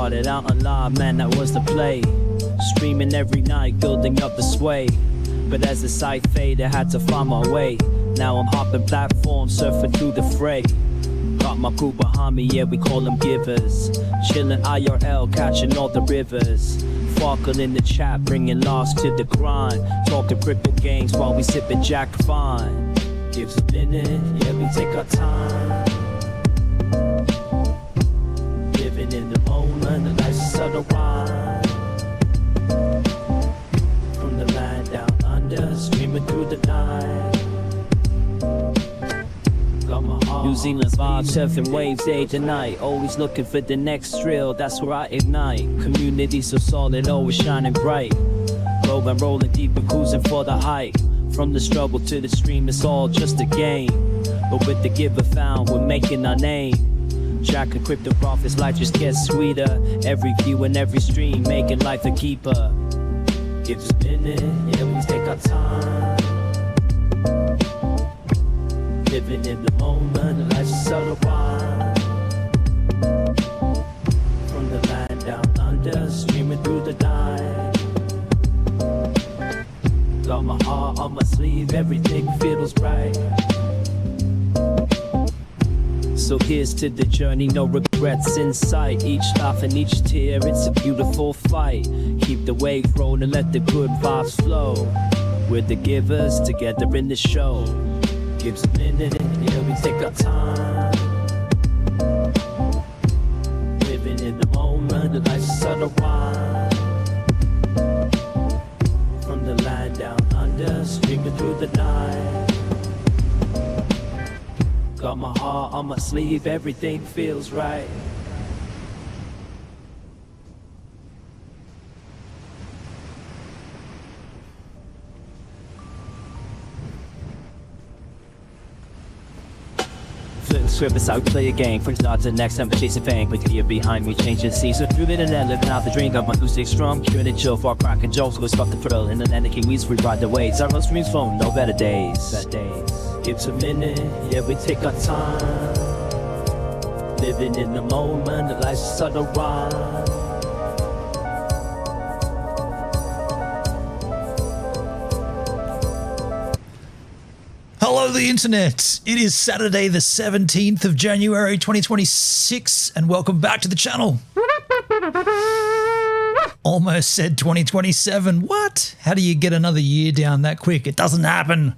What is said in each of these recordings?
Started out alive, man, that was the play. Streaming every night, building up the sway. But as the site faded, I had to find my way. Now I'm hopping platforms, surfing through the fray. Got my crew behind me, yeah, we call them givers. Chillin' IRL, catching all the rivers. Farkle in the chat, bringing loss to the grind. Talking crypto games while we sippin' Jack Fine. Gives a minute, yeah, we take our time. Living in the moment, the life's a subtle rhyme. From the land down under, streaming through the night. New Zealand vibes, surfing waves day to night. Always looking for the next thrill, that's where I ignite. Community so solid, always shining bright. Rolling, rolling deep and cruising for the height. From the struggle to the stream, it's all just a game. But with the giver found, we're making our name. Tracking crypto profits, life just gets sweeter. Every view and every stream, making life a keeper. Give us a minute, yeah, we take our time. Living in the moment, life's a subtle rhyme. From the land down under, streaming through the night. Got my heart on my sleeve, everything feels right. So here's to the journey, no regrets in sight. Each laugh and each tear, it's a beautiful fight. Keep the wave rolling, let the good vibes flow. We're the givers, together in the show. Gives a minute, yeah, we take our time. Living in the moment, the life's a subtle rhyme. From the land down under, streaming through the night. Got my heart on my sleeve, everything feels right. Script is how we play a game. From start to next time, chasing fame. Quick here behind me, changing scenes. So through the internet, living out the dream. Got my acoustic strum, curing and chill for our cracking jokes. Go spot the thrill in the land of Kiwis, we ride the waves. Our streams phone, no better days. Give us a minute, yeah, we take our time. Living in the moment, the life's a subtle rhyme. Hello, the internet. It is Saturday, the 17th of January, 2026, and welcome back to the channel. Almost said 2027. What? How do you get another year down that quick? It doesn't happen.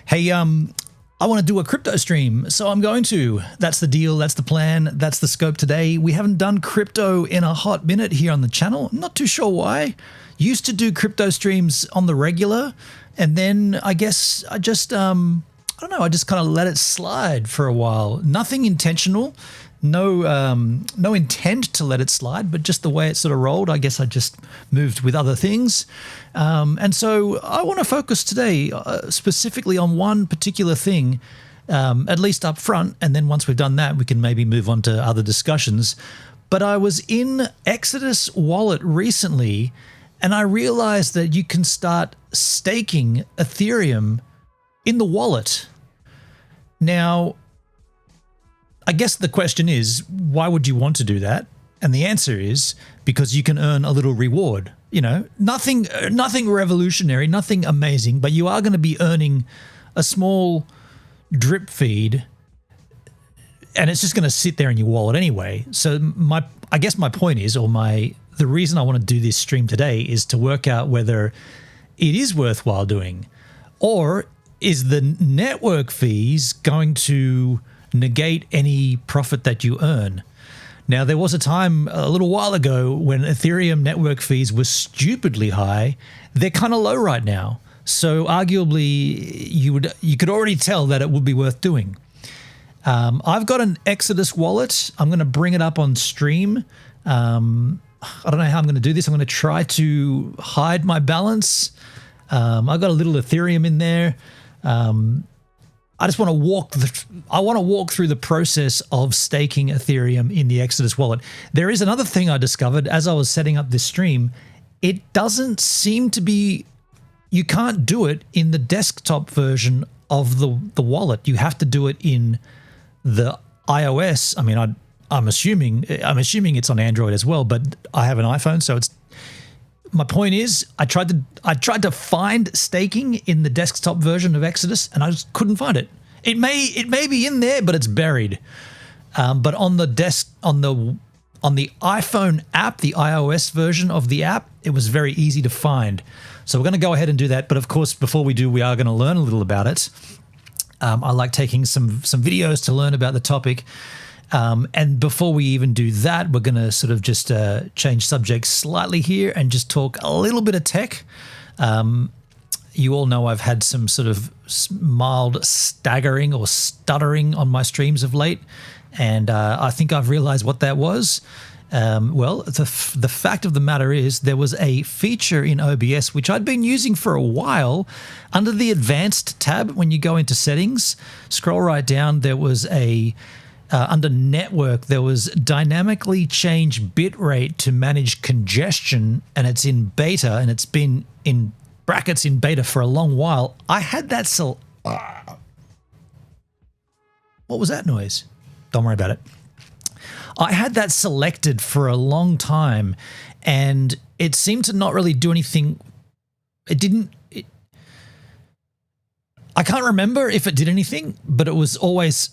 Hey, I want to do a crypto stream, so I'm going to. That's the deal. That's the plan. That's the scope today. We haven't done crypto in a hot minute here on the channel. Not too sure why. Used to do crypto streams on the regular, and then I guess I just I don't know, I just kind of let it slide for a while. Nothing intentional, no intent to let it slide, but just the way it sort of rolled. I guess I just moved with other things. And so I want to focus today specifically on one particular thing, at least up front. And then once we've done that, we can maybe move on to other discussions. But I was in Exodus Wallet recently, and I realized that you can start staking Ethereum in the wallet. Now, I guess the question is, why would you want to do that? And the answer is because you can earn a little reward. You know, nothing revolutionary, nothing amazing, but you are going to be earning a small drip feed, and it's just going to sit there in your wallet anyway. So I guess my point is, the reason I want to do this stream today is to work out whether it is worthwhile doing, or is the network fees going to negate any profit that you earn? Now, there was a time a little while ago when Ethereum network fees were stupidly high. They're kind of low right now. So arguably you could already tell that it would be worth doing. I've got an Exodus wallet. I'm going to bring it up on stream. I don't know how I'm going to do this. I'm going to try to hide my balance. I've got a little Ethereum in there. I just want to walk through the process of staking Ethereum in the Exodus wallet. There is another thing I discovered as I was setting up this stream. It doesn't seem to be, you can't do it in the desktop version of the wallet. You have to do it in the iOS. I mean, I'm assuming it's on Android as well, but I have an iPhone, so it's. My point is, I tried to find staking in the desktop version of Exodus, and I just couldn't find it. It may be in there, but it's buried. But on the iPhone app, the iOS version of the app, it was very easy to find. So we're going to go ahead and do that. But of course, before we do, we are going to learn a little about it. I like taking some videos to learn about the topic. And before we even do that, we're going to sort of just change subjects slightly here and just talk a little bit of tech. You all know I've had some sort of mild staggering or stuttering on my streams of late, and I think I've realized what that was. Well, the fact of the matter is there was a feature in OBS which I'd been using for a while. Under the Advanced tab, when you go into Settings, scroll right down, there was under Network, there was dynamically change bitrate to manage congestion, and it's in beta, and it's been in brackets in beta for a long while. I had that what was that noise? Don't worry about it. I had that selected for a long time, and it seemed to not really do anything. I can't remember if it did anything, but it was always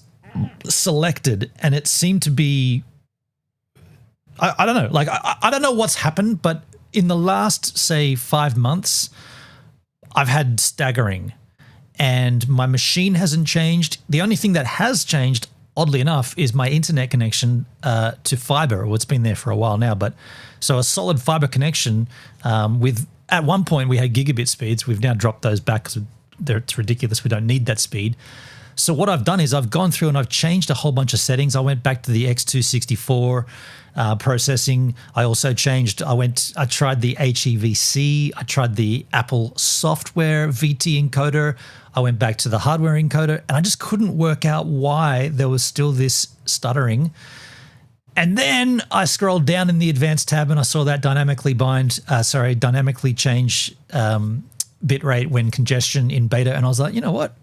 selected, and it seemed to be, I don't know, like I don't know what's happened, but in the last, say, 5 months, I've had staggering, and my machine hasn't changed. The only thing that has changed, oddly enough, is my internet connection to fiber. Well, it's been there for a while now, but so a solid fiber connection with, at one point we had gigabit speeds. We've now dropped those back because it's ridiculous. We don't need that speed. So what I've done is I've gone through and I've changed a whole bunch of settings. I went back to the X264 processing. I also changed, I tried the HEVC. I tried the Apple software VT encoder. I went back to the hardware encoder, and I just couldn't work out why there was still this stuttering. And then I scrolled down in the Advanced tab and I saw that dynamically change bitrate when congestion in beta. And I was like, you know what?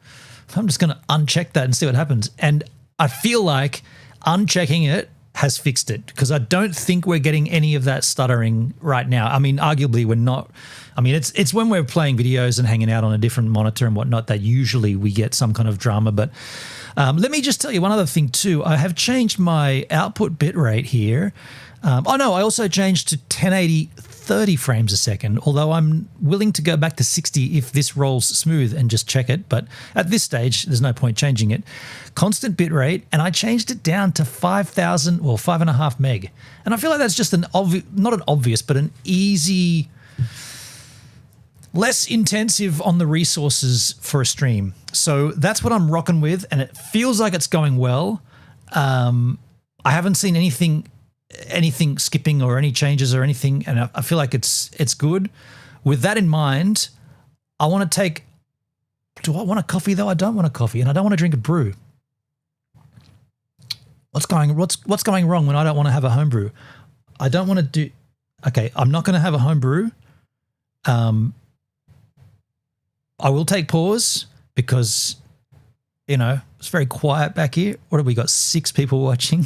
I'm just going to uncheck that and see what happens. And I feel like unchecking it has fixed it, because I don't think we're getting any of that stuttering right now. I mean, arguably we're not. I mean, it's when we're playing videos and hanging out on a different monitor and whatnot that usually we get some kind of drama. But let me just tell you one other thing too. I have changed my output bitrate here. I also changed to 1080 30 frames a second, although I'm willing to go back to 60 if this rolls smooth and just check it. But at this stage, there's no point changing it. Constant bitrate, and I changed it down to 5,000 or 5.5 meg. And I feel like that's just not an obvious, but an easy, less intensive on the resources for a stream. So that's what I'm rocking with, and it feels like it's going well. I haven't seen anything skipping or any changes or anything, and I feel like it's good. With that in mind, I want to take. Do I want a coffee though? I don't want a coffee, and I don't want to drink a brew. What's going wrong when I don't want to have a home brew? I don't want to do. Okay, I'm not going to have a home brew. I will take pause because, it's very quiet back here. What have we got? 6 people watching.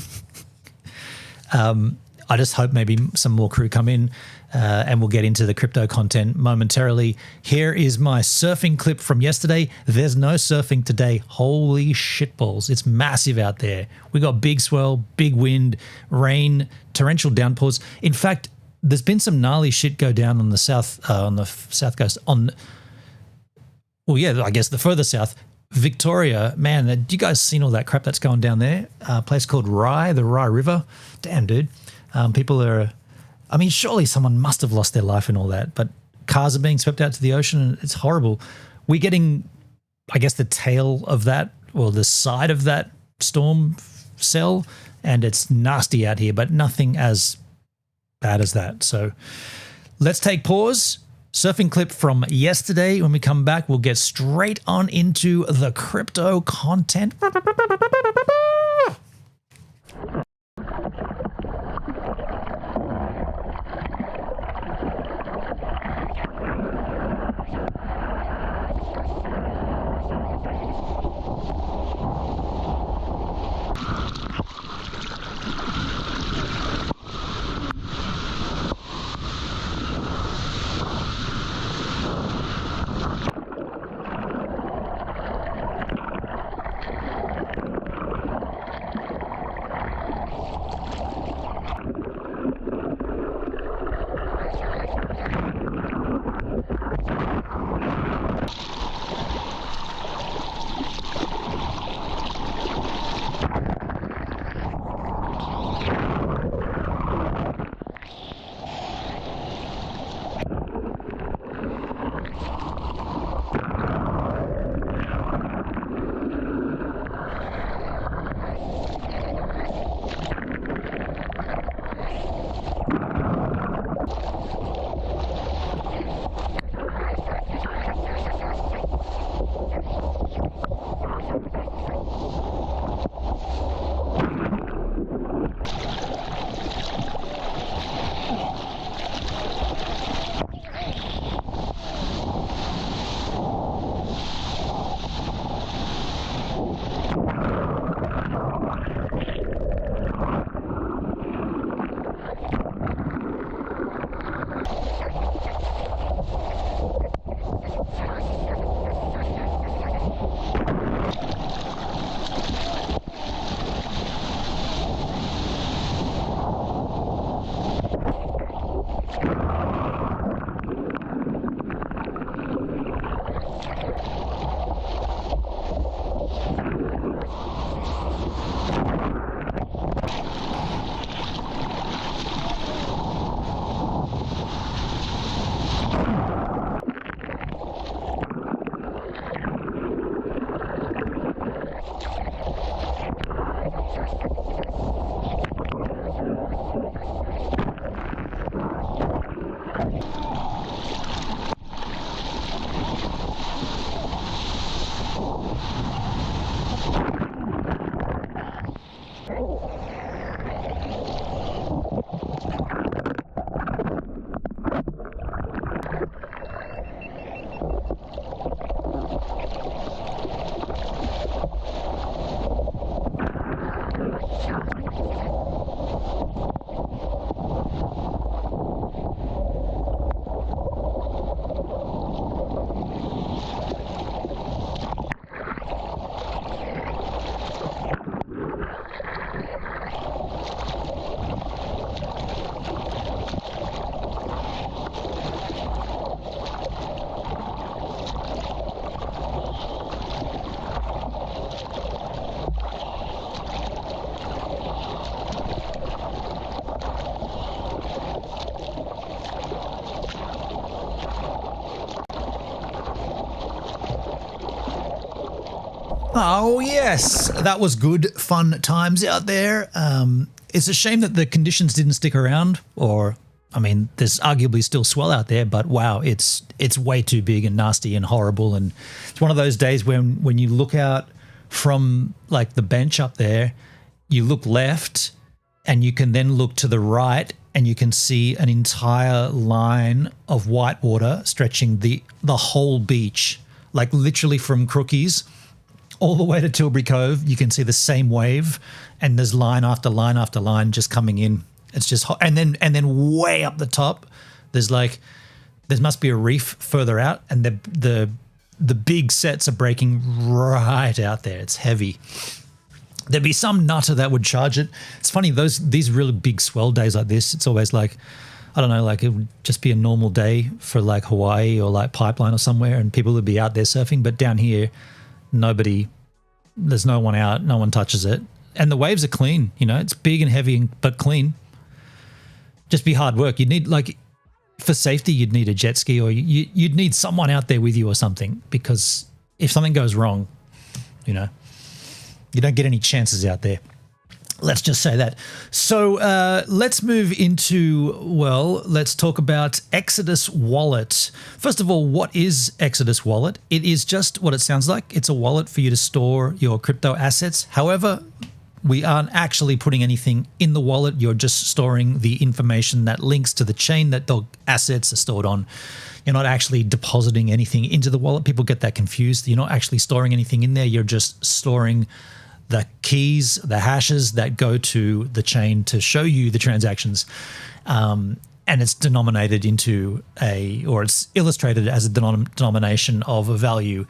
I just hope maybe some more crew come in and we'll get into the crypto content momentarily. Here is my surfing clip from yesterday. There's no surfing today. Holy shitballs. It's massive out there. We got big swell, big wind, rain, torrential downpours. In fact, there's been some gnarly shit go down on the south coast. I guess the further south. Victoria, man, have you guys seen all that crap that's going down there? A place called Rye, the Rye River. Damn, dude. People are, surely someone must have lost their life in all that, but cars are being swept out to the ocean and it's horrible. We're getting, I guess, the tail of that, or the side of that storm cell, and it's nasty out here, but nothing as bad as that. So let's take pause. Surfing clip from yesterday. When we come back, we'll get straight on into the crypto content. Oh, yes. That was good, fun times out there. It's a shame that the conditions didn't stick around, or, I mean, there's arguably still swell out there, but wow, it's way too big and nasty and horrible. And it's one of those days when you look out from like the bench up there, you look left and you can then look to the right and you can see an entire line of white water stretching the whole beach, like literally from Crookies all the way to Tilbury Cove. You can see the same wave, and there's line after line after line just coming in. It's just hot. And then way up the top, there must be a reef further out, and the big sets are breaking right out there. It's heavy. There'd be some nutter that would charge it. It's funny, these really big swell days like this, it's always like, I don't know, like it would just be a normal day for like Hawaii or like Pipeline or somewhere, and people would be out there surfing. But down here, there's no one out, no one touches it. And the waves are clean, you know, it's big and heavy, but clean. Just be hard work. You'd need, like, for safety, you'd need a jet ski, or you'd need someone out there with you or something, because if something goes wrong, you know, you don't get any chances out there. Let's just say that. So let's move into, well, let's talk about Exodus Wallet. First of all, what is Exodus Wallet? It is just what it sounds like. It's a wallet for you to store your crypto assets. However, we aren't actually putting anything in the wallet. You're just storing the information that links to the chain that the assets are stored on. You're not actually depositing anything into the wallet. People get that confused. You're not actually storing anything in there. You're just storing the keys, the hashes that go to the chain to show you the transactions. And it's denominated into or it's illustrated as a denomination of a value.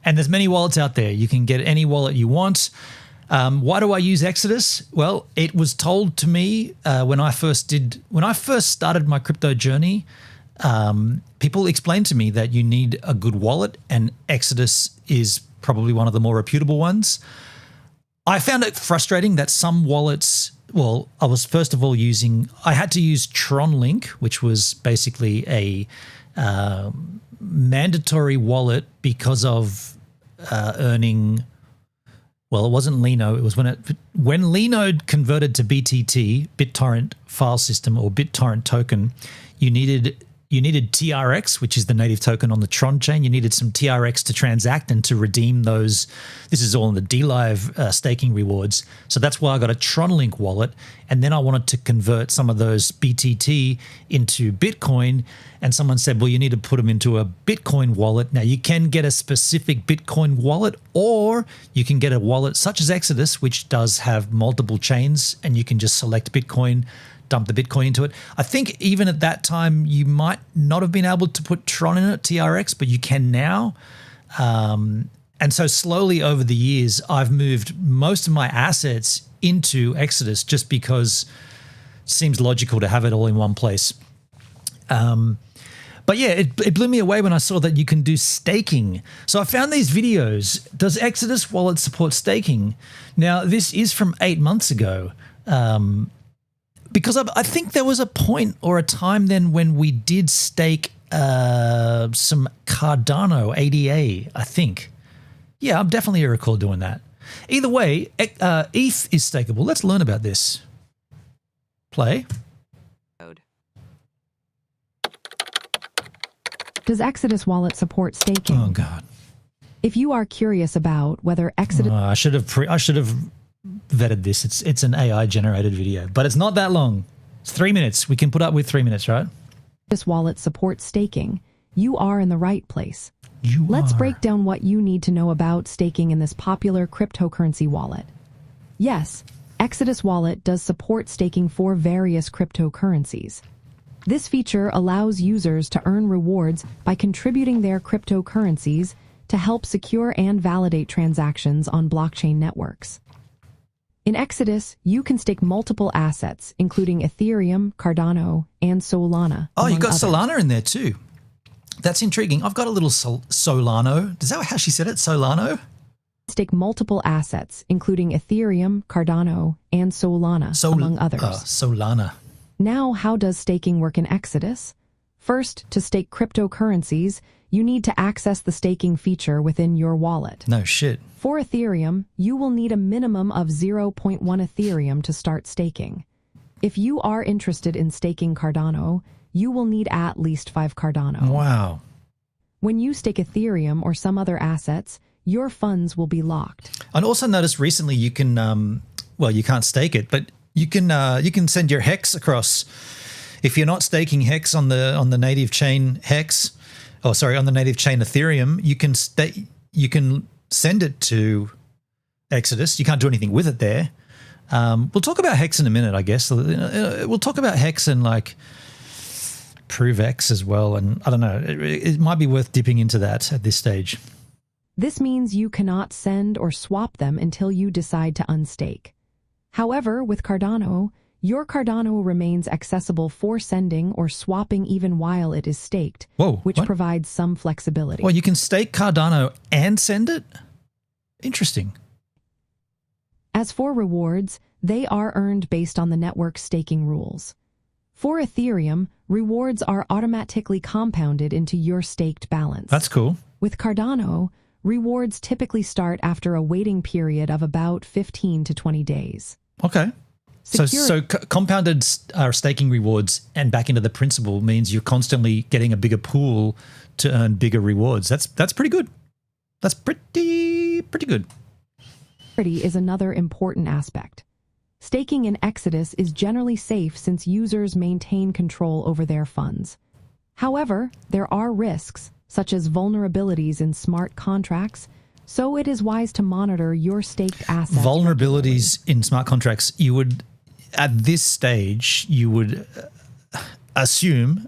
And there's many wallets out there. You can get any wallet you want. Why do I use Exodus? Well, it was told to me when I first started my crypto journey, people explained to me that you need a good wallet, and Exodus is probably one of the more reputable ones. I found it frustrating that some wallets, well, I was first of all I had to use TronLink, which was basically a mandatory wallet because of earning, well, it wasn't Lino. It was when Lino converted to BTT, BitTorrent file system or BitTorrent token, you needed TRX, which is the native token on the Tron chain. You needed some TRX to transact and to redeem those. This is all in the DLive staking rewards. So that's why I got a TronLink wallet. And then I wanted to convert some of those BTT into Bitcoin. And someone said, well, you need to put them into a Bitcoin wallet. Now, you can get a specific Bitcoin wallet, or you can get a wallet such as Exodus, which does have multiple chains, and you can just select Bitcoin, dump the Bitcoin into it. I think even at that time, you might not have been able to put Tron in it, TRX, but you can now. And so slowly over the years, I've moved most of my assets into Exodus just because it seems logical to have it all in one place. But yeah, it blew me away when I saw that you can do staking. So I found these videos. Does Exodus Wallet support staking? Now, this is from 8 months ago. Because I think there was a point or a time then when we did stake some Cardano ADA, I think. Yeah, I'm definitely recall doing that. Either way, ETH is stakeable. Let's learn about this. Play. Does Exodus Wallet support staking? Oh God! If you are curious about whether Exodus, I should have vetted this. It's an AI generated video, but it's not that long. It's 3 minutes. We can put up with 3 minutes, right? This wallet supports staking. You are in the right place. You Let's are. break down what you need to know about staking in this popular cryptocurrency wallet. Yes, Exodus Wallet does support staking for various cryptocurrencies. This feature allows users to earn rewards by contributing their cryptocurrencies to help secure and validate transactions on blockchain networks. In Exodus, you can stake multiple assets, including Ethereum, Cardano, and Solana. Oh, you among got others. Solana in there too. That's intriguing. I've got a little Solano. Is that how she said it? Solano? Stake multiple assets, including Ethereum, Cardano, and Solana, among others. Solana. Now, how does staking work in Exodus? First, to stake cryptocurrencies, you need to access the staking feature within your wallet. No shit. For Ethereum, you will need a minimum of 0.1 Ethereum to start staking. If you are interested in staking Cardano, you will need at least 5 Cardano. Wow. When you stake Ethereum or some other assets, your funds will be locked. I also noticed recently you can, well, you can't stake it, but you can send your hex across. If you're not staking hex on the native chain hex, on the native chain Ethereum, you can send it to Exodus. You can't do anything with it there. We'll talk about hex in a minute, I guess. We'll talk about hex and like ProveX as well. And I don't know, it might be worth dipping into that at this stage. This means you cannot send or swap them until you decide to unstake. However, with Cardano, your Cardano remains accessible for sending or swapping even while it is staked, which provides some flexibility. Well, you can stake Cardano and send it? Interesting. As for rewards, they are earned based on the network's staking rules. For Ethereum, rewards are automatically compounded into your staked balance. That's cool. With Cardano, rewards typically start after a waiting period of about 15 to 20 days. Okay. So compounded staking rewards and back into the principal means you're constantly getting a bigger pool to earn bigger rewards. That's pretty good. That's pretty good. Security is another important aspect. Staking in Exodus is generally safe since users maintain control over their funds. However, there are risks, such as vulnerabilities in smart contracts, so it is wise to monitor your staked assets. Vulnerabilities in smart contracts, at this stage, you would assume,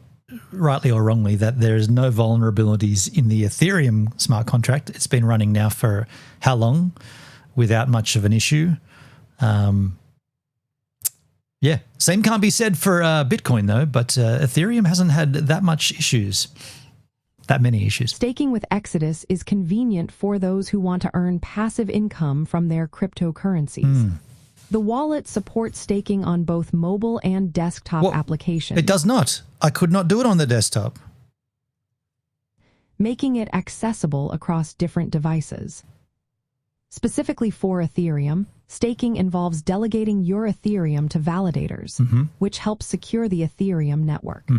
rightly or wrongly, that there is no vulnerabilities in the Ethereum smart contract. It's been running now for how long without much of an issue? Yeah, same can't be said for Bitcoin though, but Ethereum hasn't had that many issues. Staking with Exodus is convenient for those who want to earn passive income from their cryptocurrencies. The wallet supports staking on both mobile and desktop applications. It does not. I could not do it on the desktop. Making it accessible across different devices. Specifically for Ethereum, staking involves delegating your Ethereum to validators, which helps secure the Ethereum network.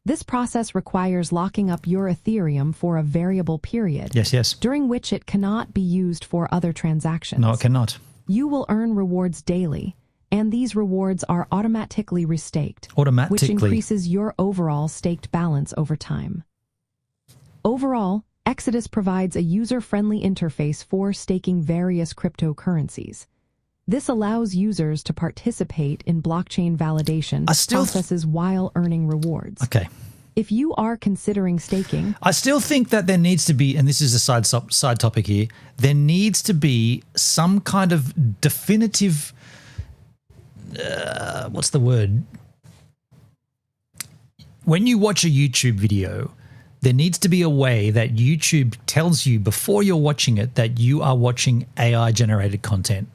This process requires locking up your Ethereum for a variable period, during which it cannot be used for other transactions. No, it cannot. You will earn rewards daily, and these rewards are automatically restaked, which increases your overall staked balance over time. Overall, Exodus provides a user-friendly interface for staking various cryptocurrencies. This allows users to participate in blockchain validation processes while earning rewards. Okay. If you are considering staking, I still think that there needs to be, and this is a side topic here, there needs to be some kind of definitive, what's the word? When you watch a YouTube video, there needs to be a way that YouTube tells you before you're watching it that you are watching AI-generated content.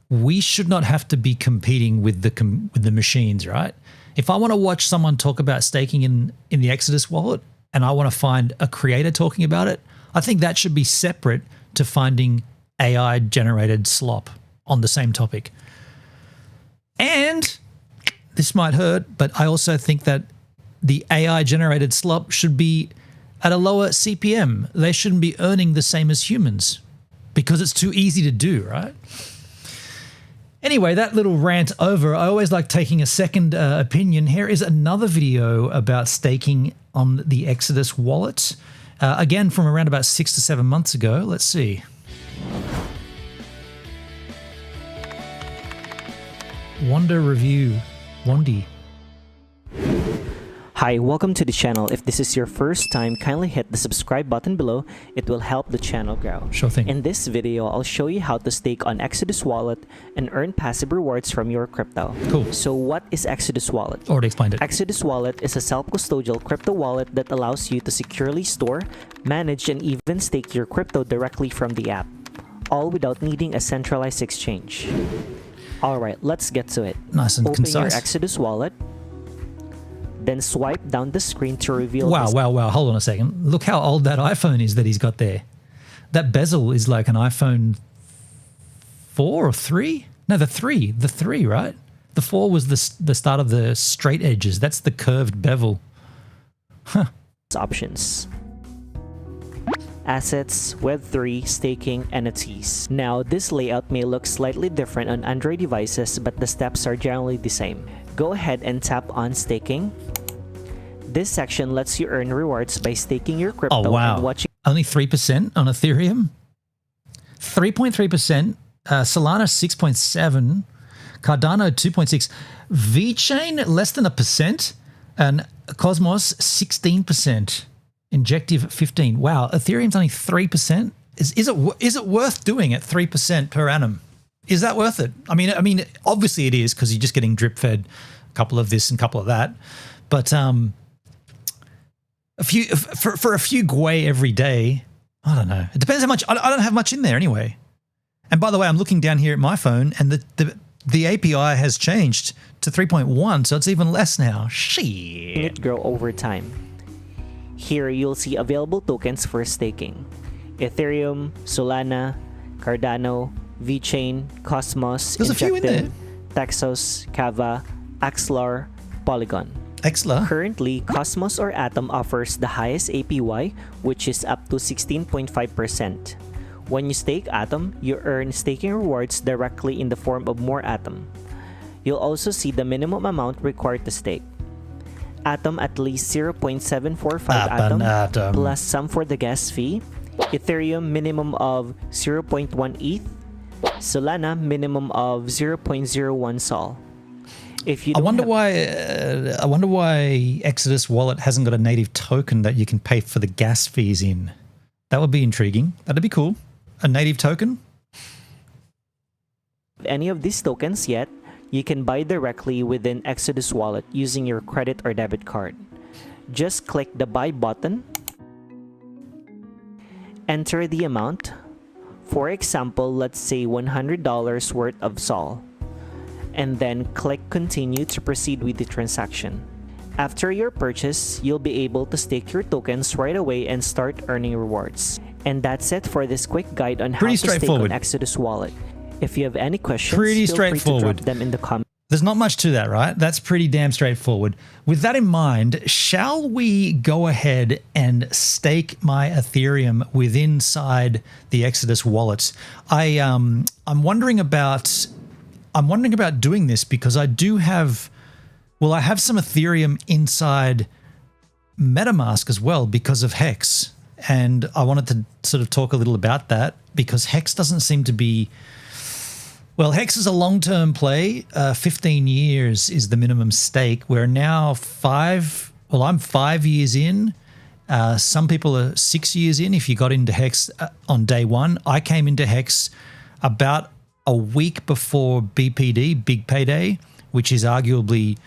We should not have to be competing with the machines, right? If I want to watch someone talk about staking in the Exodus wallet and I want to find a creator talking about it, I think that should be separate to finding AI-generated slop on the same topic. And this might hurt, but I also think that the AI-generated slop should be at a lower CPM. They shouldn't be earning the same as humans because it's too easy to do, right? Anyway, that little rant over. I always like taking a second opinion. Here is another video about staking on the Exodus wallet. Again, from around about 6 to 7 months ago. Let's see. Wonder Review. Wandy. Hi, welcome to the channel. If this is your first time, kindly hit the subscribe button below. It will help the channel grow. Sure thing. In this video, I'll show you how to stake on Exodus Wallet and earn passive rewards from your crypto. Cool. So what is Exodus Wallet? Already explained it. Exodus Wallet is a self-custodial crypto wallet that allows you to securely store, manage, and even stake your crypto directly from the app, all without needing a centralized exchange. Alright, let's get to it. Nice and Open concise. your Exodus Wallet. Then swipe down the screen to reveal Wow. Hold on a second. Look how old that iPhone is that he's got there. That bezel is like an iPhone 4 or 3? No, the 3, right? The 4 was the start of the straight edges. That's the curved bevel. Huh. options. Assets, Web3, staking, NFTs. Now, this layout may look slightly different on Android devices, but the steps are generally the same. Go ahead and tap on staking. This section lets you earn rewards by staking your crypto and watching. Only 3% on Ethereum. 3.3%. Solana 6.7. Cardano 2.6. VeChain less than 1%. And Cosmos 16%. Injective 15. Wow, Ethereum's only 3%. Is it worth doing at 3% per annum? Is that worth it? I mean, obviously it is because you're just getting drip fed a couple of this and a couple of that. But for a few gwei every day, I don't know. It depends how much. I don't have much in there anyway. And by the way, I'm looking down here at my phone, and the API has changed to 3.1, so it's even less now. Shit. It grow over time. Here you'll see available tokens for staking: Ethereum, Solana, Cardano, VeChain, Cosmos, There's a few in there. Texos, Kava, Axlar, Polygon. Excellent. Currently, Cosmos or Atom offers the highest APY, which is up to 16.5%. When you stake Atom, you earn staking rewards directly in the form of more Atom. You'll also see the minimum amount required to stake. Atom at least 0.745 Atom, plus some for the gas fee. Ethereum minimum of 0.1 ETH. Solana minimum of 0.01 Sol. If you I wonder why Exodus Wallet hasn't got a native token that you can pay for the gas fees in. That would be intriguing. That'd be cool. A native token? Any of these tokens yet, you can buy directly within Exodus Wallet using your credit or debit card. Just click the buy button, enter the amount. For example, let's say $100 worth of Sol, and then click continue to proceed with the transaction. After your purchase, you'll be able to stake your tokens right away and start earning rewards. And that's it for this quick guide on how to stake on Exodus Wallet. If you have any questions, feel free to drop them in the comments. There's not much to that, right? That's pretty damn straightforward. With that in mind, shall we go ahead and stake my Ethereum inside the Exodus wallets? I'm wondering about doing this because I have some Ethereum inside MetaMask as well because of Hex. And I wanted to sort of talk a little about that because Hex doesn't seem to be... Well, Hex is a long-term play. 15 years is the minimum stake. We're now I'm 5 years in. Some people are 6 years in if you got into Hex on day one. I came into Hex about a week before BPD, Big Payday, which is arguably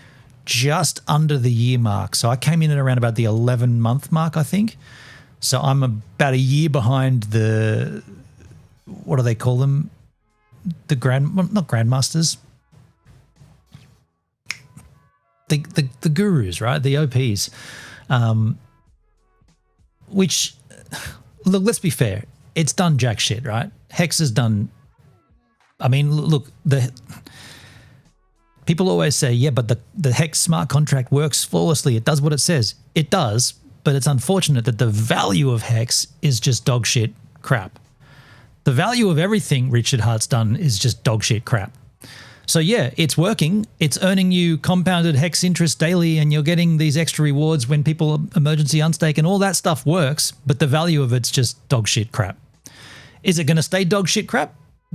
just under the year mark. So I came in at around about the 11-month mark, I think. So I'm about a year behind what do they call them? Not grandmasters. The gurus, right? The OPs. Which, look, let's be fair. It's done jack shit, right? Hex has done... I mean, look, people always say, yeah, but the Hex smart contract works flawlessly. It does what it says. It does, but it's unfortunate that the value of Hex is just dog shit crap. The value of everything Richard Hart's done is just dog shit crap. So yeah, it's working. It's earning you compounded hex interest daily, and you're getting these extra rewards when people emergency unstake, and all that stuff works, but the value of it's just dog shit crap. Is it going to stay dog shit crap?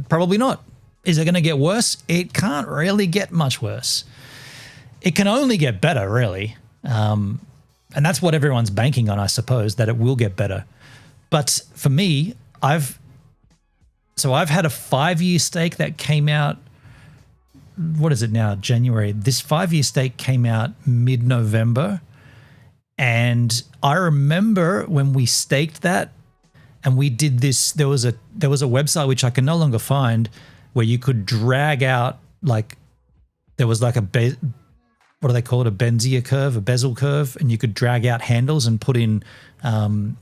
Probably not. Is it going to get worse? It can't really get much worse. It can only get better, really. And that's what everyone's banking on, I suppose, that it will get better. But for me, I've had a 5-year stake that came out, what is it now, January? This 5-year stake came out mid-November. And I remember when we staked that and we did this, there was a website which I can no longer find where you could drag out, like, there was like what do they call it? A Benzier curve, a bezel curve, and you could drag out handles and put in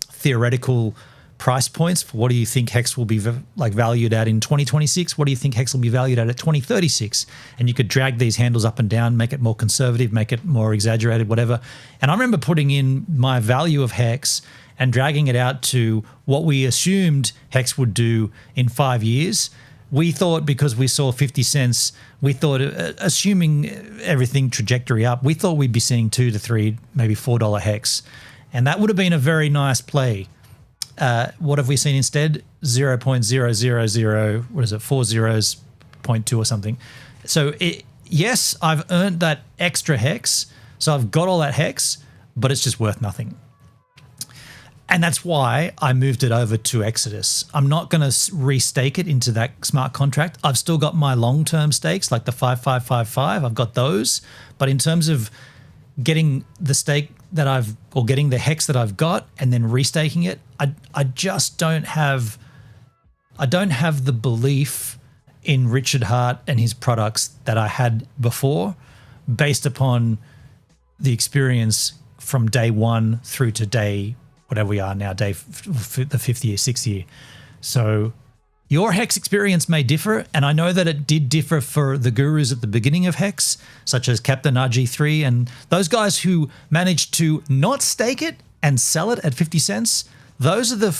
theoretical price points for what do you think Hex will be valued at in 2026? What do you think Hex will be valued at 2036? And you could drag these handles up and down, make it more conservative, make it more exaggerated, whatever. And I remember putting in my value of Hex and dragging it out to what we assumed Hex would do in 5 years. We thought, because we saw 50 cents, we thought, assuming everything trajectory up, we thought we'd be seeing $2 to $3, maybe $4 Hex. And that would have been a very nice play. What have we seen instead? 0.000, what is it, 40.2 or something. So yes, I've earned that extra Hex. So I've got all that Hex, but it's just worth nothing. And that's why I moved it over to Exodus. I'm not going to restake it into that smart contract. I've still got my long-term stakes, like the 5555. I've got those. But in terms of getting the stake that getting the Hex that I've got and then restaking it, I just don't have the belief in Richard Hart and his products that I had before, based upon the experience from day one through to day whatever we are now, the 5th year, 6th year. So your Hex experience may differ, and I know that it did differ for the gurus at the beginning of Hex, such as Captain RG3 and those guys who managed to not stake it and sell it at 50 cents. Those are the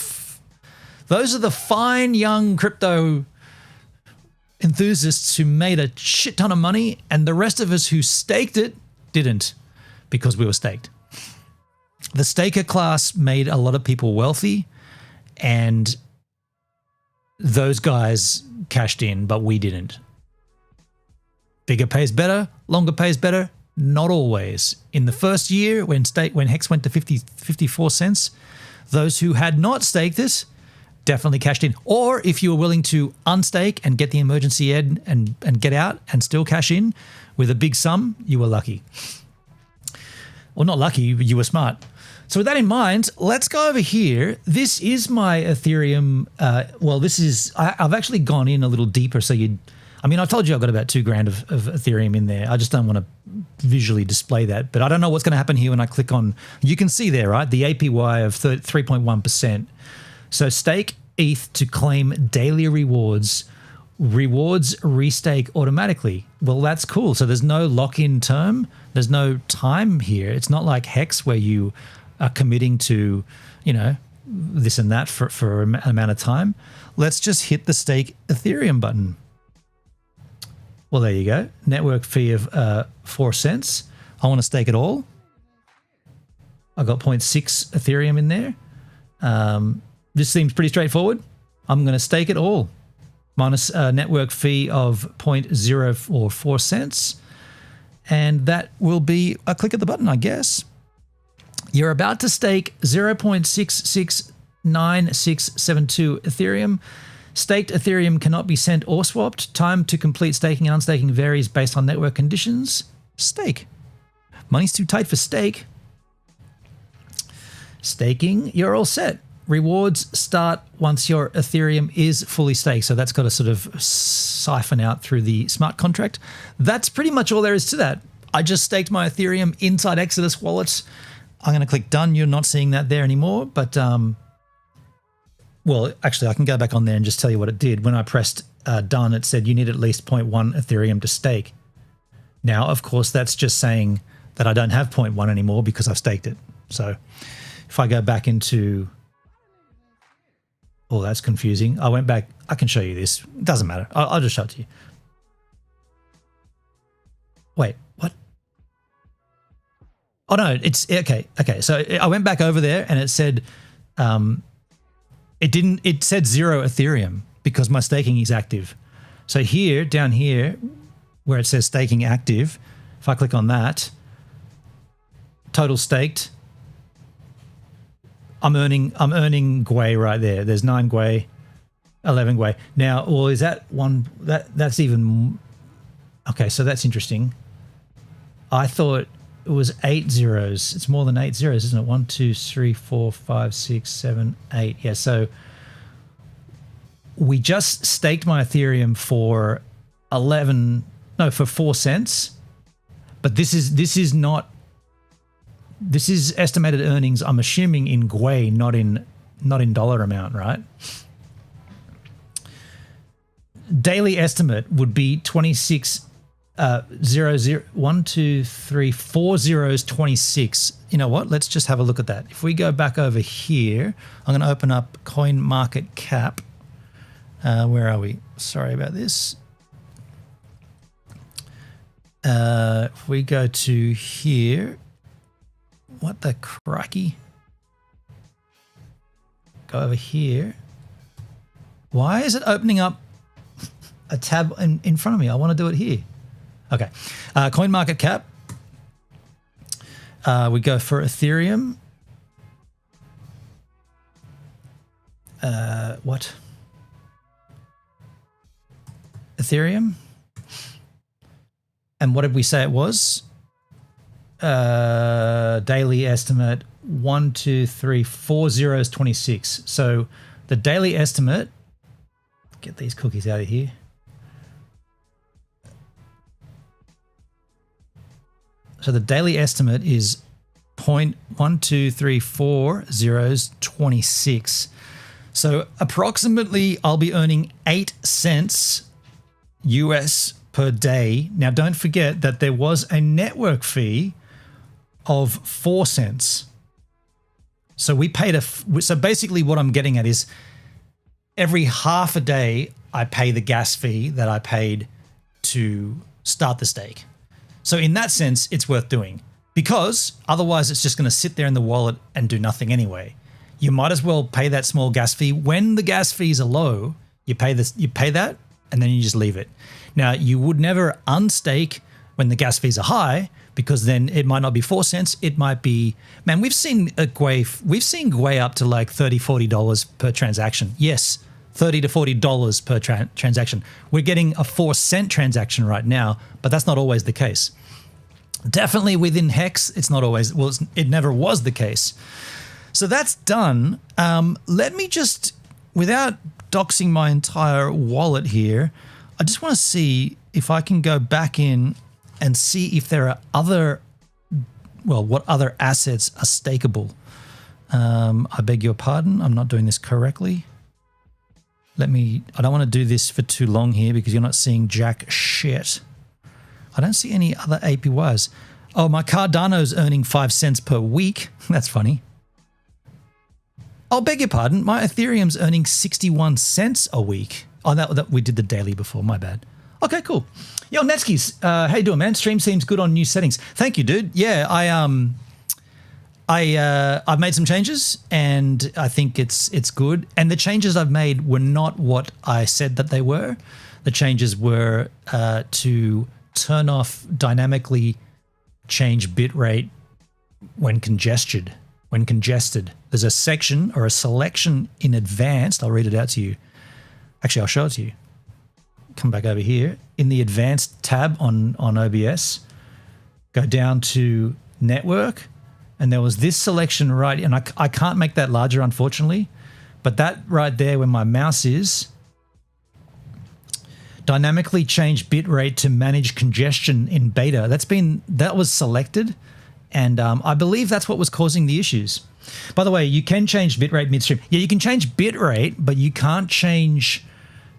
fine young crypto enthusiasts who made a shit ton of money, and the rest of us who staked it didn't, because we were staked. The staker class made a lot of people wealthy, and those guys cashed in, but we didn't. Bigger pays better, longer pays better, not always. In the first year, when Hex went to 54 cents, those who had not staked this definitely cashed in. Or if you were willing to unstake and get the emergency ed and get out and still cash in with a big sum, you were lucky. Well, not lucky, you were smart. So with that in mind, let's go over here. This is my Ethereum. I've actually gone in a little deeper. So I told you I've got about $2,000 of Ethereum in there. I just don't want to visually display that. But I don't know what's going to happen here when I click on, you can see there, right? The APY of 3.1%. So stake ETH to claim daily rewards. Rewards restake automatically. Well, that's cool. So there's no lock-in term. There's no time here. It's not like Hex where you are committing to, this and that for an amount of time. Let's just hit the stake Ethereum button. Well, there you go. Network fee of 4 cents. I want to stake it all. I got 0.6 Ethereum in there. This seems pretty straightforward. I'm going to stake it all. Minus a network fee of 0.04 cents. And that will be a click of the button, I guess. You're about to stake 0.669672 Ethereum. Staked Ethereum cannot be sent or swapped. Time to complete staking and unstaking varies based on network conditions. Stake. Money's too tight for stake. Staking, you're all set. Rewards start once your Ethereum is fully staked. So that's got to sort of siphon out through the smart contract. That's pretty much all there is to that. I just staked my Ethereum inside Exodus wallets. I'm going to click done. You're not seeing that there anymore, but well, actually I can go back on there and just tell you what it did. When I pressed done, it said you need at least 0.1 Ethereum to stake. Now, of course, that's just saying that I don't have 0.1 anymore because I've staked it. So if I go back into, oh, that's confusing. I went back. I can show you this. It doesn't matter. I'll just show it to you. Wait, what? Oh no, it's okay. Okay, so I went back over there and it said, it said 0 Ethereum because my staking is active. So here, down here, where it says staking active, if I click on that, total staked, I'm earning Gwei right there. There's 9 Gwei, 11 Gwei. Now, well, is that one, that's even, okay, so that's interesting. I thought it was 8 zeros. It's more than 8 zeros, isn't it? 1, 2, 3, 4, 5, 6, 7, 8. Yeah, so we just staked my Ethereum for 4 cents. But this is estimated earnings, I'm assuming, in Gwei, not in dollar amount, right? Daily estimate would be 26 1, 2, 3, 4 zeros, 26. You know what? Let's just have a look at that. If we go back over here, I'm going to open up Coin Market Cap. Where are we? Sorry about this. If we go to here, what the crikey? Go over here. Why is it opening up a tab in front of me? I want to do it here. Okay. Coin Market Cap. We go for Ethereum. What? Ethereum. And what did we say it was? Daily estimate 1, 2, 3, 4 zeros, 26. So the daily estimate, get these cookies out of here. So the daily estimate is 0.1234 zeros, 26. So approximately I'll be earning 8 cents US per day. Now don't forget that there was a network fee of 4 cents. So we paid so basically what I'm getting at is every half a day I pay the gas fee that I paid to start the stake. So in that sense, it's worth doing because otherwise it's just going to sit there in the wallet and do nothing anyway. You might as well pay that small gas fee. When the gas fees are low, you pay that and then you just leave it. Now, you would never unstake when the gas fees are high because then it might not be 4 cents. It might be, man, we've seen Gwei up to like $30, $40 per transaction. Yes, $30 to $40 per transaction. We're getting a 4 cent transaction right now, but that's not always the case. Definitely within Hex, it's not always, well, it never was the case. So that's done. Let me just, without doxing my entire wallet here, I just want to see if I can go back in and see if there are what other assets are stakeable. I beg your pardon, I'm not doing this correctly. I don't want to do this for too long here because you're not seeing jack shit. I don't see any other APYs. Oh, my Cardano's earning 5 cents per week. That's funny. I'll beg your pardon. My Ethereum's earning 61 cents a week. Oh, that we did the daily before. My bad. Okay, cool. Yo, Netskis, how you doing, man? Stream seems good on new settings. Thank you, dude. Yeah, I've made some changes and I think it's good. And the changes I've made were not what I said that they were. The changes were to turn off dynamically change bitrate when congested. There's a section or a selection in advanced. I'll read it out to you. Actually, I'll show it to you. Come back over here. In the advanced tab on OBS, go down to network. And there was this selection right, and I can't make that larger, unfortunately. But that right there where my mouse is, dynamically change bitrate to manage congestion in beta. That was selected. And I believe that's what was causing the issues. By the way, you can change bitrate midstream. Yeah, you can change bitrate, but you can't change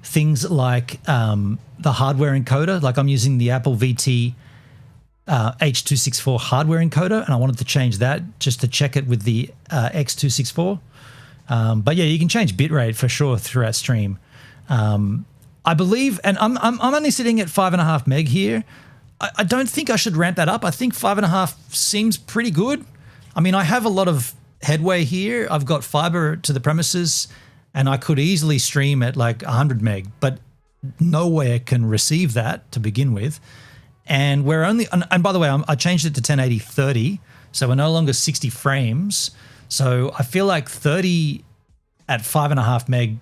things like the hardware encoder. Like I'm using the Apple VT H.264 hardware encoder, and I wanted to change that just to check it with the X.264. But yeah, you can change bitrate for sure throughout stream. I believe, and I'm only sitting at 5.5 meg here. I don't think I should ramp that up. I think 5.5 seems pretty good. I mean, I have a lot of headway here. I've got fiber to the premises, and I could easily stream at like 100 meg, but nowhere can receive that to begin with. And we're only, and by the way, I changed it to 1080 30, so we're no longer 60 frames. So I feel like 30 at 5.5 meg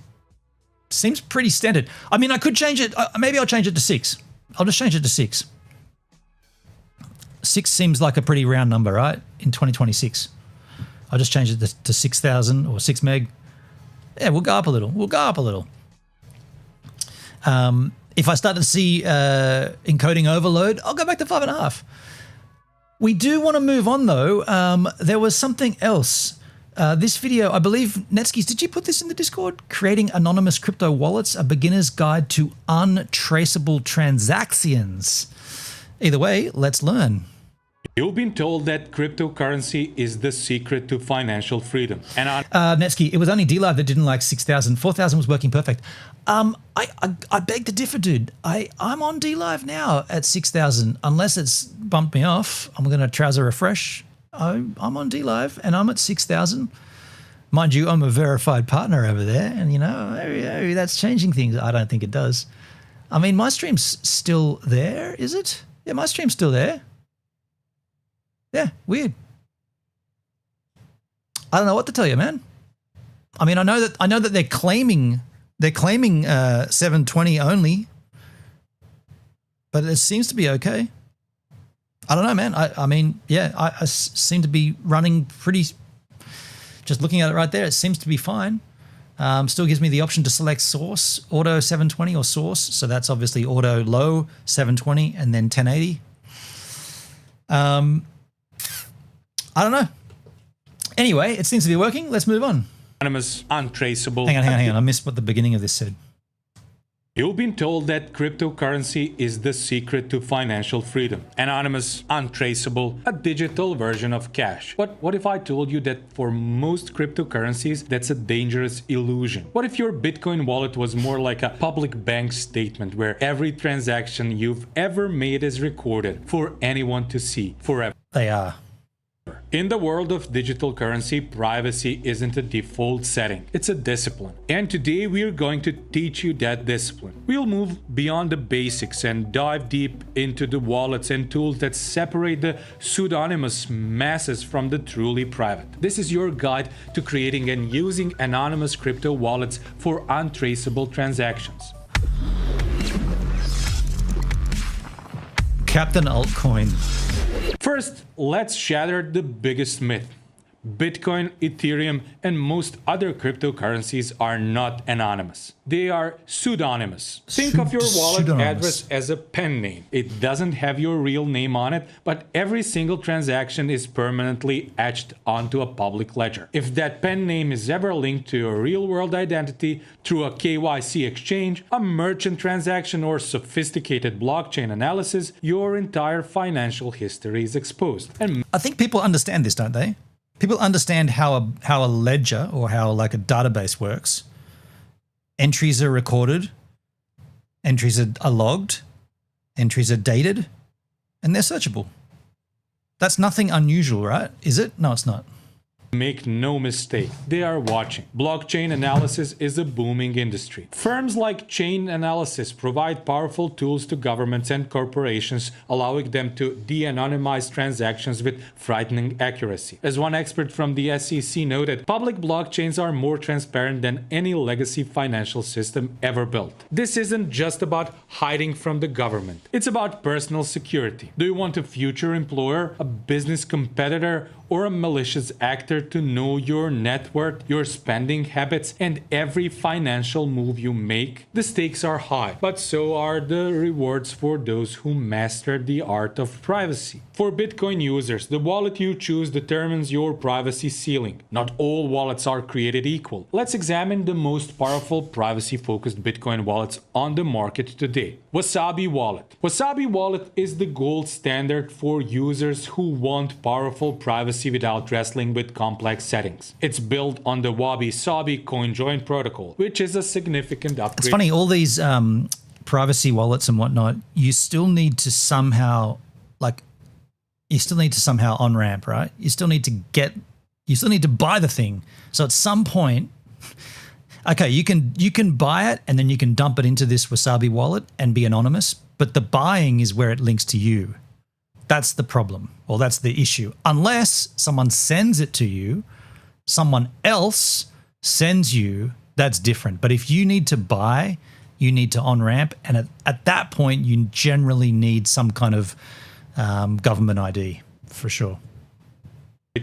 seems pretty standard. I mean, I could change it. Maybe I'll change it to 6. I'll just change it to 6. 6 seems like a pretty round number, right? In 2026. I'll just change it to 6,000 or 6 meg. Yeah, we'll go up a little. We'll go up a little. If I start to see encoding overload, I'll go back to 5.5. We do want to move on though. There was something else. This video, I believe, Netskis, did you put this in the Discord? Creating anonymous crypto wallets, a beginner's guide to untraceable transactions. Either way, let's learn. You've been told that cryptocurrency is the secret to financial freedom. And Netsky, it was only DLive that didn't like 6,000. 4,000 was working perfect. I beg to differ, dude. I'm on DLive now at 6,000. Unless it's bumped me off, I'm going to trouser refresh. I'm on DLive and I'm at 6,000. Mind you, I'm a verified partner over there, and you know, maybe that's changing things. I don't think it does. I mean, my stream's still there, is it? Yeah, my stream's still there. Yeah, weird. I don't know what to tell you, man. I mean, I know that they're claiming 720 only, but it seems to be okay. I don't know, man. I mean, yeah, I seem to be running pretty. Just looking at it right there, it seems to be fine. Still gives me the option to select source, auto 720 or source. So that's obviously auto low 720 and then 1080. I don't know. Anyway, it seems to be working. Let's move on. Anonymous, untraceable. Hang on. I missed what the beginning of this said. You've been told that cryptocurrency is the secret to financial freedom. Anonymous, untraceable, a digital version of cash. But what if I told you that for most cryptocurrencies, that's a dangerous illusion? What if your Bitcoin wallet was more like a public bank statement where every transaction you've ever made is recorded for anyone to see forever? They are. In the world of digital currency, privacy isn't a default setting, it's a discipline. And today we're going to teach you that discipline. We'll move beyond the basics and dive deep into the wallets and tools that separate the pseudonymous masses from the truly private. This is your guide to creating and using anonymous crypto wallets for untraceable transactions. Captain Altcoin. First, let's shatter the biggest myth. Bitcoin, Ethereum, and most other cryptocurrencies are not anonymous. They are pseudonymous. Think of your wallet address as a pen name. It doesn't have your real name on it, but every single transaction is permanently etched onto a public ledger. If that pen name is ever linked to a real-world identity through a KYC exchange, a merchant transaction, or sophisticated blockchain analysis, your entire financial history is exposed. And I think people understand this, don't they? People understand how a ledger or how like a database works. Entries are recorded, entries are logged, entries are dated, and they're searchable. That's nothing unusual, right? Is it? No, it's not. make no mistake, they are watching. Blockchain analysis is a booming industry. Firms like Chain Analysis provide powerful tools to governments and corporations, allowing them to de-anonymize transactions with frightening accuracy. As one expert from the SEC noted, public blockchains are more transparent than any legacy financial system ever built. This isn't just about hiding from the government. It's about personal security. Do you want a future employer, a business competitor, or a malicious actor to know your net worth, your spending habits, and every financial move you make? The stakes are high, but so are the rewards for those who master the art of privacy. For Bitcoin users, the wallet you choose determines your privacy ceiling. Not all wallets are created equal. Let's examine the most powerful privacy-focused Bitcoin wallets on the market today. Wasabi Wallet. Wasabi Wallet is the gold standard for users who want powerful privacy without wrestling with complex settings. It's built on the Wabi-Sabi CoinJoin protocol, which is a significant upgrade. It's funny, all these privacy wallets and whatnot, you still need to somehow on ramp, right? You still need to buy the thing. So at some point, okay, you can buy it and then you can dump it into this Wasabi wallet and be anonymous, but the buying is where it links to you. That's the problem, or that's the issue. Unless someone sends it to you, someone else sends you, that's different. But if you need to buy, you need to on-ramp, and at that point, you generally need some kind of government ID, for sure.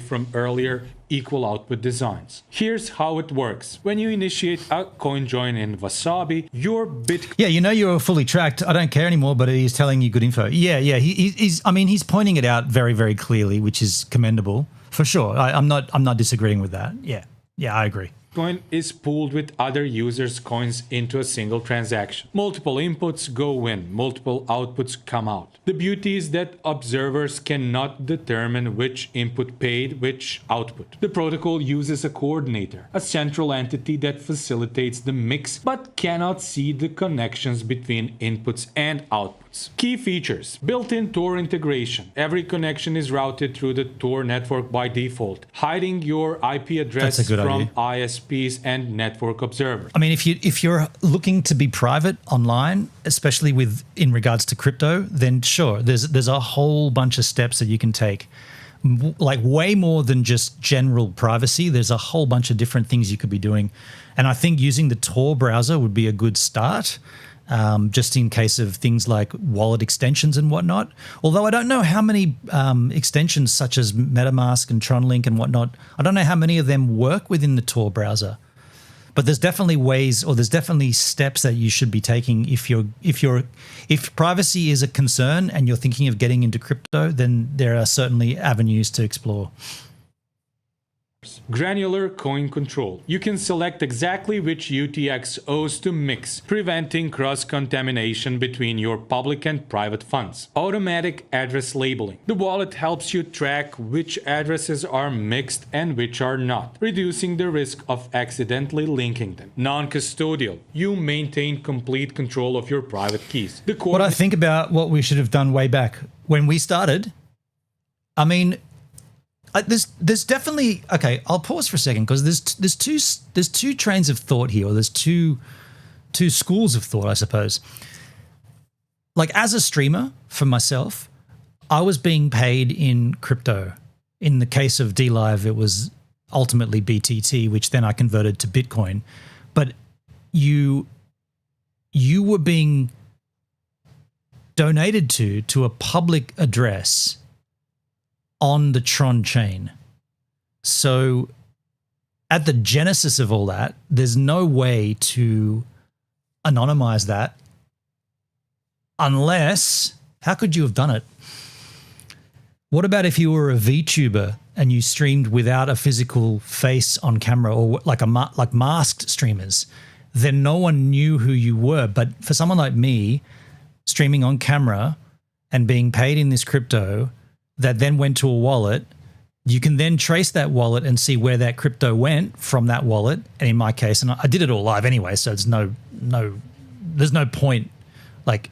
From earlier equal output designs. Here's how it works. When you initiate a coin join in Wasabi, your Bitcoin... Yeah, you know you're fully tracked. I don't care anymore, but he's telling you good info. Yeah. He's pointing it out very, very clearly, which is commendable, for sure. I'm not disagreeing with that. Yeah, I agree. Coin is pooled with other users' coins into a single transaction. Multiple inputs go in, multiple outputs come out. The beauty is that observers cannot determine which input paid which output. The protocol uses a coordinator, a central entity that facilitates the mix but cannot see the connections between inputs and outputs. Key features: built-in Tor integration. Every connection is routed through the Tor network by default, hiding your IP address from ISPs and network observers. I mean, if you're looking to be private online, especially in regards to crypto, then sure, there's a whole bunch of steps that you can take. Like way more than just general privacy. There's a whole bunch of different things you could be doing. And I think using the Tor browser would be a good start. Just in case of things like wallet extensions and whatnot. Although I don't know how many extensions such as MetaMask and TronLink and whatnot, I don't know how many of them work within the Tor browser. But there's definitely ways, or there's definitely steps that you should be taking if privacy is a concern and you're thinking of getting into crypto, then there are certainly avenues to explore. Granular coin control. You can select exactly which UTXOs to mix, preventing cross-contamination between your public and private funds. Automatic address labeling. The wallet helps you track which addresses are mixed and which are not, reducing the risk of accidentally linking them. Non-custodial. You maintain complete control of your private keys. What I think about what we should have done way back when we started, I mean, there's definitely, okay, I'll pause for a second because there's two trains of thought here, or there's two schools of thought, I suppose. Like as a streamer for myself, I was being paid in crypto. In the case of DLive, it was ultimately BTT, which then I converted to Bitcoin. But you were being donated to a public address on the Tron chain. So at the genesis of all that, there's no way to anonymize that unless, how could you have done it? What about if you were a VTuber and you streamed without a physical face on camera, or like masked streamers? Then no one knew who you were. But for someone like me, streaming on camera and being paid in this crypto that then went to a wallet, you can then trace that wallet and see where that crypto went from that wallet. And in my case, and I did it all live anyway, so there's no point, like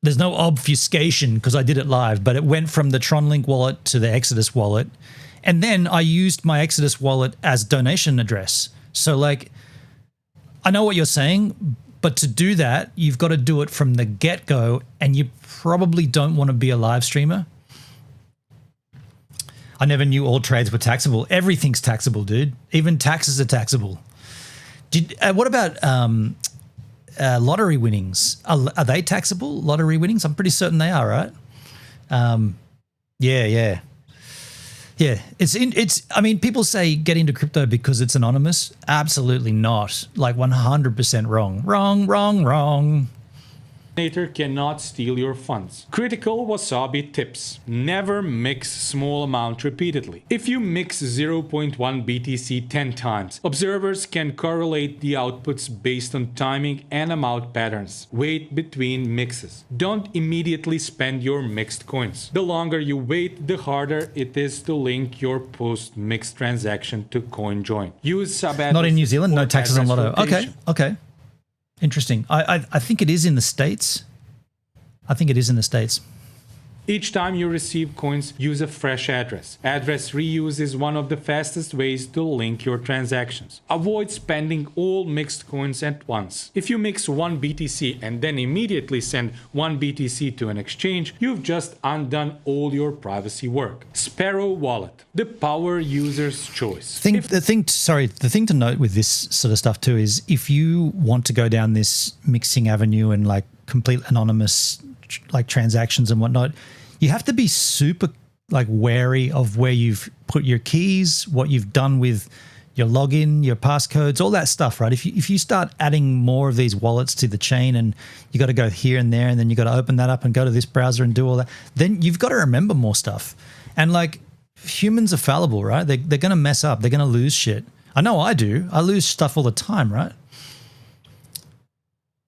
there's no obfuscation because I did it live, but it went from the TronLink wallet to the Exodus wallet. And then I used my Exodus wallet as donation address. So like, I know what you're saying, but to do that, you've got to do it from the get-go, and you probably don't want to be a live streamer. I never knew all trades were taxable. Everything's taxable, dude. Even taxes are taxable. What about lottery winnings? Are they taxable, lottery winnings? I'm pretty certain they are, right? Yeah. I mean, people say get into crypto because it's anonymous. Absolutely not. Like 100% wrong. Wrong. Validator cannot steal your funds. Critical Wasabi tips. Never mix small amount repeatedly. If you mix 0.1 BTC 10 times, observers can correlate the outputs based on timing and amount patterns. Wait between mixes. Don't immediately spend your mixed coins. The longer you wait, the harder it is to link your post-mix transaction to CoinJoin. Use sub-address. Not in New Zealand, no taxes on Lotto. Okay. Interesting. I think it is in the States. I think it is in the States. Each time you receive coins, use a fresh address. Address reuse is one of the fastest ways to link your transactions. Avoid spending all mixed coins at once. If you mix one BTC and then immediately send one BTC to an exchange, you've just undone all your privacy work. Sparrow Wallet, the power user's choice. The thing to note with this sort of stuff too is if you want to go down this mixing avenue and like complete anonymous like transactions and whatnot, you have to be super like wary of where you've put your keys, what you've done with your login, your passcodes, all that stuff, right? If you start adding more of these wallets to the chain and you got to go here and there and then you got to open that up and go to this browser and do all that, then you've got to remember more stuff. And like humans are fallible, right? They're going to mess up. They're going to lose shit. I know I do. I lose stuff all the time, right?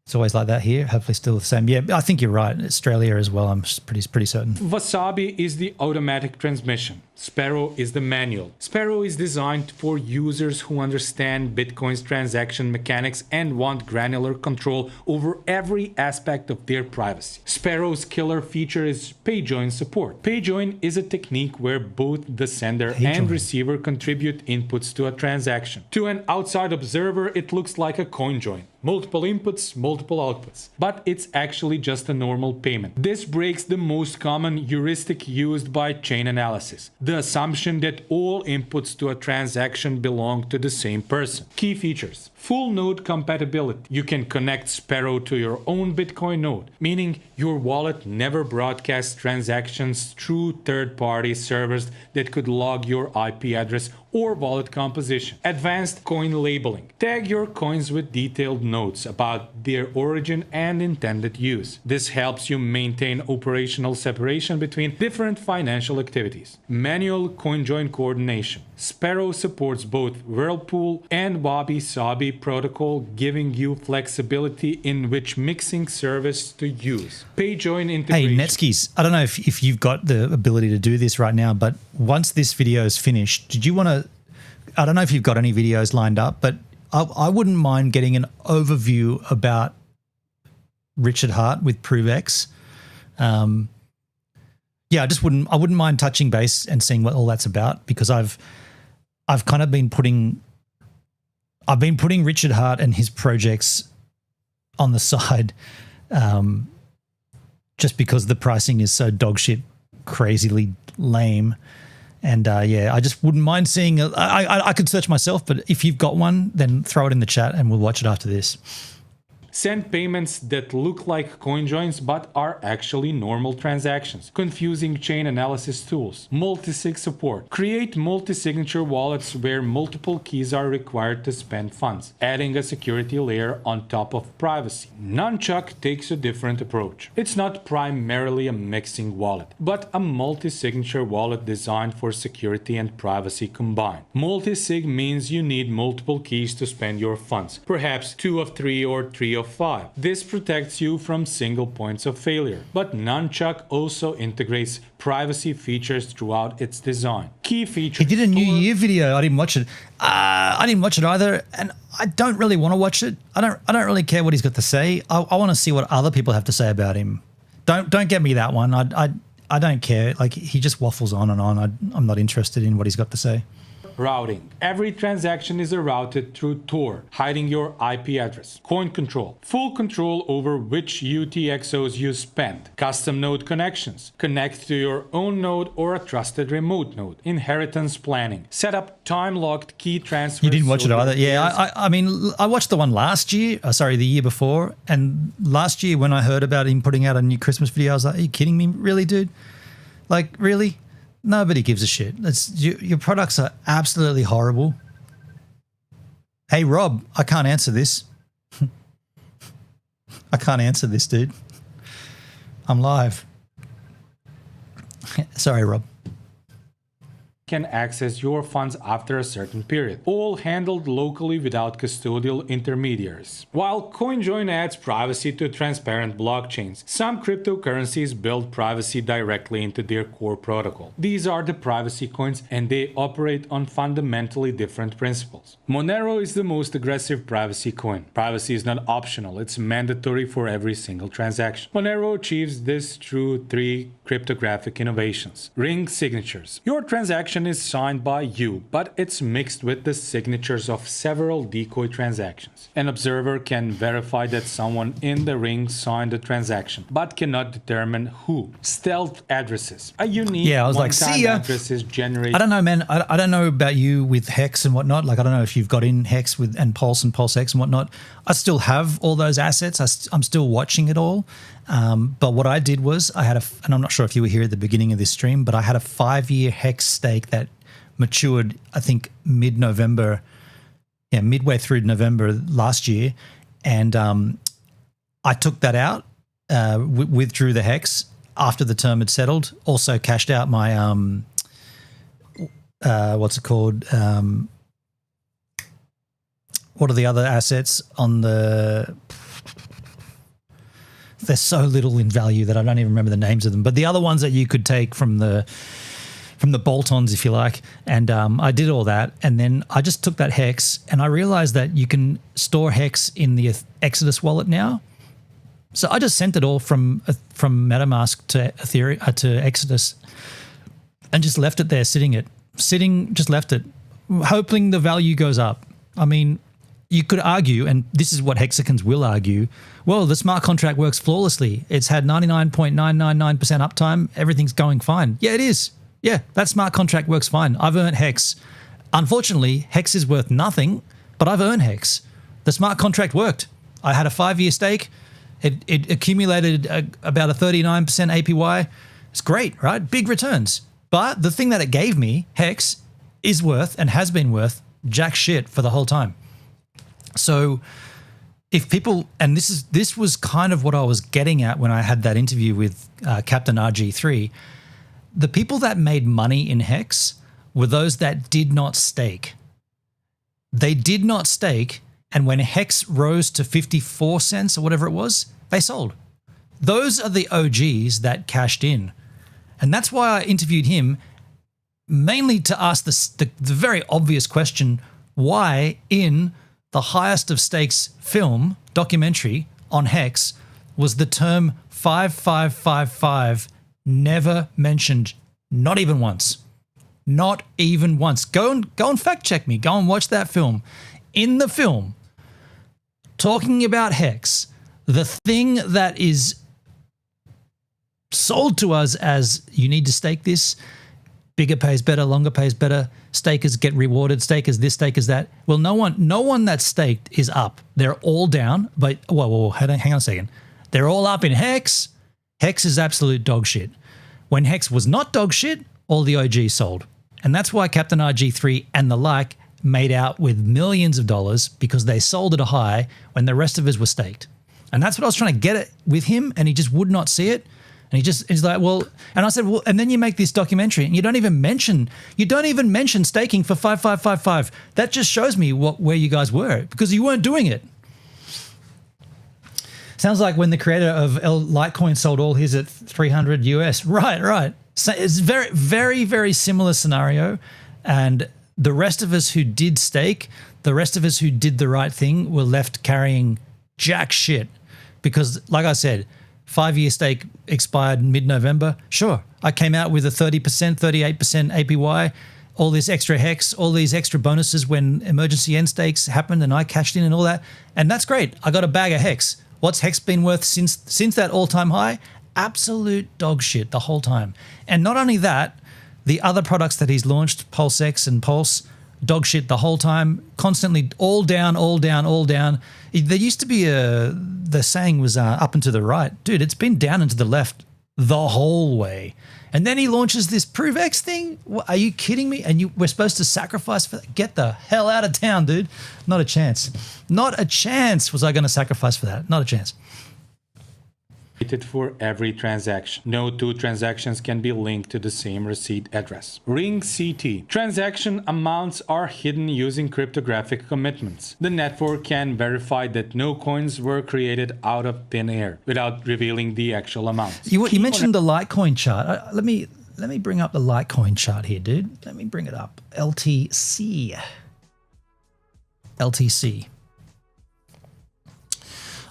It's always like that here. Hopefully still the same. Yeah, I think you're right. Australia as well, I'm pretty certain. Wasabi is the automatic transmission. Sparrow is the manual. Sparrow is designed for users who understand Bitcoin's transaction mechanics and want granular control over every aspect of their privacy. Sparrow's killer feature is PayJoin support. PayJoin is a technique where both the sender and receiver contribute inputs to a transaction. To an outside observer, it looks like a coin join. Multiple inputs, multiple outputs. But it's actually just a normal payment. This breaks the most common heuristic used by chain analysis. The assumption that all inputs to a transaction belong to the same person. Key features. Full node compatibility. You can connect Sparrow to your own Bitcoin node, meaning your wallet never broadcasts transactions through third-party servers that could log your IP address or wallet composition. Advanced coin labeling. Tag your coins with detailed notes about their origin and intended use. This helps you maintain operational separation between different financial activities. Manual coin join coordination. Sparrow supports both Whirlpool and Wabi-Sabi protocol, giving you flexibility in which mixing service to use. PayJoin integration. Hey, Netskis, I don't know if you've got the ability to do this right now, but once this video is finished, did you want to, I don't know if you've got any videos lined up, but I wouldn't mind getting an overview about Richard Hart with ProveX. Yeah, I wouldn't mind touching base and seeing what all that's about, because I've kind of been putting Richard Hart and his projects on the side, just because the pricing is so dog shit, crazily lame. And yeah, I just wouldn't mind seeing. I could search myself, but if you've got one, then throw it in the chat and we'll watch it after this. Send payments that look like coin joins but are actually normal transactions. Confusing chain analysis tools. Multisig support. Create multi-signature wallets where multiple keys are required to spend funds, adding a security layer on top of privacy. Nunchuck takes a different approach. It's not primarily a mixing wallet, but a multi-signature wallet designed for security and privacy combined. Multisig means you need multiple keys to spend your funds, perhaps 2 of 3 or 3 of 5. This protects you from single points of failure. But Nunchuck also integrates privacy features throughout its design. Key features. He did a New Year video. I didn't watch it. I didn't watch it either, and I don't really want to watch it. I don't really care what he's got to say. I want to see what other people have to say about him. Don't get me that one. I don't care. Like, he just waffles on and on. I'm not interested in what he's got to say. Routing. Every transaction is routed through Tor, hiding your IP address. Coin control. Full control over which UTXOs you spend. Custom node connections. Connect to your own node or a trusted remote node. Inheritance planning. Set up time-locked key transfers. You didn't watch it either? Yeah, I mean, I watched the one last year. The year before. And last year when I heard about him putting out a new Christmas video, I was like, are you kidding me? Really, dude? Like, really? Nobody gives a shit. Your products are absolutely horrible. Hey, Rob, I can't answer this. I can't answer this, dude. I'm live. Sorry, Rob. can access your funds after a certain period, all handled locally without custodial intermediaries. While CoinJoin adds privacy to transparent blockchains, some cryptocurrencies build privacy directly into their core protocol. These are the privacy coins, and they operate on fundamentally different principles. Monero is the most aggressive privacy coin. Privacy is not optional, it's mandatory for every single transaction. Monero achieves this through three cryptographic innovations. Ring signatures. Your transaction is signed by you, but it's mixed with the signatures of several decoy transactions. An observer can verify that someone in the ring signed the transaction, but cannot determine who. Stealth addresses. A unique one-time address is generated. I don't know, man. I don't know about you with Hex and whatnot. Like, I don't know if you've got in Hex with and Pulse X and whatnot. I still have all those assets. I'm still watching it all. But what I did was and I'm not sure if you were here at the beginning of this stream, but I had a 5-year Hex stake that matured, I think, midway through November last year. And I took that out, withdrew the Hex after the term had settled, also cashed out my, what's it called? What are the other assets on the... There's so little in value that I don't even remember the names of them. But the other ones that you could take from the bolt-ons, if you like, and I did all that, and then I just took that Hex, and I realized that you can store Hex in the Exodus wallet now. So I just sent it all from MetaMask to Ethereum to Exodus, and just left it there, just left it, hoping the value goes up. I mean, you could argue, and this is what hexagons will argue, well, the smart contract works flawlessly. It's had 99.999% uptime. Everything's going fine. Yeah, it is. Yeah, that smart contract works fine. I've earned Hex. Unfortunately, Hex is worth nothing, but I've earned Hex. The smart contract worked. I had a 5-year stake. It accumulated about a 39% APY. It's great, right? Big returns. But the thing that it gave me, Hex, is worth and has been worth jack shit for the whole time. So if people, and this was kind of what I was getting at when I had that interview with Captain RG3, the people that made money in Hex were those that did not stake. They did not stake, and when Hex rose to 54 cents or whatever it was, they sold. Those are the OGs that cashed in. And that's why I interviewed him, mainly to ask the very obvious question, why in the highest of stakes film documentary on Hex was the term 5555 never mentioned, not even once. Not even once. Go and fact check me. Go and watch that film. In the film, talking about Hex, the thing that is sold to us as you need to stake this, bigger pays better, longer pays better, stakers get rewarded, stakers this, stakers that. Well, no one that's staked is up. They're all down, but whoa, hang on a second. They're all up in Hex. Hex is absolute dog shit. When Hex was not dog shit, all the OGs sold. And that's why Captain RG3 and the like made out with millions of dollars, because they sold at a high when the rest of us were staked. And that's what I was trying to get at with him, and he just would not see it. And he's like, well, and I said, well, and then you make this documentary and you don't even mention staking for 5555. That just shows me where you guys were, because you weren't doing it. Sounds like when the creator of Litecoin sold all his at 300 US. Right. So it's very, very, very similar scenario. And the rest of us who did stake, the rest of us who did the right thing were left carrying jack shit. Because like I said, 5-year stake expired mid-November. Sure, I came out with a 30%, 38% APY, all this extra Hex, all these extra bonuses when emergency end stakes happened and I cashed in and all that. And that's great. I got a bag of Hex. What's Hex been worth since that all-time high? Absolute dog shit the whole time. And not only that, the other products that he's launched, Pulse X and Pulse, dog shit the whole time, constantly all down. There used to be the saying was up and to the right. Dude, it's been down and to the left the whole way. And then he launches this Prove X thing. What, are you kidding me? And we're supposed to sacrifice for that? Get the hell out of town, dude. Not a chance. Not a chance was I going to sacrifice for that. Not a chance. for every transaction. No two transactions can be linked to the same receipt address. Ring CT. Transaction amounts are hidden using cryptographic commitments. The network can verify that no coins were created out of thin air without revealing the actual amounts. You mentioned the Litecoin chart. Let me bring up the Litecoin chart here, dude. Let me bring it up. LTC.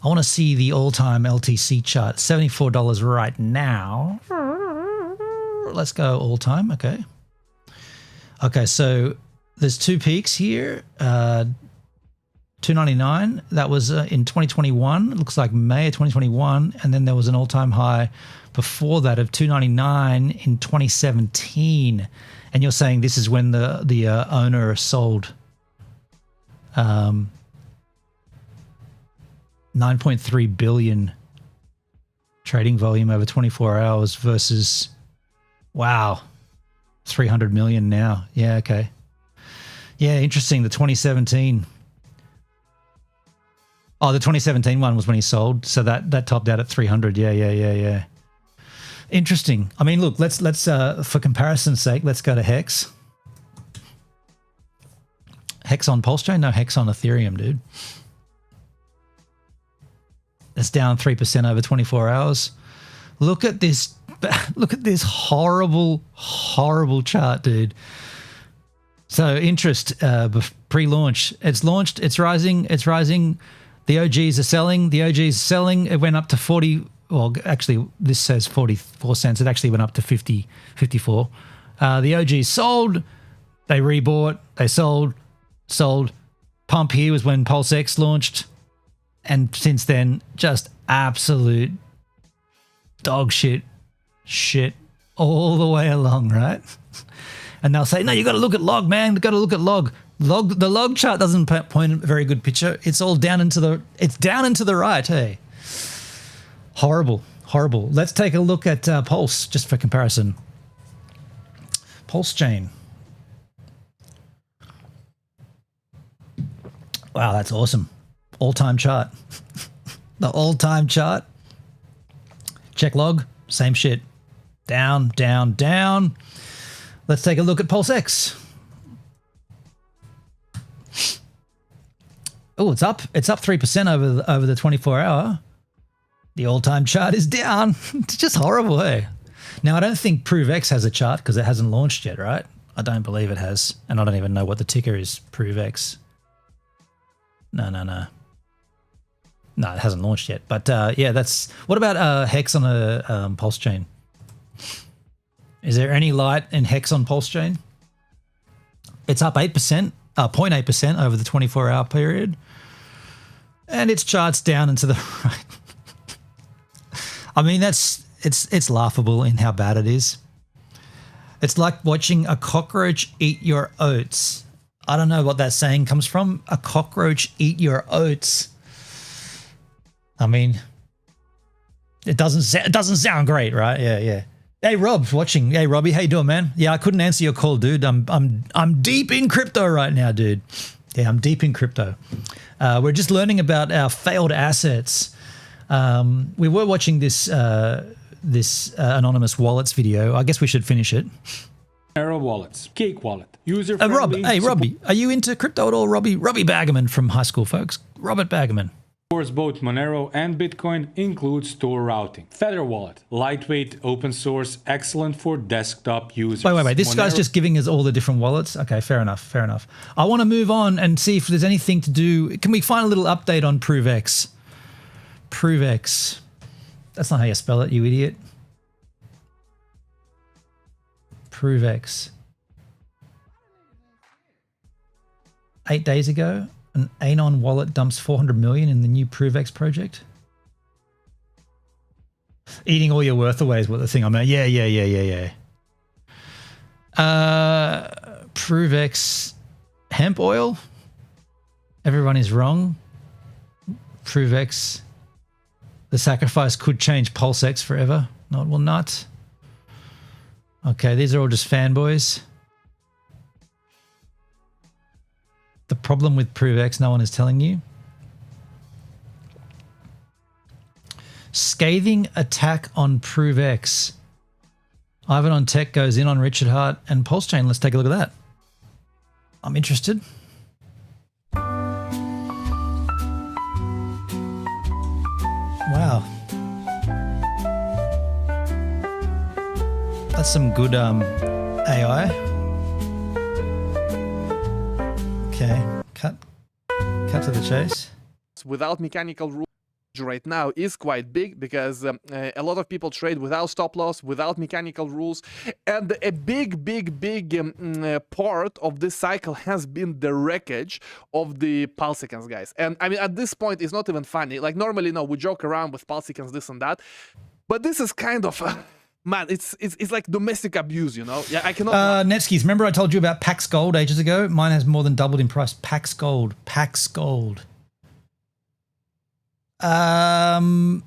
I want to see the all-time LTC chart. $74 right now. Let's go all-time. Okay. Okay, so there's two peaks here. 299. That was in 2021. It looks like May of 2021. And then there was an all-time high before that of 299 in 2017. And you're saying this is when the owner sold 9.3 billion trading volume over 24 hours versus, wow, 300 million now. Yeah, okay. Yeah, interesting. The 2017. Oh, the 2017 one was when he sold. So that topped out at 300. Yeah. Interesting. I mean, look, let's for comparison's sake, let's go to Hex. Hex on Pulse Chain? No, Hex on Ethereum, dude. It's down 3% over 24 hours. Look at this horrible chart, dude. So interest pre-launch. It's launched, it's rising. The OGs are selling. It went up to 40, well, actually this says 44 cents. It actually went up to 54. The OGs sold, they rebought, they sold. Pump here was when Pulse X launched. And since then, just absolute dog shit all the way along, right? And they'll say, no, you got to look at log, man. You got to look at log. The log chart doesn't point a very good picture. It's all down into the right, hey. Horrible. Let's take a look at Pulse, just for comparison. Pulse Chain. Wow, that's awesome. All-time chart. The all-time chart. Check log. Same shit. Down. Let's take a look at Pulse X. Oh, it's up. It's up 3% over the 24-hour. The all-time chart is down. It's just horrible, hey? Now, I don't think ProveX has a chart because it hasn't launched yet, right? I don't believe it has. And I don't even know what the ticker is, ProveX. No. No, it hasn't launched yet. But yeah, that's... What about Hex on a Pulse Chain? Is there any light in Hex on Pulse Chain? It's up 8%, 0.8% over the 24-hour period. And its chart's down into the right. I mean, it's laughable in how bad it is. It's like watching a cockroach eat your oats. I don't know what that saying comes from. A cockroach eat your oats. I mean, it doesn't sound great, right? Yeah. Hey, Rob's watching. Hey, Robbie, how you doing, man? Yeah, I couldn't answer your call, dude. I'm deep in crypto right now, dude. Yeah, I'm deep in crypto. We're just learning about our failed assets. We were watching this anonymous wallets video. I guess we should finish it. Monero wallets, Cake Wallet, user friendly. Hey, Robbie, are you into crypto at all, Robbie? Robbie Baggerman from high school, folks. Robert Baggerman. Supports both Monero and Bitcoin, includes store routing. Feather Wallet, lightweight, open source, excellent for desktop users. Wait. This guy's just giving us all the different wallets? Okay, fair enough. I want to move on and see if there's anything to do. Can we find a little update on ProveX? ProveX. That's not how you spell it, you idiot. ProveX. 8 days ago, an Anon wallet dumps 400 million in the new ProveX project. Eating all your worth away is what the thing I meant. Yeah. ProveX hemp oil. Everyone is wrong. ProveX. The sacrifice could change PulseX forever. No, it will not. Okay, these are all just fanboys. The problem with ProveX, no one is telling you. Scathing attack on ProveX. Ivan on Tech goes in on Richard Hart and Pulse Chain. Let's take a look at that. I'm interested. Wow. That's some good AI. Okay, cut to the chase. Without mechanical rules right now is quite big because a lot of people trade without stop loss, without mechanical rules, and a big part of this cycle has been the wreckage of the pulse seconds, guys. And I mean, at this point, it's not even funny. Like normally, no, we joke around with pulse seconds, this and that, but this is kind of man, it's like domestic abuse, you know? Yeah, I cannot. Netskis, remember I told you about Pax Gold ages ago? Mine has more than doubled in price. Pax Gold. I'm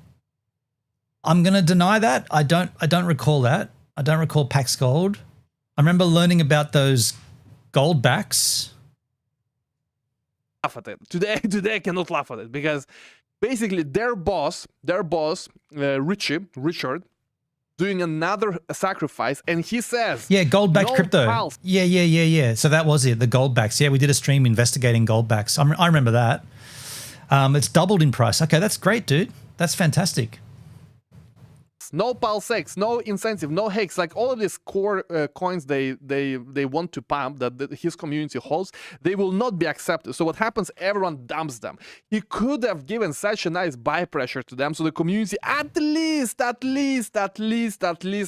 gonna deny that. I don't recall that. I don't recall Pax Gold. I remember learning about those gold backs. Laugh at it. Today I cannot laugh at it because basically their boss, Richard, doing another sacrifice, and he says, yeah, gold backed no crypto. pulse. Yeah. So that was it, the gold backs. Yeah, we did a stream investigating gold backs. I remember that. It's doubled in price. Okay, that's great, dude. That's fantastic. No pulse X, no incentive, no hex, like all of these core coins they want to pump that his community holds, they will not be accepted. So what happens? Everyone dumps them. He could have given such a nice buy pressure to them, so the community at least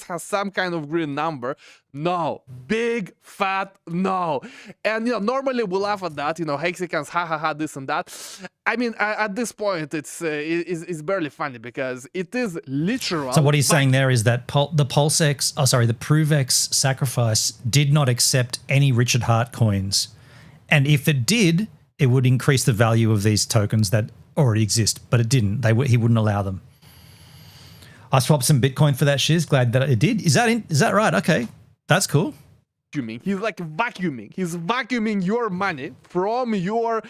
has some kind of green number. No, big fat no. And you know, normally we laugh at that, you know, hexicans, ha, this and that. I mean, at this point, it's barely funny because it is literal. So what he's saying there is that the ProveX sacrifice did not accept any Richard Hart coins, and if it did, it would increase the value of these tokens that already exist, but it didn't. He wouldn't allow them. I swapped some Bitcoin for that shiz. Glad that it did. Is that right? Okay. That's cool. He's like vacuuming. He's vacuuming your money from your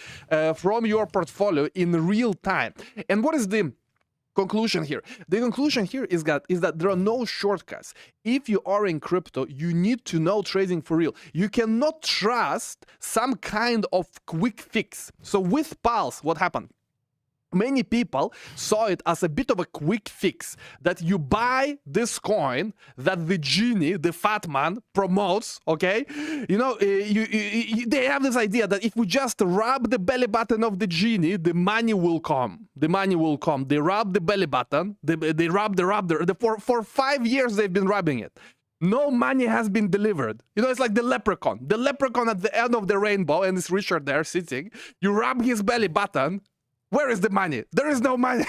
portfolio in real time. And what is the conclusion here? The conclusion here is that there are no shortcuts. If you are in crypto, you need to know trading for real. You cannot trust some kind of quick fix. So with Pulse, what happened? Many people saw it as a bit of a quick fix, that you buy this coin that the genie, the fat man, promotes, okay? You know, they have this idea that if we just rub the belly button of the genie, the money will come. The money will come. They rub the belly button. They rub for 5 years they've been rubbing it. No money has been delivered. You know, it's like the leprechaun. The leprechaun at the end of the rainbow, and it's Richard there sitting. You rub his belly button. Where is the money? There is no money.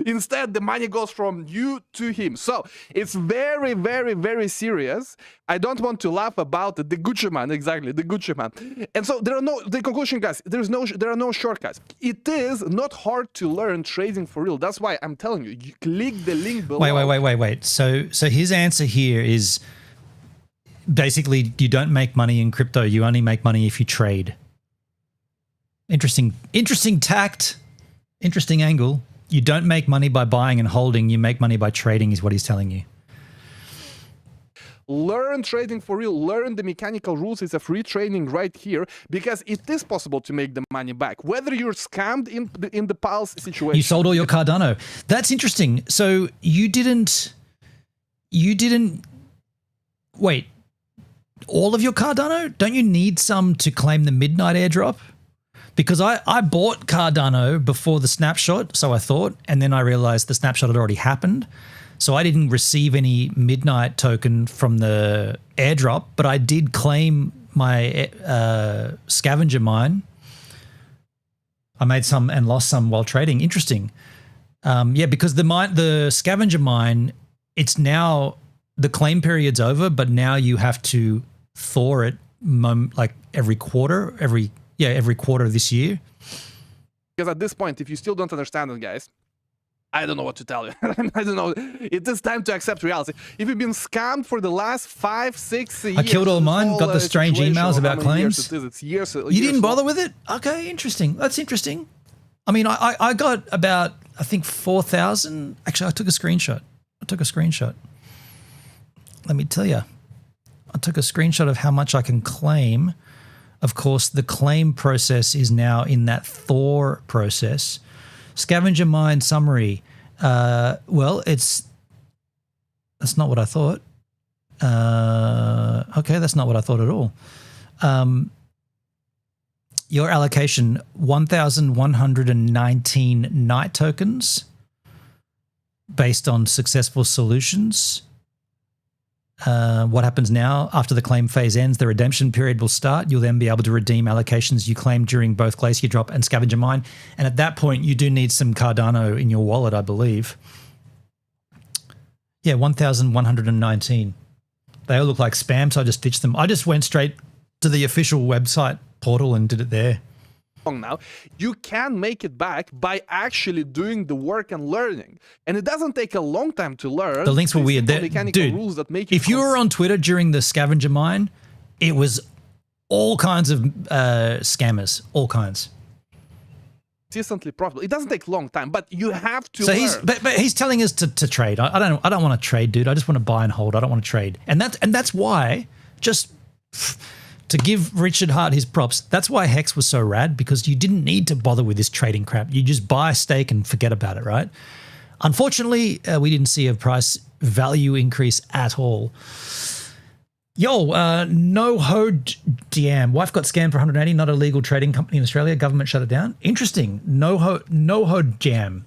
Instead, the money goes from you to him. So it's very, very, very serious. I don't want to laugh about it. The Gucci man, exactly, the Gucci man. And so the conclusion, guys, there are no shortcuts. It is not hard to learn trading for real. That's why I'm telling you, you click the link below. Wait. So his answer here is basically you don't make money in crypto. You only make money if you trade. Interesting tact, interesting angle. You don't make money by buying and holding. You make money by trading is what he's telling you. Learn trading for real. Learn the mechanical rules. It's a free training right here because it is possible to make the money back. Whether you're scammed in the Pulse situation. You sold all your Cardano. That's interesting. So you didn't wait, all of your Cardano? Don't you need some to claim the midnight airdrop? Because I bought Cardano before the snapshot, so I thought, and then I realized the snapshot had already happened. So I didn't receive any midnight token from the airdrop, but I did claim my scavenger mine. I made some and lost some while trading. Interesting. Yeah, because the scavenger mine, it's now, the claim period's over, but now you have to thaw it like every quarter of this year. Because at this point, if you still don't understand it, guys, I don't know what to tell you. I don't know. It is time to accept reality. If you've been scammed for the last 5-6 years, I killed all mine. Got the strange emails about claims. It's years. You didn't bother with it? Okay, interesting. That's interesting. I mean, I got about, I think 4,000. Actually, I took a screenshot. Let me tell you. I took a screenshot of how much I can claim. Of course, the claim process is now in that Thor process. Scavenger mine summary. Well, that's not what I thought. Okay, that's not what I thought at all. Your allocation, 1,119 night tokens based on successful solutions. What happens now? After the claim phase ends, the redemption period will start. You'll then be able to redeem allocations you claimed during both Glacier Drop and Scavenger Mine. And at that point, you do need some Cardano in your wallet, I believe. Yeah, 1,119. They all look like spam, so I just ditched them. I just went straight to the official website portal and did it there. Now, you can make it back by actually doing the work and learning. And it doesn't take a long time to learn. The links were weird. Mechanical rules that make if you were on Twitter during the Scavenger Mine, it was all kinds of scammers, all kinds. Consistently profitable. It doesn't take a long time, but you have to learn. But he's telling us to trade. I don't want to trade, dude. I just want to buy and hold. I don't want to trade. And that's why, just to give Richard Hart his props, that's why Hex was so rad, because you didn't need to bother with this trading crap. You just buy, stake, and forget about it, right? Unfortunately, we didn't see a price value increase at all. Yo, no hod jam. Wife got scammed for 180. Not a legal trading company in Australia. Government shut it down. Interesting. No hod jam.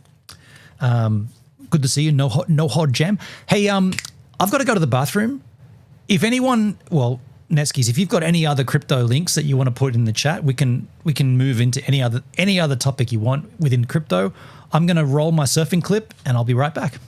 Good to see you. No hod jam. Hey, I've got to go to the bathroom. If anyone, well, Netskis, if you've got any other crypto links that you want to put in the chat, we can move into any other topic you want within crypto. I'm going to roll my surfing clip and I'll be right back.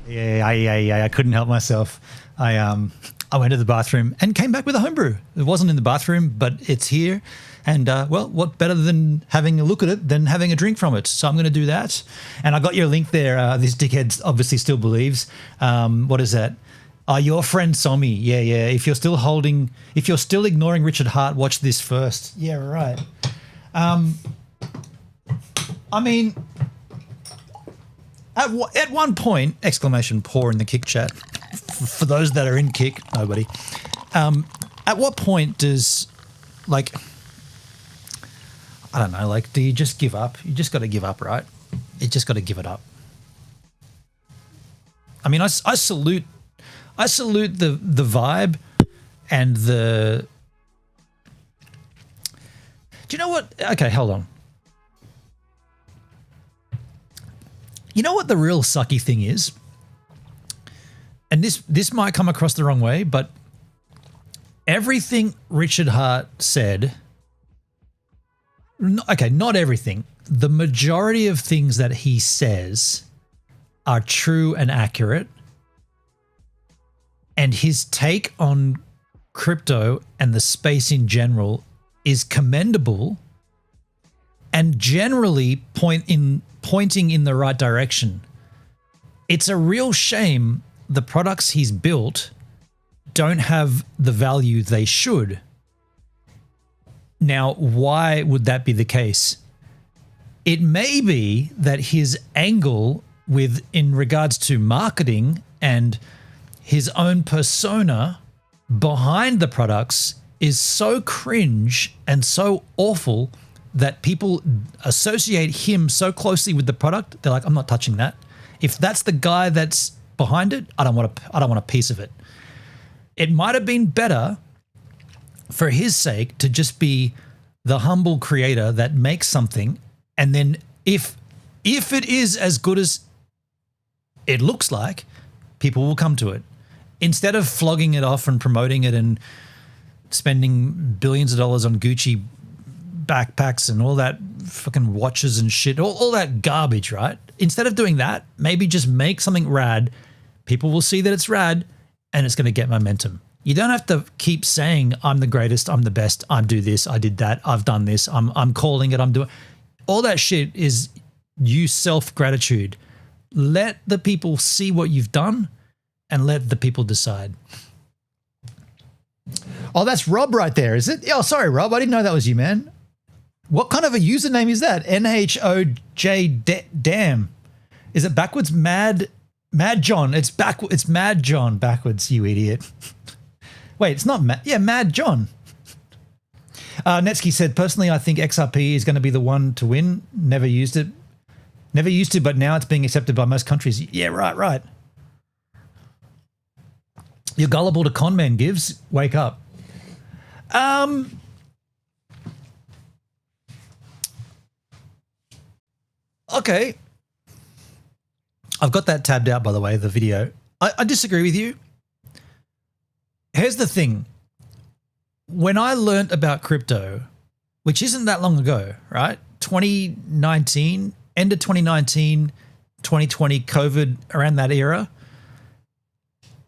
Yeah, I couldn't help myself. I went to the bathroom and came back with a homebrew. It wasn't in the bathroom, but it's here. And, well, what better than having a look at it than having a drink from it? So I'm going to do that. And I got your link there. This dickhead obviously still believes. What is that? Your friend Somi. Yeah. If you're still ignoring Richard Hart, watch this first. Yeah, right. I mean, at one point, exclamation pour in the Kick chat. For those that are in Kick, nobody. At what point does, like, I don't know, like, do you just give up? You just got to give up, right? You just got to give it up. I mean, I salute the vibe and the. Do you know what? Okay, hold on. You know what the real sucky thing is? And this might come across the wrong way, but everything Richard Hart said, okay, not everything, the majority of things that he says are true and accurate, and his take on crypto and the space in general is commendable and generally pointing in the right direction. It's a real shame the products he's built don't have the value they should. Now, why would that be the case? It may be that his angle in regards to marketing and his own persona behind the products is so cringe and so awful that people associate him so closely with the product. They're like, I'm not touching that. If that's the guy that's behind it, I don't want a piece of it. It might have been better for his sake to just be the humble creator that makes something, and then if it is as good as it looks like, people will come to it. Instead of flogging it off and promoting it and spending billions of dollars on Gucci backpacks and all that fucking watches and shit, all that garbage, right? Instead of doing that, maybe just make something rad. People will see that it's rad and it's going to get momentum. You don't have to keep saying, I'm the greatest, I'm the best, I do this, I did that, I've done this, I'm calling it, I'm doing. All that shit is you self-gratitude. Let the people see what you've done and let the people decide. Oh, that's Rob right there, is it? Oh, sorry, Rob. I didn't know that was you, man. What kind of a username is that? NHOJ damn. Is it backwards? Mad John. It's Mad John backwards, you idiot. Wait, it's not Mad. Yeah, Mad John. Netsky said, personally, I think XRP is going to be the one to win. Never used to, but now it's being accepted by most countries. Yeah, right. You're gullible to con men, Gives. Wake up. Okay. I've got that tabbed out, by the way, the video. I disagree with you. Here's the thing. When I learned about crypto, which isn't that long ago, right? 2019, end of 2019, 2020, COVID, around that era,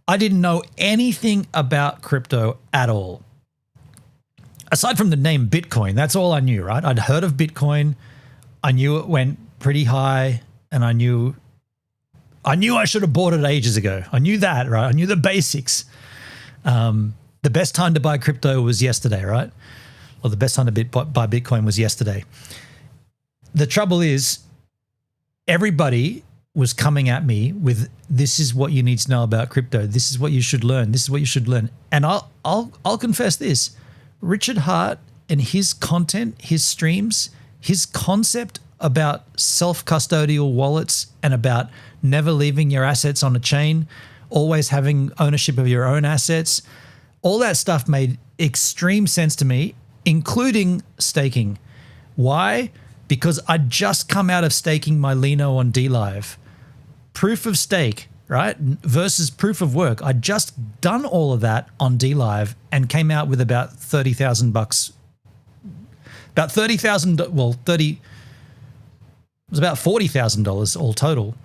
I didn't know anything about crypto at all. Aside from the name Bitcoin, that's all I knew, right? I'd heard of Bitcoin. I knew it went pretty high, and I knew I should have bought it ages ago. I knew that, right? I knew the basics. The best time to buy crypto was yesterday, right? Or the best time to buy Bitcoin was yesterday. The trouble is, everybody was coming at me with, this is what you need to know about crypto. This is what you should learn. This is what you should learn. And I'll confess this. Richard Hart and his content, his streams, his concept about self-custodial wallets and about never leaving your assets on a chain, always having ownership of your own assets, all that stuff made extreme sense to me, including staking. Why? Because I'd just come out of staking my Lino on DLive. Proof of stake, right? Versus proof of work. I'd just done all of that on DLive and came out with about $30,000. About $30,000, well, it was about $40,000 all total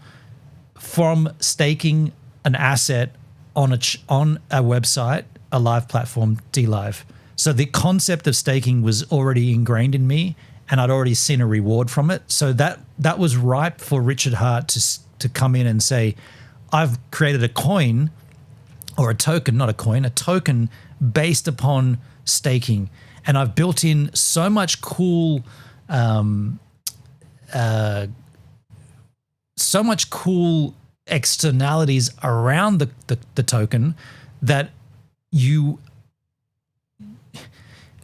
from staking an asset on a website, a live platform, DLive. So the concept of staking was already ingrained in me, and I'd already seen a reward from it. So that was ripe for Richard Hart to come in and say, I've created a coin or a token, not a coin, a token based upon staking. And I've built in so much cool externalities around the token that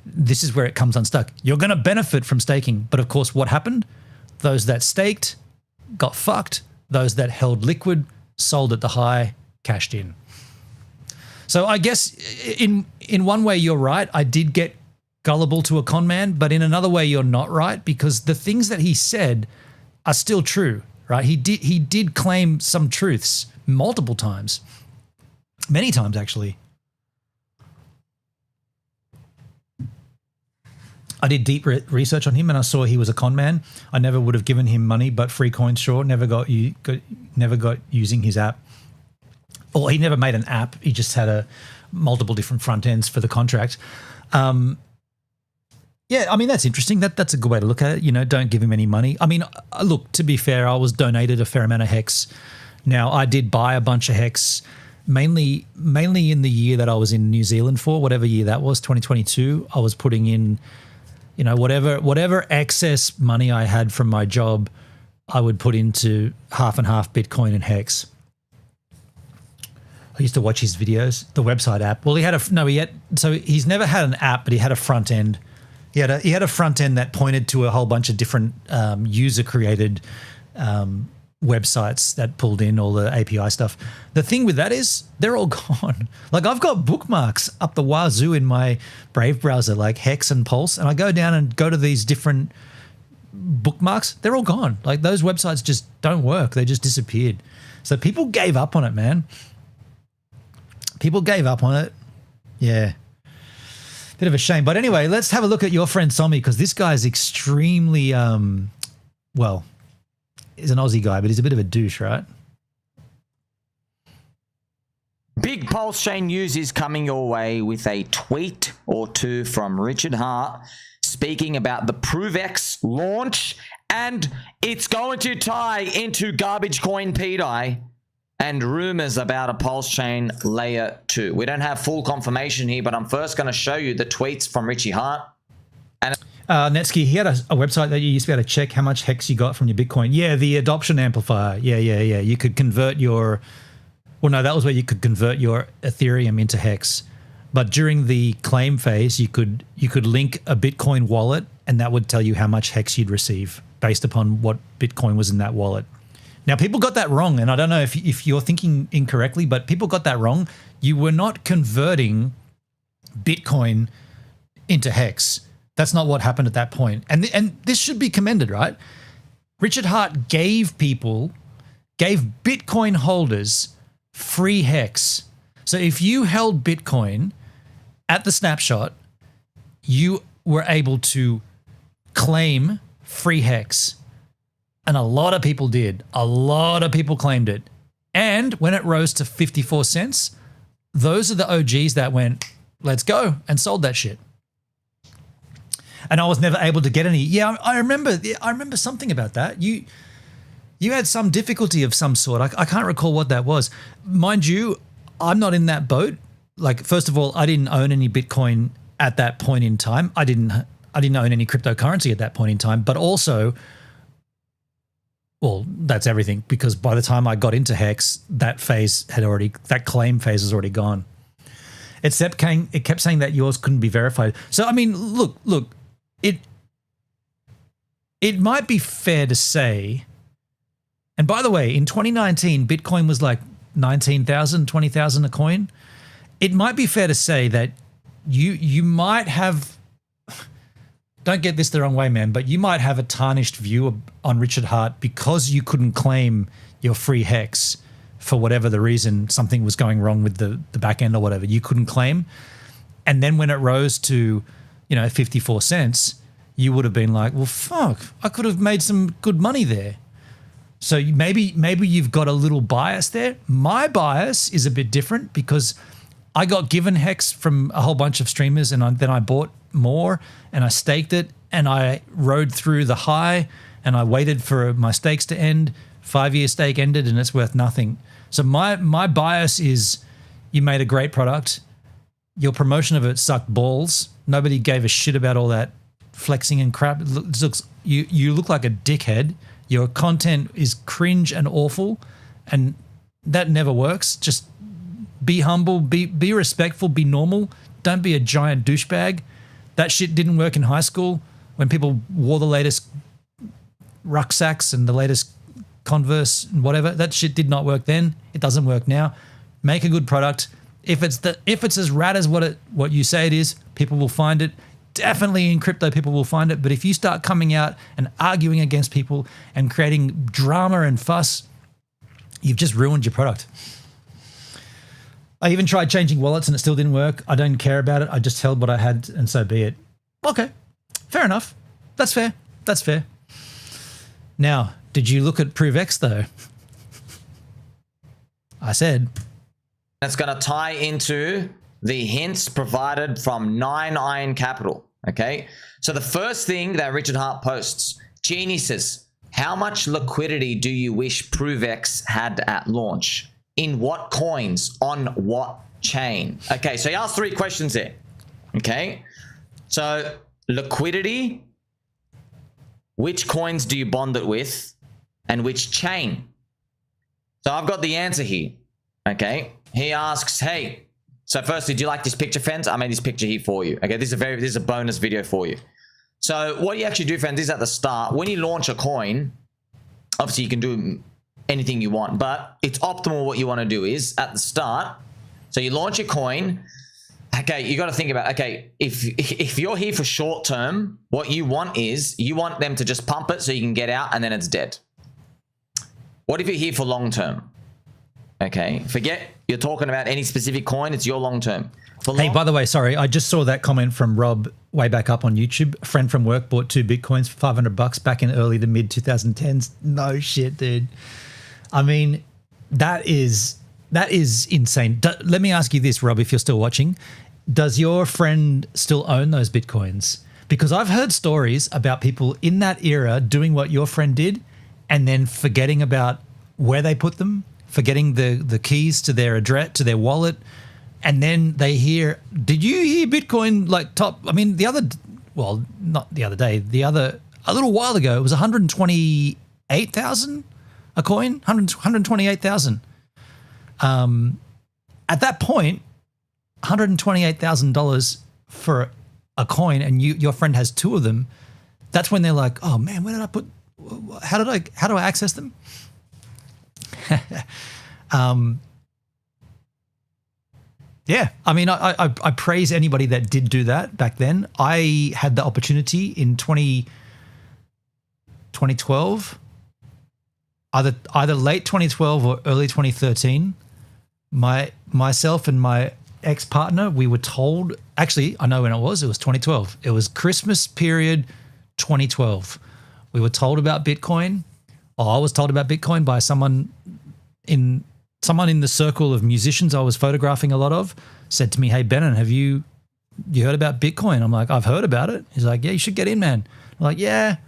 this is where it comes unstuck. You're going to benefit from staking. But of course, what happened? Those that staked got fucked. Those that held liquid sold at the high, cashed in. So I guess in one way you're right. I did get gullible to a con man, but in another way you're not right, because the things that he said are still true, right? He did claim some truths multiple times, many times actually. I did deep research on him, and I saw he was a con man. I never would have given him money, but free coins, sure. Never got using his app, or he never made an app. He just had multiple different front ends for the contract. Yeah, I mean, that's interesting. That's a good way to look at it. You know, don't give him any money. I mean, look, to be fair, I was donated a fair amount of Hex. Now, I did buy a bunch of Hex, mainly in the year that I was in New Zealand for, whatever year that was, 2022. I was putting in, you know, whatever excess money I had from my job, I would put into half and half Bitcoin and Hex. I used to watch his videos, the website app. Well, so he's never had an app, but he had a front end. He had a front end that pointed to a whole bunch of different user-created websites that pulled in all the API stuff. The thing with that is they're all gone. Like, I've got bookmarks up the wazoo in my Brave browser, like Hex and Pulse, and I go down and go to these different bookmarks. They're all gone. Like, those websites just don't work. They just disappeared. So people gave up on it, man. People gave up on it. Yeah. Bit of a shame. But anyway, let's have a look at your friend Somi, because this guy is extremely, well, he's an Aussie guy, but he's a bit of a douche, right? Big Pulse Chain news is coming your way with a tweet or two from Richard Hart speaking about the ProveX launch, and it's going to tie into Garbage Coin PDI and rumors about a Pulse Chain layer 2. We don't have full confirmation here, but I'm first going to show you the tweets from Richie Hart. And Netsky, he had a website that you used to be able to check how much Hex you got from your Bitcoin. Yeah, the adoption amplifier. Yeah. You could convert your... Well, no, that was where you could convert your Ethereum into Hex. But during the claim phase, you could link a Bitcoin wallet, and that would tell you how much Hex you'd receive based upon what Bitcoin was in that wallet. Now, people got that wrong, and I don't know if you're thinking incorrectly, but people got that wrong. You were not converting Bitcoin into Hex. That's not what happened at that point. And this should be commended, right? Richard Hart gave Bitcoin holders free Hex. So if you held Bitcoin at the snapshot, you were able to claim free Hex. And a lot of people did. A lot of people claimed it. And when it rose to 54 cents, those are the OGs that went, let's go, and sold that shit. And I was never able to get any. Yeah, I remember something about that. You had some difficulty of some sort. I can't recall what that was. Mind you, I'm not in that boat. Like, first of all, I didn't own any Bitcoin at that point in time. I didn't own any cryptocurrency at that point in time. But also, well, that's everything, because by the time I got into Hex, that claim phase was already gone. It kept saying that yours couldn't be verified. So, I mean, look, it might be fair to say, and by the way, in 2019, Bitcoin was like 19,000, 20,000 a coin. It might be fair to say that you might have, don't get this the wrong way, man, but you might have a tarnished view on Richard Hart because you couldn't claim your free Hex for whatever the reason. Something was going wrong with the back end or whatever. You couldn't claim. And then when it rose to, 54 cents, you would have been like, well, fuck, I could have made some good money there. So maybe you've got a little bias there. My bias is a bit different because I got given Hex from a whole bunch of streamers, and then I bought more and I staked it, and I rode through the high, and I waited for my stakes to end. 5-year stake ended, and it's worth nothing. So my bias is, you made a great product. Your promotion of it sucked balls. Nobody gave a shit about all that flexing and crap. You look like a dickhead. Your content is cringe and awful, and that never works. Just be humble, be respectful, be normal. Don't be a giant douchebag. That shit didn't work in high school when people wore the latest rucksacks and the latest Converse and whatever. That shit did not work then. It doesn't work now. Make a good product. If it's as rad as what you say it is, people will find it. Definitely in crypto, people will find it. But if you start coming out and arguing against people and creating drama and fuss, you've just ruined your product. I even tried changing wallets and it still didn't work. I don't care about it. I just held what I had, and so be it. Okay, fair enough. That's fair. That's fair. Now, did you look at ProveX though? I said. That's going to tie into the hints provided from 9 Iron Capital. Okay, so the first thing that Richard Hart posts, geniuses, how much liquidity do you wish ProveX had at launch? In what coins? On what chain? Okay, so he asked 3 questions there. Okay, so liquidity, which coins do you bond it with, and which chain? So I've got the answer here. Okay, he asks, hey, so firstly, do you like this picture, friends? I made this picture here for you. Okay, this is a bonus video for you. So what you actually do, friends, is at the start, when you launch a coin, obviously you can do anything you want, but it's optimal. What you want to do is at the start, so you launch a coin. Okay, you got to think about, okay, if you're here for short term, what you want is you want them to just pump it so you can get out and then it's dead. What if you're here for long term? Okay, forget you're talking about any specific coin. It's your long term. Hey, by the way, sorry, I just saw that comment from Rob way back up on YouTube. A friend from work bought 2 Bitcoins for $500 back in early to mid 2010s. No shit, dude. I mean, that is insane. Let me ask you this, Rob, if you're still watching. Does your friend still own those Bitcoins? Because I've heard stories about people in that era doing what your friend did and then forgetting about where they put them, forgetting the keys to their address, to their wallet, and then they hear, did you hear Bitcoin like top? I mean, not the other day, a little while ago, it was 128,000 a coin, 128,000. At that point, $128,000 for a coin, and your friend has 2 of them. That's when they're like, oh man, where did I put? How do I access them? Yeah, I mean, I praise anybody that did do that back then. I had the opportunity in 2012, either late 2012 or early 2013. Myself and my ex-partner, we were told, actually, I know when it was 2012. It was Christmas period 2012. We were told about Bitcoin. I was told about Bitcoin by someone in the circle of musicians I was photographing a lot of, said to me, hey, Benon, have you heard about Bitcoin? I'm like, I've heard about it. He's like, yeah, you should get in, man. I'm like, yeah.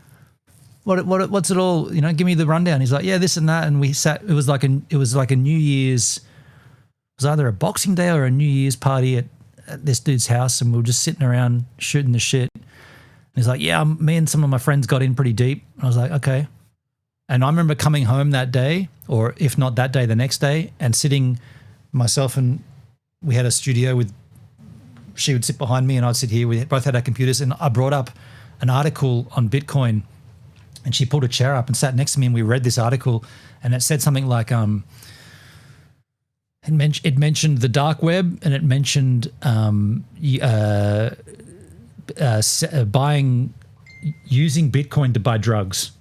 What's it all? Give me the rundown. He's like, yeah, this and that. And we sat, it was like a New Year's, it was either a Boxing Day or a New Year's party at this dude's house. And we were just sitting around shooting the shit. And he's like, yeah, me and some of my friends got in pretty deep. And I was like, okay. And I remember coming home that day, or if not that day, the next day, and sitting, myself and we had a studio with, she would sit behind me and I'd sit here. We both had our computers, and I brought up an article on Bitcoin, and she pulled a chair up and sat next to me, and we read this article, and it said something like, it mentioned the dark web, and it mentioned using Bitcoin to buy drugs.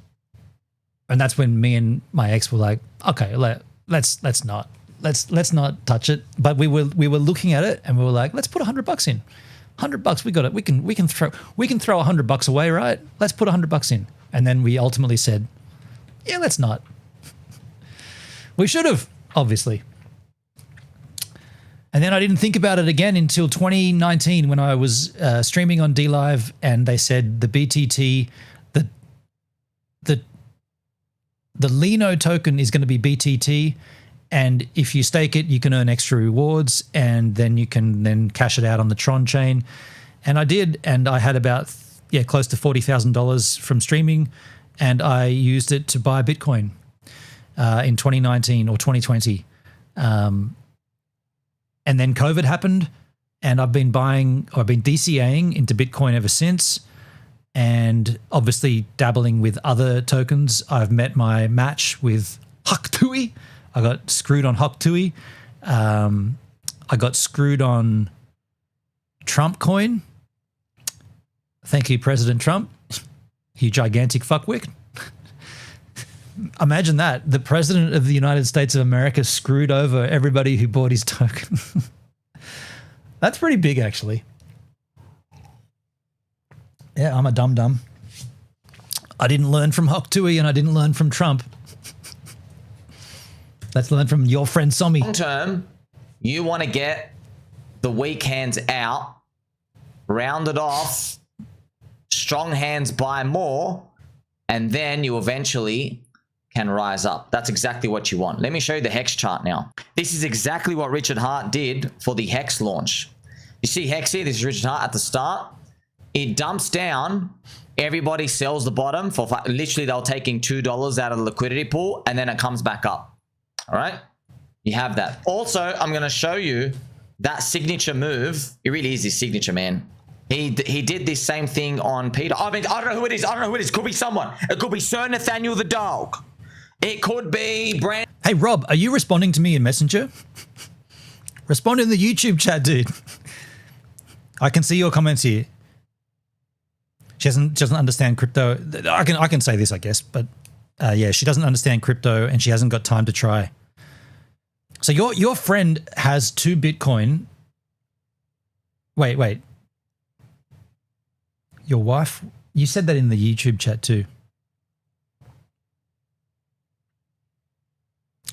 And that's when me and my ex were like, okay, let's not touch it. But we were looking at it, and we were like, let's put $100 in. $100, we got it. We can throw $100 away, right? Let's put $100 in. And then we ultimately said, yeah, let's not. We should have, obviously. And then I didn't think about it again until 2019 when I was streaming on DLive and they said the BTT, the Lino token is going to be BTT, and if you stake it, you can earn extra rewards, and then you can then cash it out on the Tron chain. And I did, and I had about close to $40,000 from streaming, and I used it to buy Bitcoin in 2019 or 2020. And then COVID happened, and I've been DCAing into Bitcoin ever since. And obviously dabbling with other tokens. I've met my match with Huktui. I got screwed on Huktui. I got screwed on Trump coin. Thank you, President Trump. You gigantic fuckwit. Imagine that. The President of the United States of America screwed over everybody who bought his token. That's pretty big, actually. Yeah, I'm a dum-dum. I didn't learn from Huktui and I didn't learn from Trump. Let's learn from your friend Somi. Long term, you want to get the weak hands out, round it off, strong hands buy more, and then you eventually can rise up. That's exactly what you want. Let me show you the Hex chart now. This is exactly what Richard Hart did for the Hex launch. You see Hex here, this is Richard Hart at the start. It dumps down, everybody sells the bottom for literally they're taking $2 out of the liquidity pool, and then it comes back up. All right, you have that. Also, I'm going to show you that signature move. It really is his signature, man. He did this same thing on Peter. I mean, I don't know who it is. I don't know who it is. Could be someone. It could be Sir Nathaniel the dog. It could be Brand. Hey, Rob, are you responding to me in Messenger? Respond in the YouTube chat, dude. I can see your comments here. She doesn't understand crypto. I can say this, I guess, but yeah, she doesn't understand crypto and she hasn't got time to try. So your friend has 2 Bitcoin. Wait. Your wife? You said that in the YouTube chat too.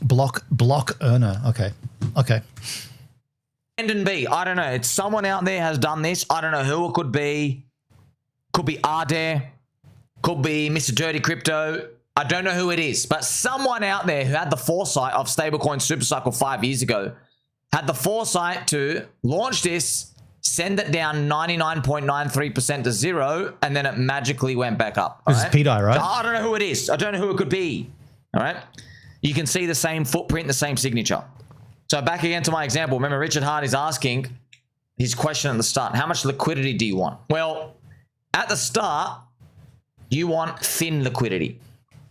Block earner. Okay. Brandon B. I don't know. It's someone out there has done this. I don't know who it could be. Could be Adair. Could be Mr. Dirty Crypto. I don't know who it is, but someone out there who had the foresight of stablecoin supercycle 5 years ago had the foresight to launch this, send it down 99.93% to 0, and then it magically went back up. This is PDI, right? I don't know who it is. I don't know who it could be. All right. You can see the same footprint, the same signature. So back again to my example. Remember, Richard Hart is asking his question at the start. How much liquidity do you want? Well, at the start, you want thin liquidity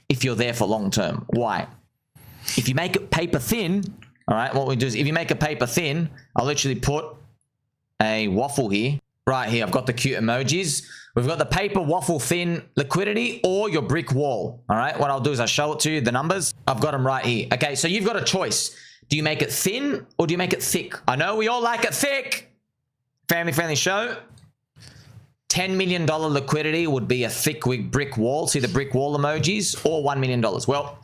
if you're there for long term. Why? If you make it paper thin, all right, what we do is if you make it paper thin, I'll literally put a waffle here. Right here, I've got the cute emojis. We've got the paper waffle thin liquidity or your brick wall. All right, what I'll do is I'll show it to you, the numbers. I've got them right here. Okay, so you've got a choice. Do you make it thin or do you make it thick? I know we all like it thick. Family friendly show. $10 million liquidity would be a thick brick wall. See the brick wall emojis, or $1 million. Well,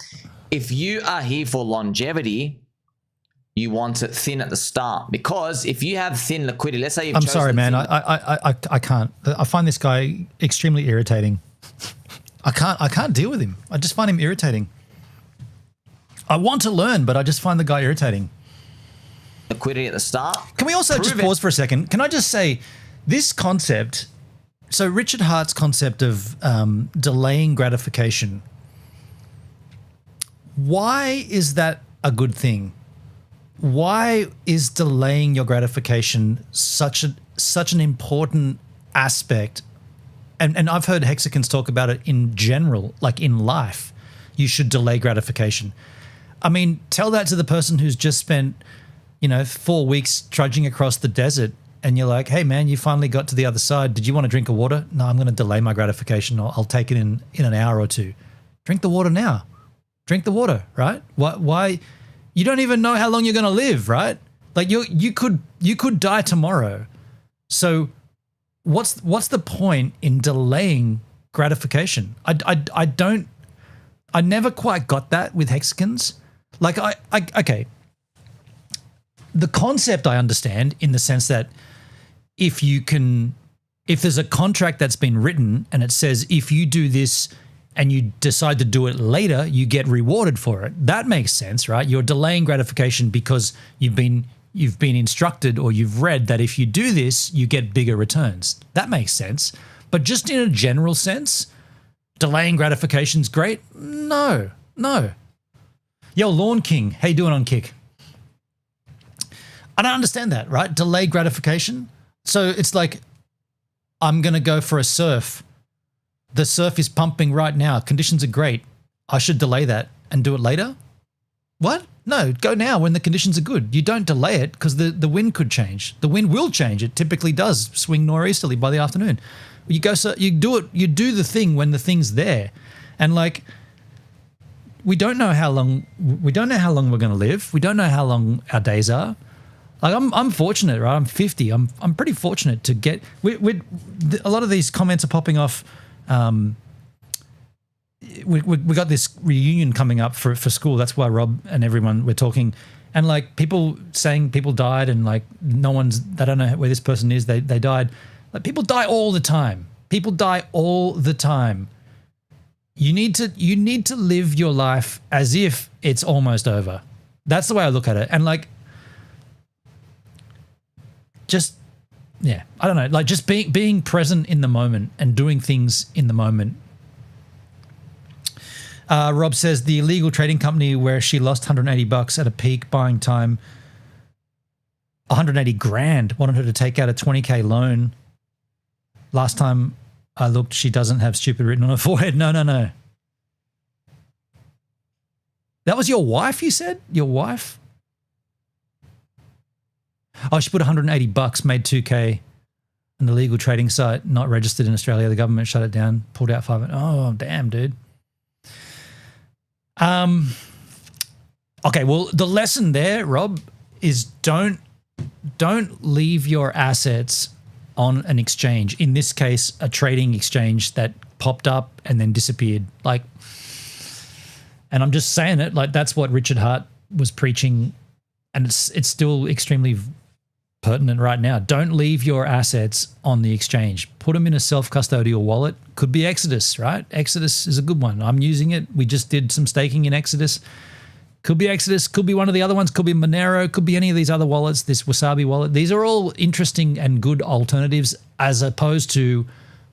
if you are here for longevity, you want it thin at the start, because if you have thin liquidity, let's say you've I'm sorry, man. I can't. I find this guy extremely irritating. I can't deal with him. I just find him irritating. I want to learn, but I just find the guy irritating. Liquidity at the start. Can we also just pause for a second? Can I just say this concept? So Richard Hart's concept of delaying gratification. Why is that a good thing? Why is delaying your gratification such an important aspect? And I've heard hexagons talk about it in general, like in life. You should delay gratification. I mean, tell that to the person who's just spent, 4 weeks trudging across the desert, and you're like, hey man, you finally got to the other side. Did you want a drink of water? No, I'm going to delay my gratification. I'll take it in an hour or two. Drink the water now. Drink the water, right? Why? You don't even know how long you're going to live, right? Like you could die tomorrow. So what's the point in delaying gratification? I never quite got that with hexagons. Like okay. The concept I understand in the sense that if there's a contract that's been written and it says if you do this and you decide to do it later, you get rewarded for it. That makes sense, right? You're delaying gratification because you've been instructed or you've read that if you do this, you get bigger returns. That makes sense. But just in a general sense, delaying gratification's great? No. Yo, Lawn King, how you doing on Kick? I don't understand that, right? Delayed gratification. So it's like, I'm going to go for a surf. The surf is pumping right now. Conditions are great. I should delay that and do it later? What? No, go now when the conditions are good. You don't delay it because the wind could change. The wind will change. It typically does swing northeasterly by the afternoon. You do the thing when the thing's there. And like, we don't know how long we're going to live. We don't know how long our days are. Like I'm fortunate, right? I'm 50. I'm pretty fortunate to get. A lot of these comments are popping off. We got this reunion coming up for school. That's why Rob and everyone we're talking, and like people saying people died, and like they don't know where this person is. They died. Like people die all the time. People die all the time. You need to live your life as if it's almost over. That's the way I look at it. And like, just, yeah, I don't know, like just being present in the moment and doing things in the moment. Rob says the illegal trading company where she lost $180 at a peak buying time, 180 grand, wanted her to take out a 20K loan. Last time I looked, she doesn't have stupid written on her forehead. No. That was your wife, you said? Your wife? Oh, she put $180, made 2K. An illegal trading site, not registered in Australia. The government shut it down, pulled out 5. Oh, damn, dude. Okay, well, the lesson there, Rob, is don't leave your assets on an exchange. In this case, a trading exchange that popped up and then disappeared. Like, and I'm just saying it, like that's what Richard Hart was preaching, and it's still extremely pertinent right now. Don't leave your assets on the exchange. Put them in a self-custodial wallet. Could be Exodus, right? Exodus is a good one. I'm using it. We just did some staking in Exodus. Could be Exodus, could be one of the other ones, could be Monero, could be any of these other wallets, this Wasabi wallet. These are all interesting and good alternatives as opposed to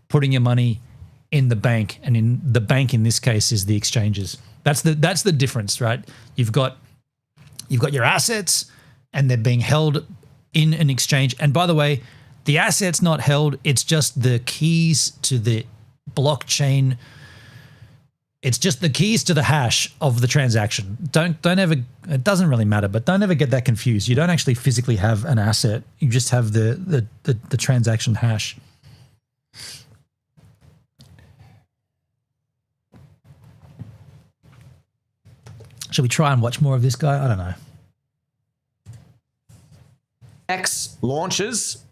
putting your money in the bank. And in the bank in this case is the exchanges. That's the difference, right? You've got your assets and they're being held in an exchange. And by the way, the asset's not held, it's just the keys to the blockchain. It's just the keys to the hash of the transaction. Don't ever, it doesn't really matter, but don't ever get that confused. You don't actually physically have an asset. You just have the transaction hash. Should we try and watch more of this guy? I don't know. X launches,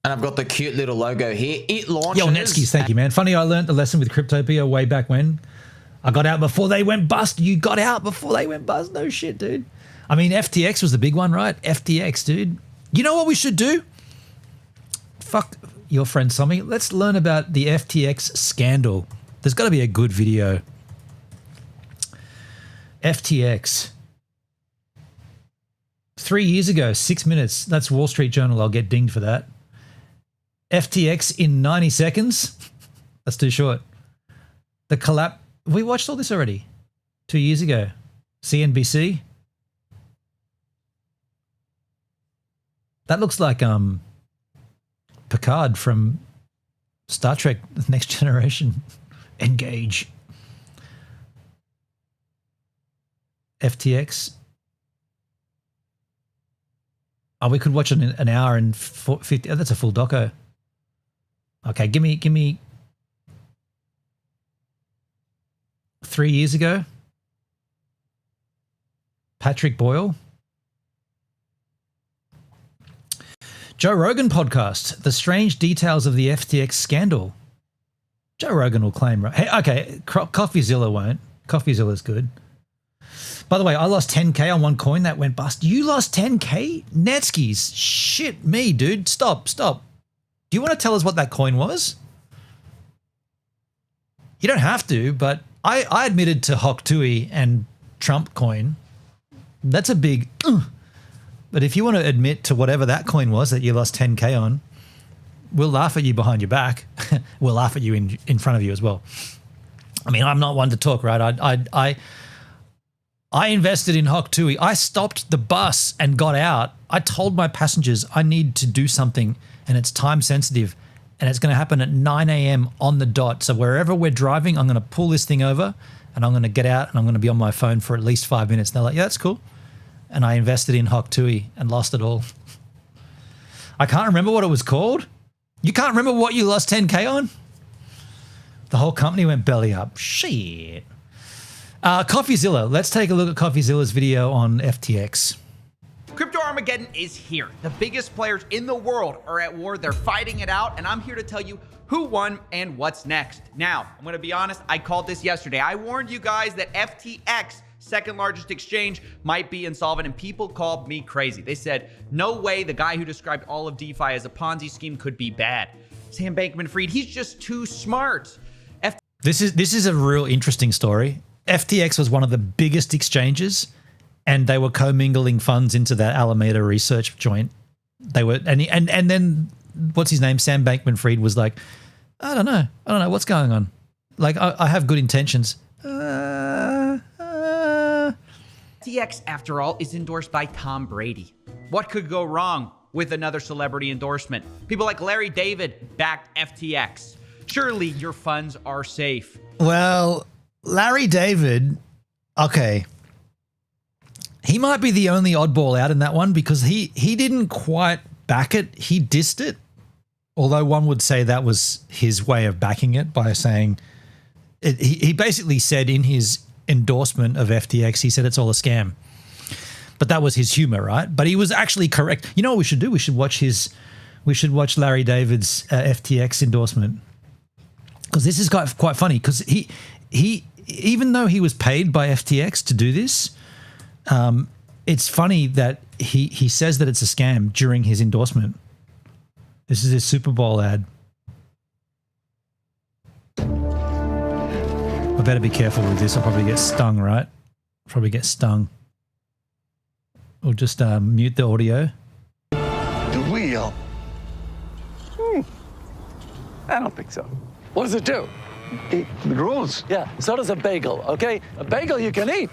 and I've got the cute little logo here. It launches. Yo, Netskis, thank you, man. Funny, I learned the lesson with Cryptopia way back when. I got out before they went bust. You got out before they went bust. No shit, dude. I mean, FTX was the big one, right? FTX, dude. You know what we should do? Fuck your friend Sommy. Let's learn about the FTX scandal. There's got to be a good video. FTX. 3 years ago, 6 minutes. That's Wall Street Journal. I'll get dinged for that. FTX in 90 seconds. That's too short. The collapse. We watched all this already 2 years ago. CNBC. That looks like Picard from Star Trek The Next Generation. Engage. FTX. Oh, we could watch it in an hour and 50. Oh, that's a full doco. Okay, give me 3 years ago. Patrick Boyle. Joe Rogan podcast, The Strange Details of the FTX Scandal. Joe Rogan will claim, right? Hey, okay, CoffeeZilla won't. CoffeeZilla's good. By the way, I lost 10K on one coin that went bust. You lost 10K? Netskis. Shit me, dude. Stop. Do you want to tell us what that coin was? You don't have to, but I admitted to Hoktui and Trump coin. That's a big... But if you want to admit to whatever that coin was that you lost 10K on, we'll laugh at you behind your back. We'll laugh at you in front of you as well. I mean, I'm not one to talk, right? I invested in Hoktui. I stopped the bus and got out. I told my passengers I need to do something and it's time sensitive and it's going to happen at 9 a.m. on the dot. So wherever we're driving, I'm going to pull this thing over and I'm going to get out and I'm going to be on my phone for at least 5 minutes. And they're like, yeah, that's cool. And I invested in Hoktui and lost it all. I can't remember what it was called. You can't remember what you lost 10K on? The whole company went belly up. Shit. CoffeeZilla. Let's take a look at CoffeeZilla's video on FTX. Crypto Armageddon is here. The biggest players in the world are at war. They're fighting it out, and I'm here to tell you who won and what's next. Now, I'm going to be honest. I called this yesterday. I warned you guys that FTX, second largest exchange, might be insolvent, and people called me crazy. They said, no way the guy who described all of DeFi as a Ponzi scheme could be bad. Sam Bankman-Fried, he's just too smart. This is a real interesting story. FTX was one of the biggest exchanges and they were commingling funds into that Alameda research joint. They were, and then what's his name? Sam Bankman-Fried was like, I don't know what's going on. Like, I have good intentions. FTX, after all, is endorsed by Tom Brady. What could go wrong with another celebrity endorsement? People like Larry David backed FTX. Surely your funds are safe. Well, Larry David, okay. He might be the only oddball out in that one because he didn't quite back it. He dissed it. Although one would say that was his way of backing it by saying he basically said in his endorsement of FTX, he said it's all a scam. But that was his humor, right? But he was actually correct. You know what we should do? We should watch Larry David's FTX endorsement. Because this is quite funny because he even though he was paid by FTX to do this, it's funny that he says that it's a scam during his endorsement. This is his Super Bowl ad. I better be careful with this. I'll probably get stung, right? Probably get stung. We'll just mute the audio. The wheel? I don't think so. What does it do? It rolls. Yeah, so does a bagel, okay? A bagel you can eat.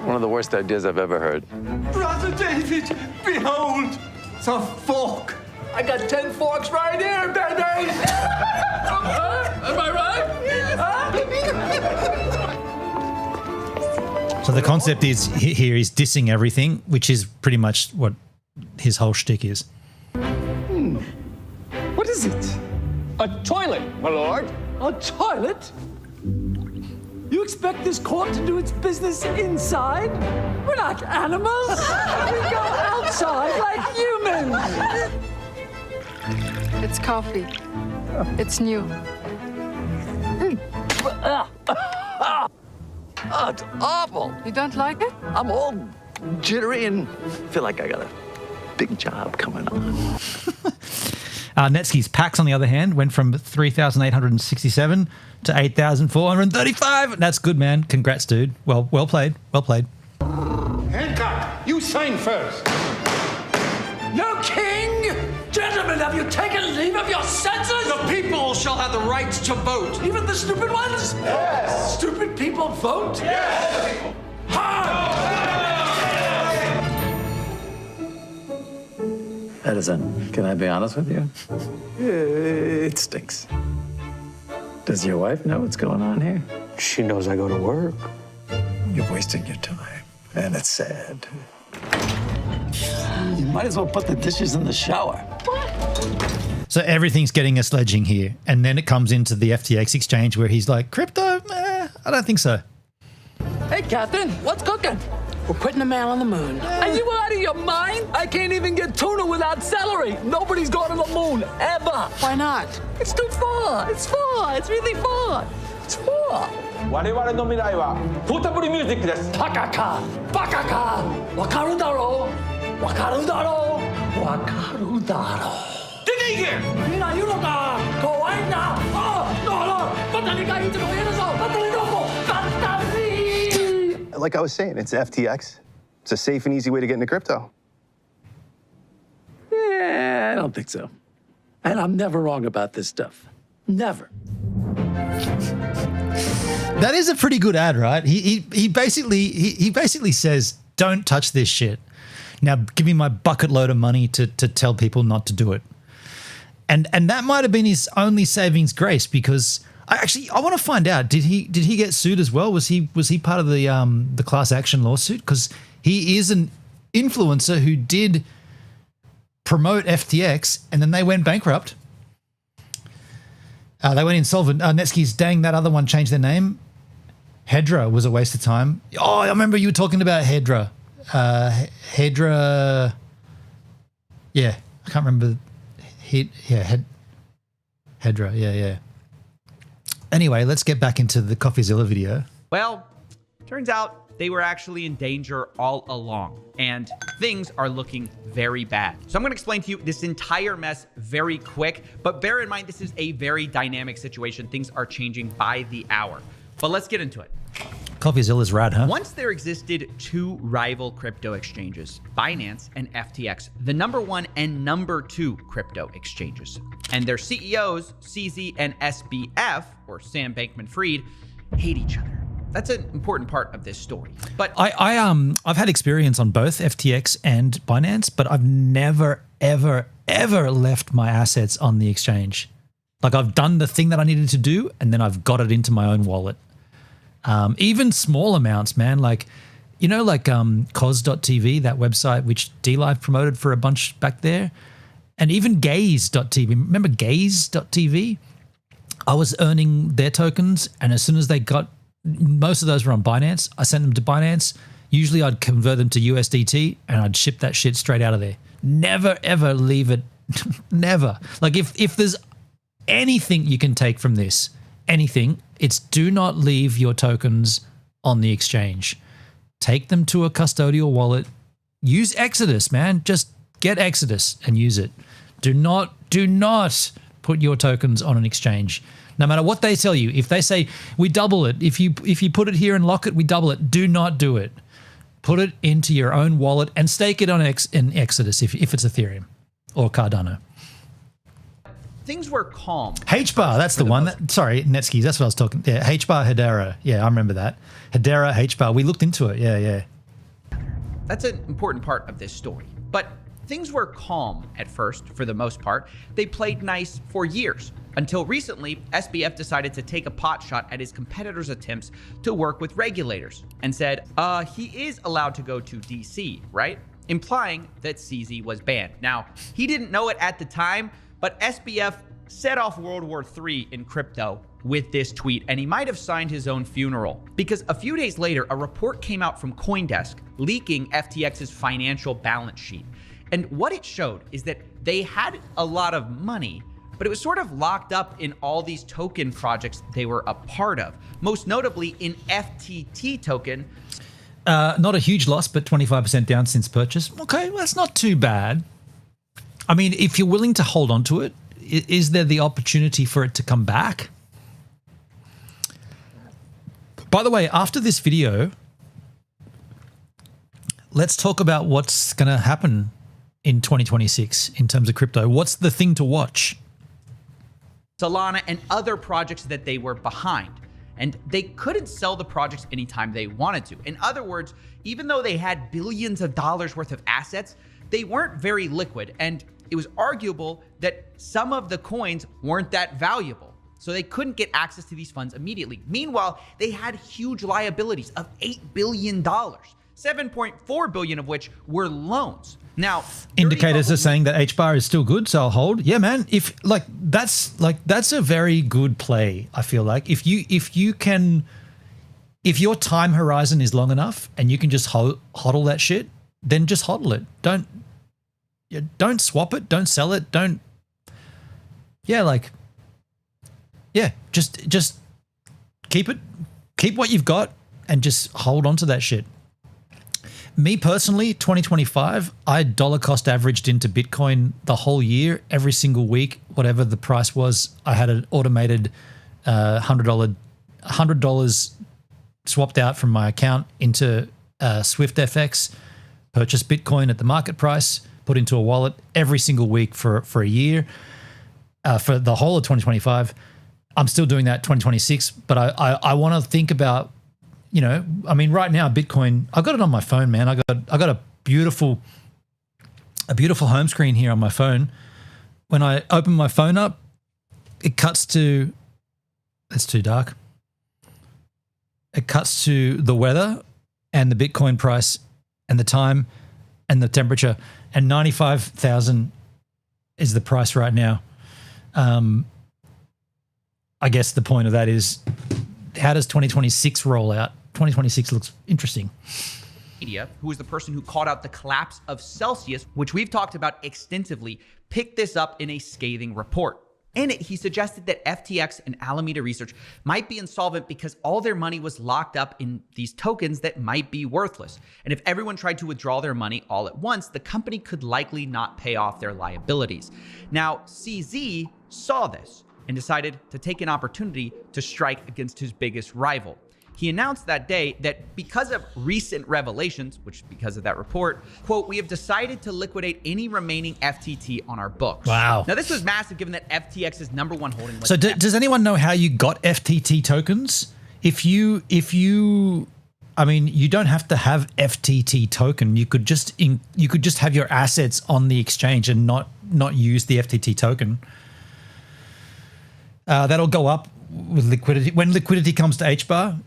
One of the worst ideas I've ever heard. Brother David, behold, it's a fork. I got 10 forks right here, baby. Am I right? So the concept is here is dissing everything, which is pretty much what his whole shtick is. What is it? A toilet, my lord. A toilet? You expect this court to do its business inside? We're not animals. We go outside like humans. It's coffee. It's new. Oh, it's awful. You don't like it? I'm all jittery and feel like I got a big job coming on. Netski's Pax, on the other hand, went from 3,867 to 8,435. That's good, man. Congrats, dude. Well played. Well played. Hancock, you sign first. No king! Gentlemen, have you taken leave of your senses? The people shall have the right to vote. Even the stupid ones? Yes. Stupid people vote? Yes. Edison, can I be honest with you? It stinks. Does your wife know what's going on here? She knows I go to work. You're wasting your time, and it's sad. You might as well put the dishes in the shower. So everything's getting a sledging here. And then it comes into the FTX exchange where he's like, crypto? I don't think so. Hey, Catherine, what's cooking? We're putting a man on the moon. Are you out of your mind? I can't even get tuna without celery. Nobody's gone to the moon, ever. Why not? It's too far. It's far. It's really far. It's far. 我々の未来はポータブルミュージックです。バカかバカかわかるだろうわかるだろうわかるだろう出ていけ。みんな言うのか怖いんだバタリがいいとこ言うぞバタリどこバタリ Like I was saying, it's FTX. It's a safe and easy way to get into crypto. Yeah, I don't think so. And I'm never wrong about this stuff. Never. That is a pretty good ad, right? He basically says, don't touch this shit. Now give me my bucket load of money to tell people not to do it. And that might have been his only savings grace, because I want to find out, did he get sued as well? Was he part of the class action lawsuit? Because he is an influencer who did promote FTX and then they went bankrupt. They went insolvent. Netsky's, dang, that other one changed their name. Hedra was a waste of time. Oh, I remember you were talking about Hedra. Hedra. Yeah, I can't remember. Hedra. Yeah. Anyway, let's get back into the CoffeeZilla video. Well, turns out they were actually in danger all along, and things are looking very bad. So I'm going to explain to you this entire mess very quick, but bear in mind this is a very dynamic situation. Things are changing by the hour. But let's get into it. CoffeeZilla's rad, huh? Once there existed two rival crypto exchanges, Binance and FTX, the number one and number two crypto exchanges. And their CEOs, CZ and SBF, or Sam Bankman-Fried, hate each other. That's an important part of this story. But I've had experience on both FTX and Binance, but I've never, ever, ever left my assets on the exchange. Like, I've done the thing that I needed to do, and then I've got it into my own wallet. Even small amounts, man. Like, you know, like cos.tv, that website which DLive promoted for a bunch back there, and even gaze.tv. Remember gaze.tv? I was earning their tokens, and as soon as they got, most of those were on Binance, I sent them to Binance. Usually I'd convert them to USDT and I'd ship that shit straight out of there. Never, ever leave it. Never. Like, if there's anything you can take from this, anything, it's do not leave your tokens on the exchange. Take them to a custodial wallet. Use Exodus, man. Just get Exodus and use it. Do not put your tokens on an exchange. No matter what they tell you, if they say we double it, if you put it here and lock it, we double it. Do not do it. Put it into your own wallet and stake it on in Exodus if it's Ethereum or Cardano. things were calm. H-bar, that's the one. Sorry, Netskis, that's what I was talking. Yeah, H-bar, Hedera. Yeah, I remember that. Hedera, H-bar. We looked into it. Yeah. That's an important part of this story. But things were calm at first, for the most part. They played nice for years. Until recently, SBF decided to take a pot shot at his competitors' attempts to work with regulators and said, he is allowed to go to DC, right? Implying that CZ was banned. Now, he didn't know it at the time, but SBF set off World War III in crypto with this tweet, and he might have signed his own funeral. Because a few days later, a report came out from CoinDesk leaking FTX's financial balance sheet. And what it showed is that they had a lot of money, but it was sort of locked up in all these token projects they were a part of, most notably in FTT token. Not a huge loss, but 25% down since purchase. Okay, well, that's not too bad. I mean, if you're willing to hold on to it, is there the opportunity for it to come back? By the way, after this video, let's talk about what's going to happen in 2026 in terms of crypto. What's the thing to watch? Solana and other projects that they were behind. And they couldn't sell the projects anytime they wanted to. In other words, even though they had billions of dollars worth of assets, they weren't very liquid. And it was arguable that some of the coins weren't that valuable. So they couldn't get access to these funds immediately. Meanwhile, they had huge liabilities of $8 billion, 7.4 billion of which were loans. Now, indicators are saying that H-bar is still good, so I'll hold. Yeah, man. If that's a very good play. I feel like if your time horizon is long enough and you can just hodl that shit, then just hodl it. Don't swap it. Don't sell it. Just keep what you've got and just hold on to that shit. Me personally, 2025, I dollar cost averaged into Bitcoin the whole year, every single week, whatever the price was. I had an automated $100 swapped out from my account into SwiftFX, purchased Bitcoin at the market price, put into a wallet every single week for a year, for the whole of 2025. I'm still doing that 2026, but I want to think about, you know, I mean, right now, Bitcoin, I got it on my phone, man. I got a beautiful home screen here on my phone. When I open my phone up, it cuts to, it's too dark. It cuts to the weather and the Bitcoin price and the time and the temperature, and 95,000 is the price right now. I guess the point of that is, how does 2026 roll out? 2026 looks interesting. Media, who is the person who called out the collapse of Celsius, which we've talked about extensively, picked this up in a scathing report. In it, he suggested that FTX and Alameda Research might be insolvent because all their money was locked up in these tokens that might be worthless. And if everyone tried to withdraw their money all at once, the company could likely not pay off their liabilities. Now, CZ saw this and decided to take an opportunity to strike against his biggest rival. He announced that day that because of recent revelations, which because of that report, quote, we have decided to liquidate any remaining FTT on our books. Wow. Now, this was massive given that FTX's #1 holding was So does anyone know how you got FTT tokens? If you, I mean, you don't have to have FTT token. You could just have your assets on the exchange and not use the FTT token. That'll go up with liquidity. When liquidity comes to HBAR,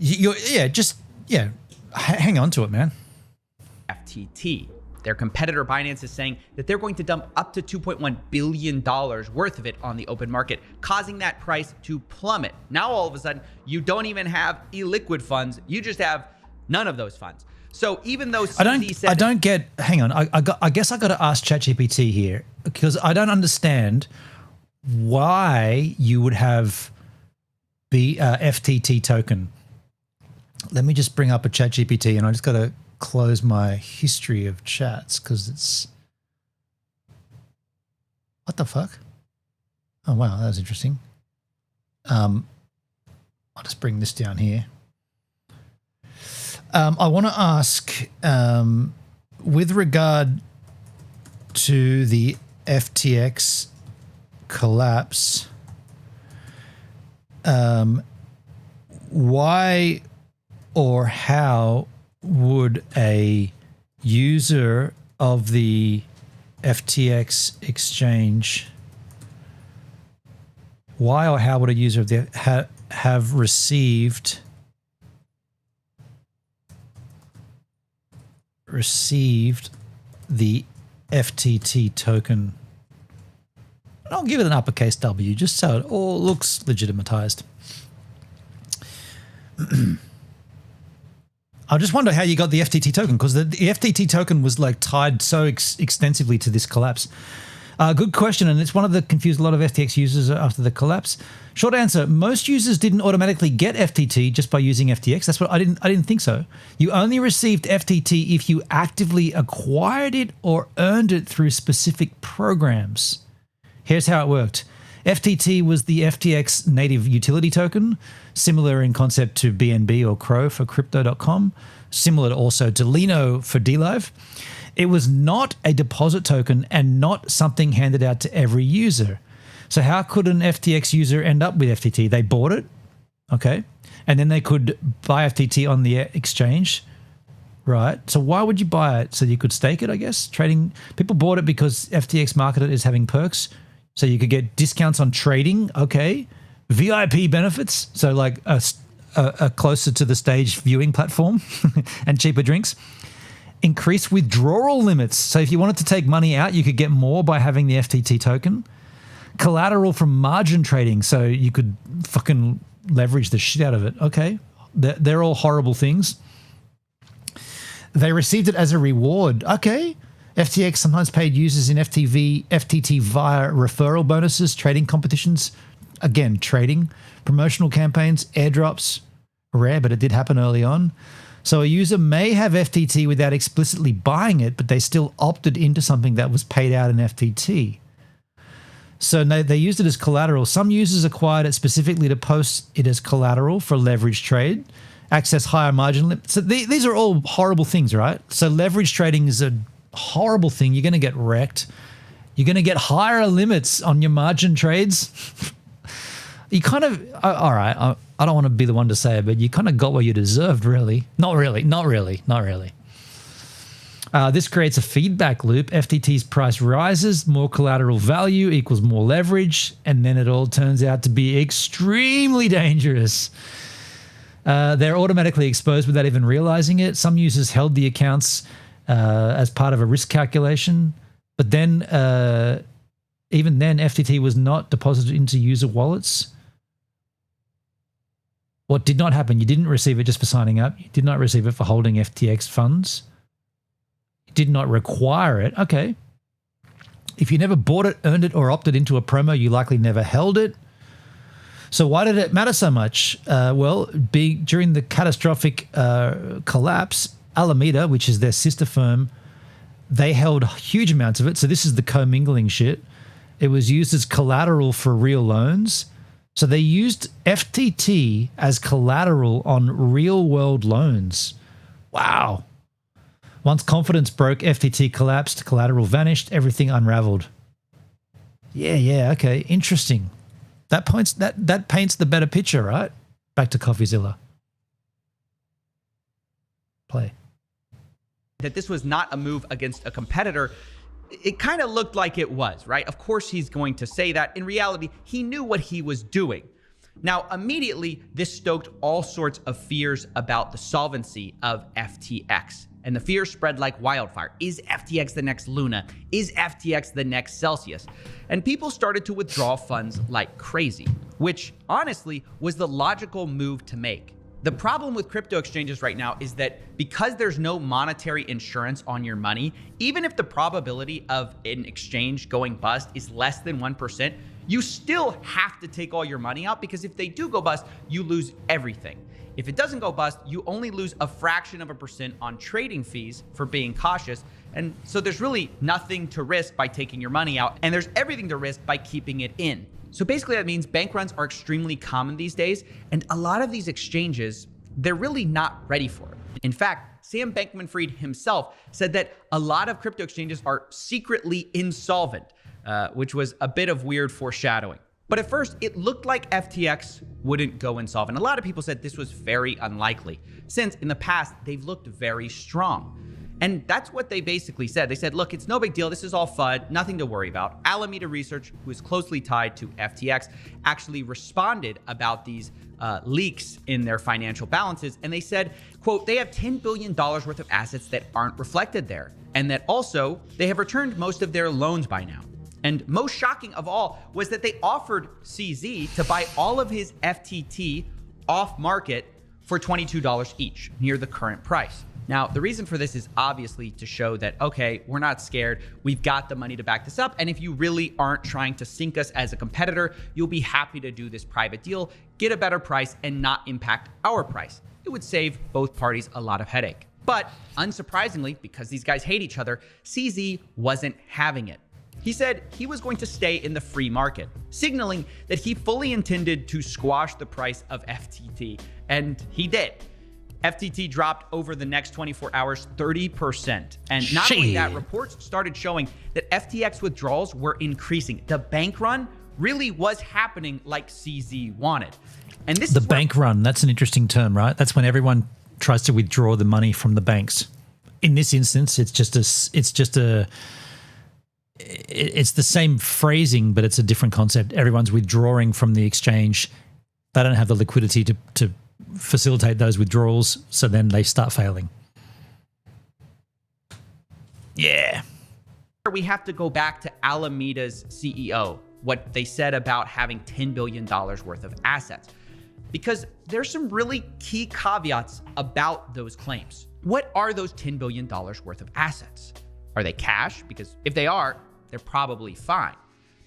hang on to it, man. FTT. Their competitor Binance is saying that they're going to dump up to $2.1 billion worth of it on the open market, causing that price to plummet. Now, all of a sudden, you don't even have illiquid funds. You just have none of those funds. So even though I don't get, hang on, I guess I got to ask ChatGPT here, because I don't understand why you would have the FTT token. Let me just bring up a ChatGPT, and I just got to close my history of chats because it's, what the fuck? Oh wow, that was interesting. I'll just bring this down here. I want to ask, with regard to the FTX collapse, why or how would a user of the FTX exchange, why or how would a user of the have received the FTT token? I'll give it an uppercase W just so it all looks legitimatized. I just wonder how you got the FTT token, because the FTT token was like tied so extensively to this collapse. Good question, and it's one of the confused a lot of FTX users after the collapse. Short answer: most users didn't automatically get FTT just by using FTX. That's what I didn't think so. You only received FTT if you actively acquired it or earned it through specific programs. Here's how it worked. FTT was the FTX native utility token, similar in concept to BNB or Crow for Crypto.com, similar also to Lino for DLive. It was not a deposit token and not something handed out to every user. So how could an FTX user end up with FTT? They bought it, okay, and then they could buy FTT on the exchange, right? So why would you buy it? So you could stake it, I guess. Trading, people bought it because FTX marketed it as having perks. So you could get discounts on trading, okay. VIP benefits, so like a closer to the stage viewing platform and cheaper drinks. Increased withdrawal limits. So if you wanted to take money out, you could get more by having the FTT token. Collateral from margin trading, so you could fucking leverage the shit out of it. Okay, they're all horrible things. They received it as a reward. Okay. FTX sometimes paid users in FTT via referral bonuses, trading competitions, again, trading, promotional campaigns, airdrops, rare, but it did happen early on. So a user may have FTT without explicitly buying it, but they still opted into something that was paid out in FTT. So they used it as collateral. Some users acquired it specifically to post it as collateral for leverage trade, access higher margin limits. So these are all horrible things, right? So leverage trading is a horrible thing. You're going to get wrecked. You're going to get higher limits on your margin trades. You kind of, all right, I don't want to be the one to say it, but you kind of got what you deserved, really. Not really. This creates a feedback loop. FTT's price rises, more collateral value equals more leverage, and then it all turns out to be extremely dangerous. They're automatically exposed without even realizing it. Some users held the accounts as part of a risk calculation, but then even then, FTT was not deposited into user wallets. What did not happen? You didn't receive it just for signing up. You did not receive it for holding FTX funds. You did not require it. Okay. If you never bought it, earned it, or opted into a promo, you likely never held it. So why did it matter so much? During the catastrophic collapse, Alameda, which is their sister firm, they held huge amounts of it. So this is the commingling shit. It was used as collateral for real loans. So they used FTT as collateral on real world loans. Wow. Once confidence broke, FTT collapsed, collateral vanished, everything unraveled. Yeah, okay, interesting. That paints the better picture, right? Back to CoffeeZilla. Play. That this was not a move against a competitor. It kind of looked like it was, right? Of course he's going to say that. In reality, he knew what he was doing. Now, immediately, this stoked all sorts of fears about the solvency of FTX. And the fear spread like wildfire. Is FTX the next Luna? Is FTX the next Celsius? And people started to withdraw funds like crazy, which honestly was the logical move to make. The problem with crypto exchanges right now is that because there's no monetary insurance on your money, even if the probability of an exchange going bust is less than 1%, you still have to take all your money out, because if they do go bust, you lose everything. If it doesn't go bust, you only lose a fraction of a percent on trading fees for being cautious. And so there's really nothing to risk by taking your money out, and there's everything to risk by keeping it in. So basically that means bank runs are extremely common these days, and a lot of these exchanges, they're really not ready for it. In fact, Sam Bankman-Fried himself said that a lot of crypto exchanges are secretly insolvent, which was a bit of weird foreshadowing. But at first, it looked like FTX wouldn't go insolvent. A lot of people said this was very unlikely, since in the past, they've looked very strong. And that's what they basically said. They said, look, it's no big deal. This is all FUD, nothing to worry about. Alameda Research, who is closely tied to FTX, actually responded about these leaks in their financial balances. And they said, quote, they have $10 billion worth of assets that aren't reflected there. And that also, they have returned most of their loans by now. And most shocking of all was that they offered CZ to buy all of his FTT off market for $22 each, near the current price. Now, the reason for this is obviously to show that, okay, we're not scared. We've got the money to back this up. And if you really aren't trying to sink us as a competitor, you'll be happy to do this private deal, get a better price, and not impact our price. It would save both parties a lot of headache. But unsurprisingly, because these guys hate each other, CZ wasn't having it. He said he was going to stay in the free market, signaling that he fully intended to squash the price of FTT, and he did. FTT dropped over the next 24 hours 30%. And not only that, reports started showing that FTX withdrawals were increasing. The bank run really was happening like CZ wanted. And this is the bank run, that's an interesting term, right? That's when everyone tries to withdraw the money from the banks. In this instance, it's the same phrasing, but it's a different concept. Everyone's withdrawing from the exchange. They don't have the liquidity to facilitate those withdrawals, so then they start failing. Yeah. We have to go back to Alameda's CEO, what they said about having $10 billion worth of assets, because there's some really key caveats about those claims. What are those $10 billion worth of assets? Are they cash? Because if they are, they're probably fine.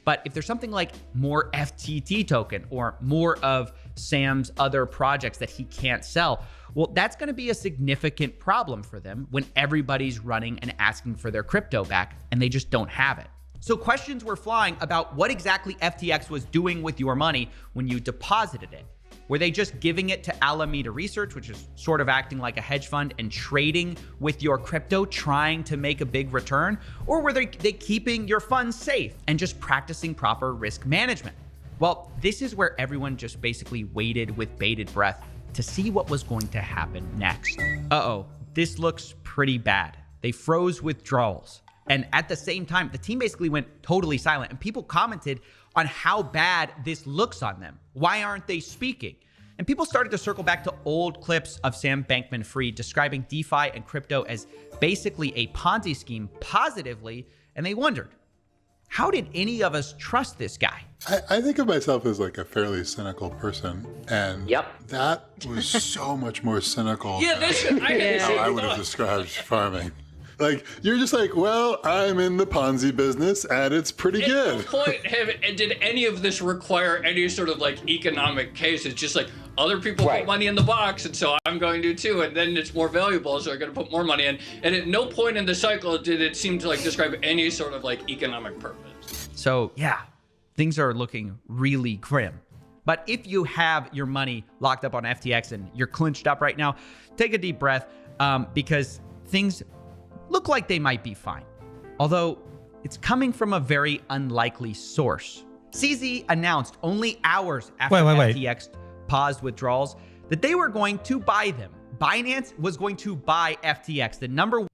But if there's something like more FTT token or more of Sam's other projects that he can't sell. Well, that's going to be a significant problem for them when everybody's running and asking for their crypto back and they just don't have it. So questions were flying about what exactly FTX was doing with your money when you deposited it. Were they just giving it to Alameda Research, which is sort of acting like a hedge fund and trading with your crypto, trying to make a big return? Or were they keeping your funds safe and just practicing proper risk management? Well, this is where everyone just basically waited with bated breath to see what was going to happen next. Uh-oh, this looks pretty bad. They froze withdrawals. And at the same time, the team basically went totally silent and people commented on how bad this looks on them. Why aren't they speaking? And people started to circle back to old clips of Sam Bankman-Fried describing DeFi and crypto as basically a Ponzi scheme positively. And they wondered, how did any of us trust this guy? I think of myself as like a fairly cynical person. And that was so much more cynical than how I would have described farming. Like, you're just like, well, I'm in the Ponzi business and it's pretty good. At no point did any of this require any sort of like economic case. It's just like other people put money in the box and so I'm going to too. And then it's more valuable, so I'm going to put more money in. And at no point in the cycle did it seem to like describe any sort of like economic purpose. So yeah, things are looking really grim. But if you have your money locked up on FTX and you're clinched up right now, take a deep breath because things look like they might be fine, although it's coming from a very unlikely source. CZ announced only hours after FTX paused withdrawals that they were going to buy them. Binance was going to buy FTX, the number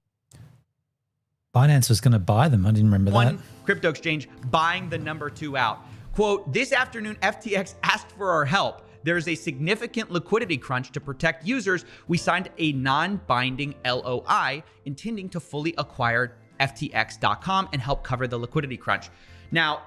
Binance was going to buy them. I didn't remember one that. crypto exchange buying the number 2 out. Quote, this afternoon, FTX asked for our help. There is a significant liquidity crunch to protect users. We signed a non-binding LOI intending to fully acquire FTX.com and help cover the liquidity crunch. Now,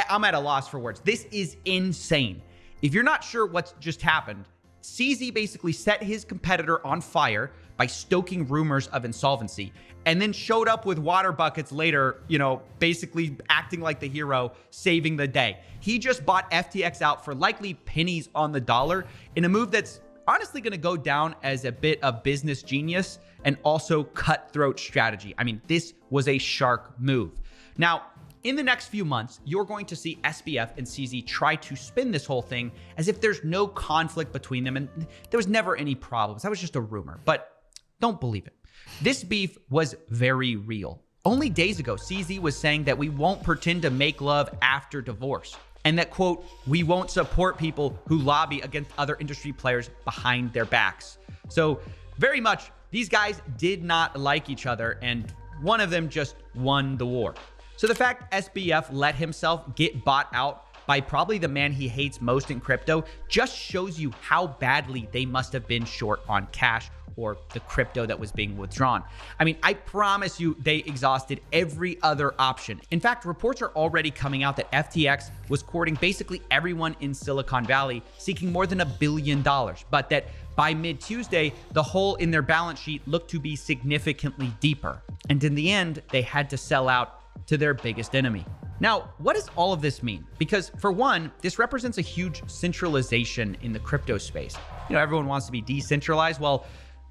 I'm at a loss for words. This is insane. If you're not sure what's just happened, CZ basically set his competitor on fire by stoking rumors of insolvency and then showed up with water buckets later, you know, basically acting like the hero, saving the day. He just bought FTX out for likely pennies on the dollar in a move that's honestly going to go down as a bit of business genius and also cutthroat strategy. I mean, this was a shark move. Now, in the next few months, you're going to see SBF and CZ try to spin this whole thing as if there's no conflict between them and there was never any problems. That was just a rumor, but don't believe it. This beef was very real. Only days ago, CZ was saying that we won't pretend to make love after divorce and that, quote, we won't support people who lobby against other industry players behind their backs. So very much, these guys did not like each other and one of them just won the war. So the fact SBF let himself get bought out by probably the man he hates most in crypto just shows you how badly they must have been short on cash or the crypto that was being withdrawn. I mean, I promise you they exhausted every other option. In fact, reports are already coming out that FTX was courting basically everyone in Silicon Valley, seeking more than $1 billion, but that by mid-Tuesday, the hole in their balance sheet looked to be significantly deeper. And in the end, they had to sell out to their biggest enemy. Now, what does all of this mean? Because for one, this represents a huge centralization in the crypto space. You know, everyone wants to be decentralized. Well,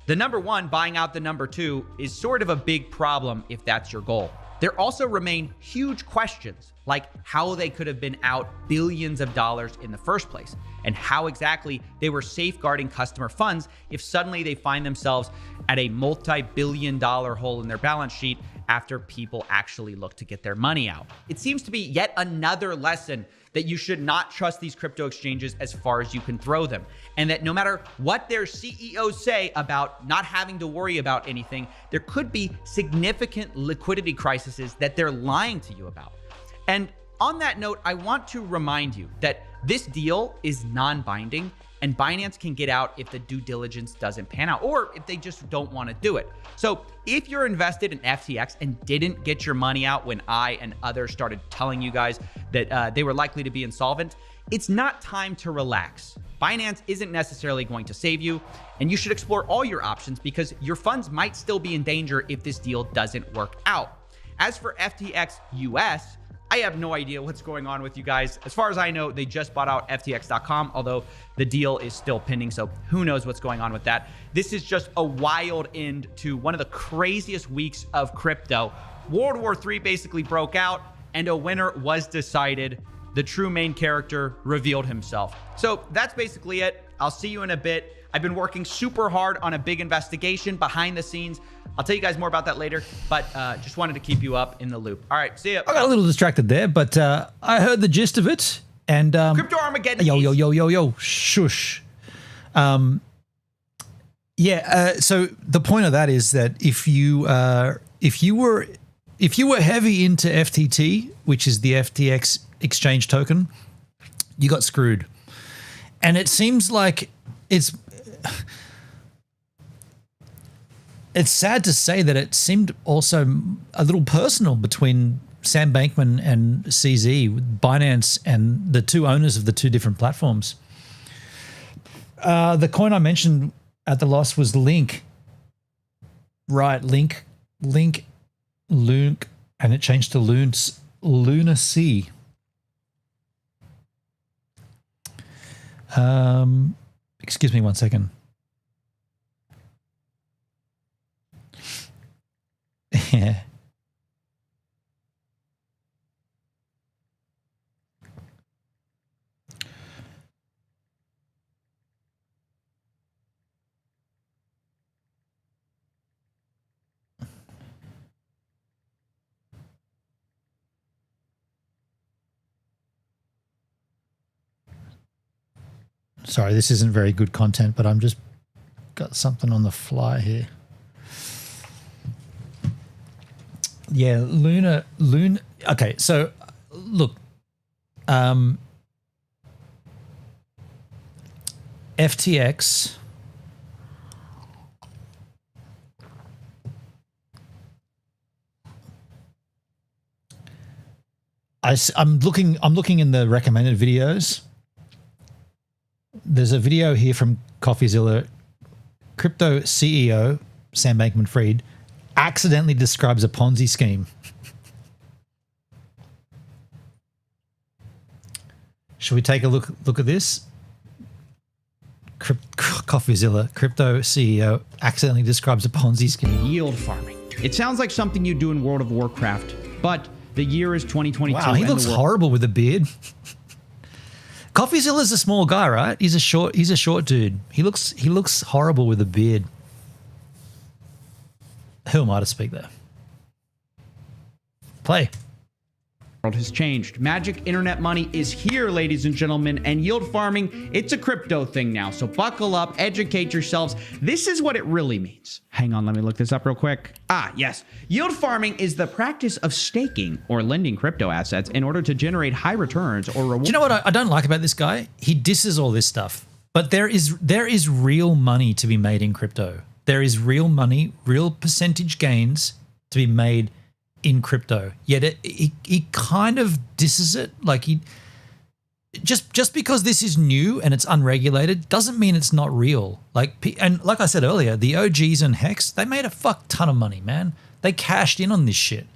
the number one buying out the number two is sort of a big problem if that's your goal. There also remain huge questions like how they could have been out billions of dollars in the first place and how exactly they were safeguarding customer funds if suddenly they find themselves at a multi-billion-dollar hole in their balance sheet after people actually look to get their money out. It seems to be yet another lesson that you should not trust these crypto exchanges as far as you can throw them, and that no matter what their CEOs say about not having to worry about anything, there could be significant liquidity crises that they're lying to you about. And on that note, I want to remind you that this deal is non-binding and Binance can get out if the due diligence doesn't pan out or if they just don't want to do it. So if you're invested in FTX and didn't get your money out when I and others started telling you guys that they were likely to be insolvent, it's not time to relax. Binance isn't necessarily going to save you, and you should explore all your options because your funds might still be in danger if this deal doesn't work out. As for FTX US, I have no idea what's going on with you guys. As far as I know, they just bought out FTX.com, although the deal is still pending, so who knows what's going on with that. This is just a wild end to one of the craziest weeks of crypto. World War III basically broke out, and a winner was decided. The true main character revealed himself. So that's basically it. I'll see you in a bit. I've been working super hard on a big investigation behind the scenes. I'll tell you guys more about that later, but just wanted to keep you up in the loop. All right, see ya. I got a little distracted there, but I heard the gist of it. And Crypto Armageddon. Yo, shush. So the point of that is that if you were heavy into FTT, which is the FTX exchange token, you got screwed. And it seems like it's sad to say that it seemed also a little personal between Sam Bankman and CZ, Binance, and the two owners of the two different platforms. The coin I mentioned at the loss was Link. Right, Link, and it changed to Luna C. Excuse me one second. Yeah. Sorry, this isn't very good content, but I'm just got something on the fly here. Yeah, Luna. Okay, so look, FTX. I'm looking in the recommended videos. There's a video here from CoffeeZilla. Crypto CEO Sam Bankman-Fried accidentally describes a Ponzi scheme. Should we take a look at this? CoffeeZilla, crypto CEO accidentally describes a Ponzi scheme. Yield farming. It sounds like something you do in World of Warcraft, but the year is 2022. Wow, he looks horrible with a beard. CoffeeZilla's a small guy, right? He's a short dude. He looks horrible with a beard. Who am I to speak there? Play. World has changed. Magic internet money is here, ladies and gentlemen, and yield farming, it's a crypto thing now. So buckle up, educate yourselves. This is what it really means. Hang on, let me look this up real quick. Ah, yes. Yield farming is the practice of staking or lending crypto assets in order to generate high returns or rewards. Do you know what I don't like about this guy? He disses all this stuff. But there is real money to be made in crypto. There is real money, real percentage gains to be made in crypto. Yet he kind of disses it. Like he just because this is new and it's unregulated doesn't mean it's not real. And like I said earlier, the OGs and Hex, they made a fuck ton of money, man. They cashed in on this shit.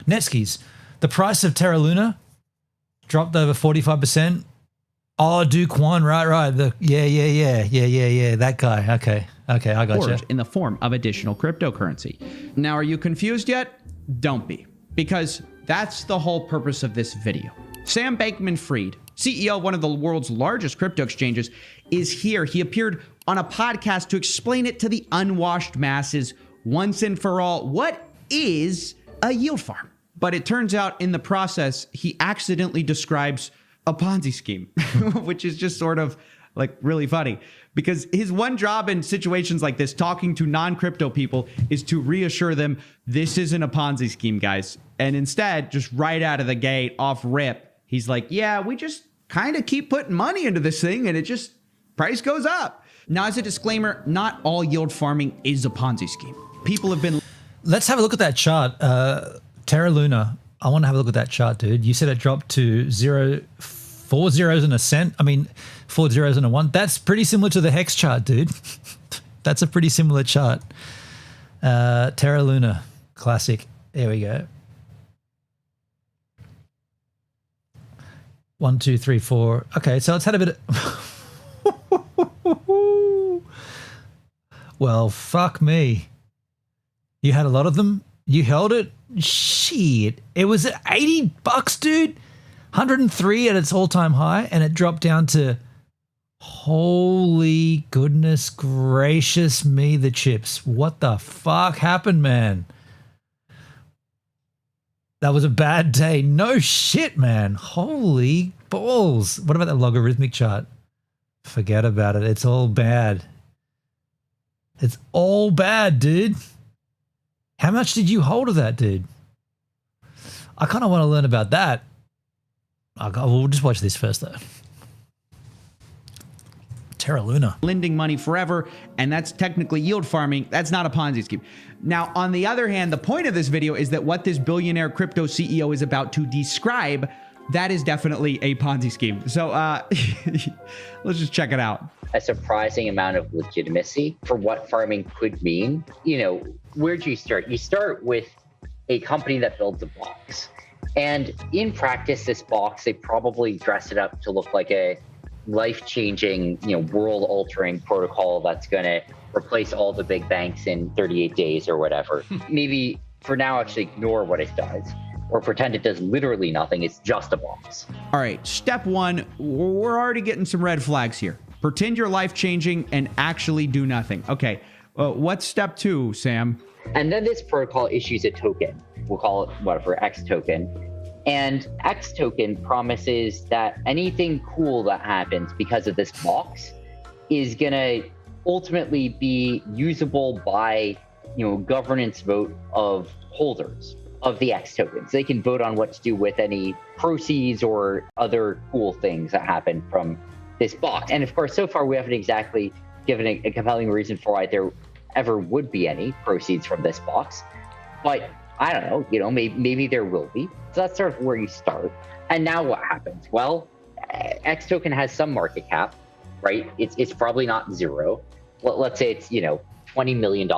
Netskis, the price of Terra Luna dropped over 45%. Oh, Duquan, right. Yeah. That guy. Okay, I got you. In the form of additional cryptocurrency. Now, are you confused yet? Don't be, because that's the whole purpose of this video. Sam Bankman-Fried, CEO of one of the world's largest crypto exchanges, is here. He appeared on a podcast to explain it to the unwashed masses once and for all. What is a yield farm? But it turns out in the process, he accidentally describes a Ponzi scheme, which is just sort of like really funny, because his one job in situations like this, talking to non-crypto people, is to reassure them this isn't a Ponzi scheme, guys. And instead, just right out of the gate, off rip, he's like, yeah, we just kind of keep putting money into this thing and it just, price goes up. Now, as a disclaimer, not all yield farming is a Ponzi scheme. People have been... Let's have a look at that chart. Terra Luna, I want to have a look at that chart, dude. You said it dropped to 4 zeros and a cent. I mean, 4 zeros and a 1. That's pretty similar to the Hex chart, dude. That's a pretty similar chart. Terra Luna, classic. There we go. 1, 2, 3, 4. Okay, so it's had a bit of... Well, fuck me. You had a lot of them? You held it? Shit. It was at $80, dude. 103 at its all-time high, and it dropped down to... Holy goodness gracious me, the chips. What the fuck happened, man? That was a bad day. No shit, man. Holy balls. What about that logarithmic chart? Forget about it. It's all bad. It's all bad, dude. How much did you hold of that, dude? I kind of want to learn about that. We'll just watch this first, though. Terra Luna. Lending money forever, and that's technically yield farming. That's not a Ponzi scheme. Now, on the other hand, the point of this video is that what this billionaire crypto CEO is about to describe, that is definitely a Ponzi scheme. So let's just check it out. A surprising amount of legitimacy for what farming could mean. You know, where do you start? You start with a company that builds a box. And in practice, this box, they probably dress it up to look like a life-changing, world-altering protocol that's going to replace all the big banks in 38 days or whatever. Maybe for now, actually ignore what it does or pretend it does literally nothing. It's just a box. All right, step one, we're already getting some red flags here. Pretend you're life-changing and actually do nothing. Okay, what's step two, Sam? And then this protocol issues a token. We'll call it whatever, X token. And X token promises that anything cool that happens because of this box is going to ultimately be usable by, governance vote of holders of the X tokens. They can vote on what to do with any proceeds or other cool things that happen from this box. And of course, so far we haven't exactly given a compelling reason for why there ever would be any proceeds from this box. But I don't know, maybe there will be. So that's sort of where you start. And now what happens? Well, X token has some market cap, right? It's probably not zero. Let's say it's, $20 million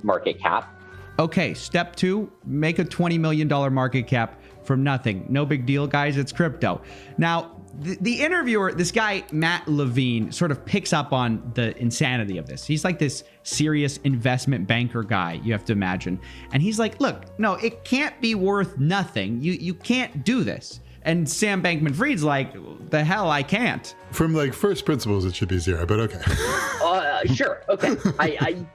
market cap. Okay, step two, make a $20 million market cap from nothing. No big deal, guys, it's crypto. Now, the interviewer, this guy, Matt Levine, sort of picks up on the insanity of this. He's like this serious investment banker guy, you have to imagine. And he's like, look, no, it can't be worth nothing. You can't do this. And Sam Bankman-Fried's like, the hell, I can't. From first principles, it should be zero, but okay. Sure, okay. I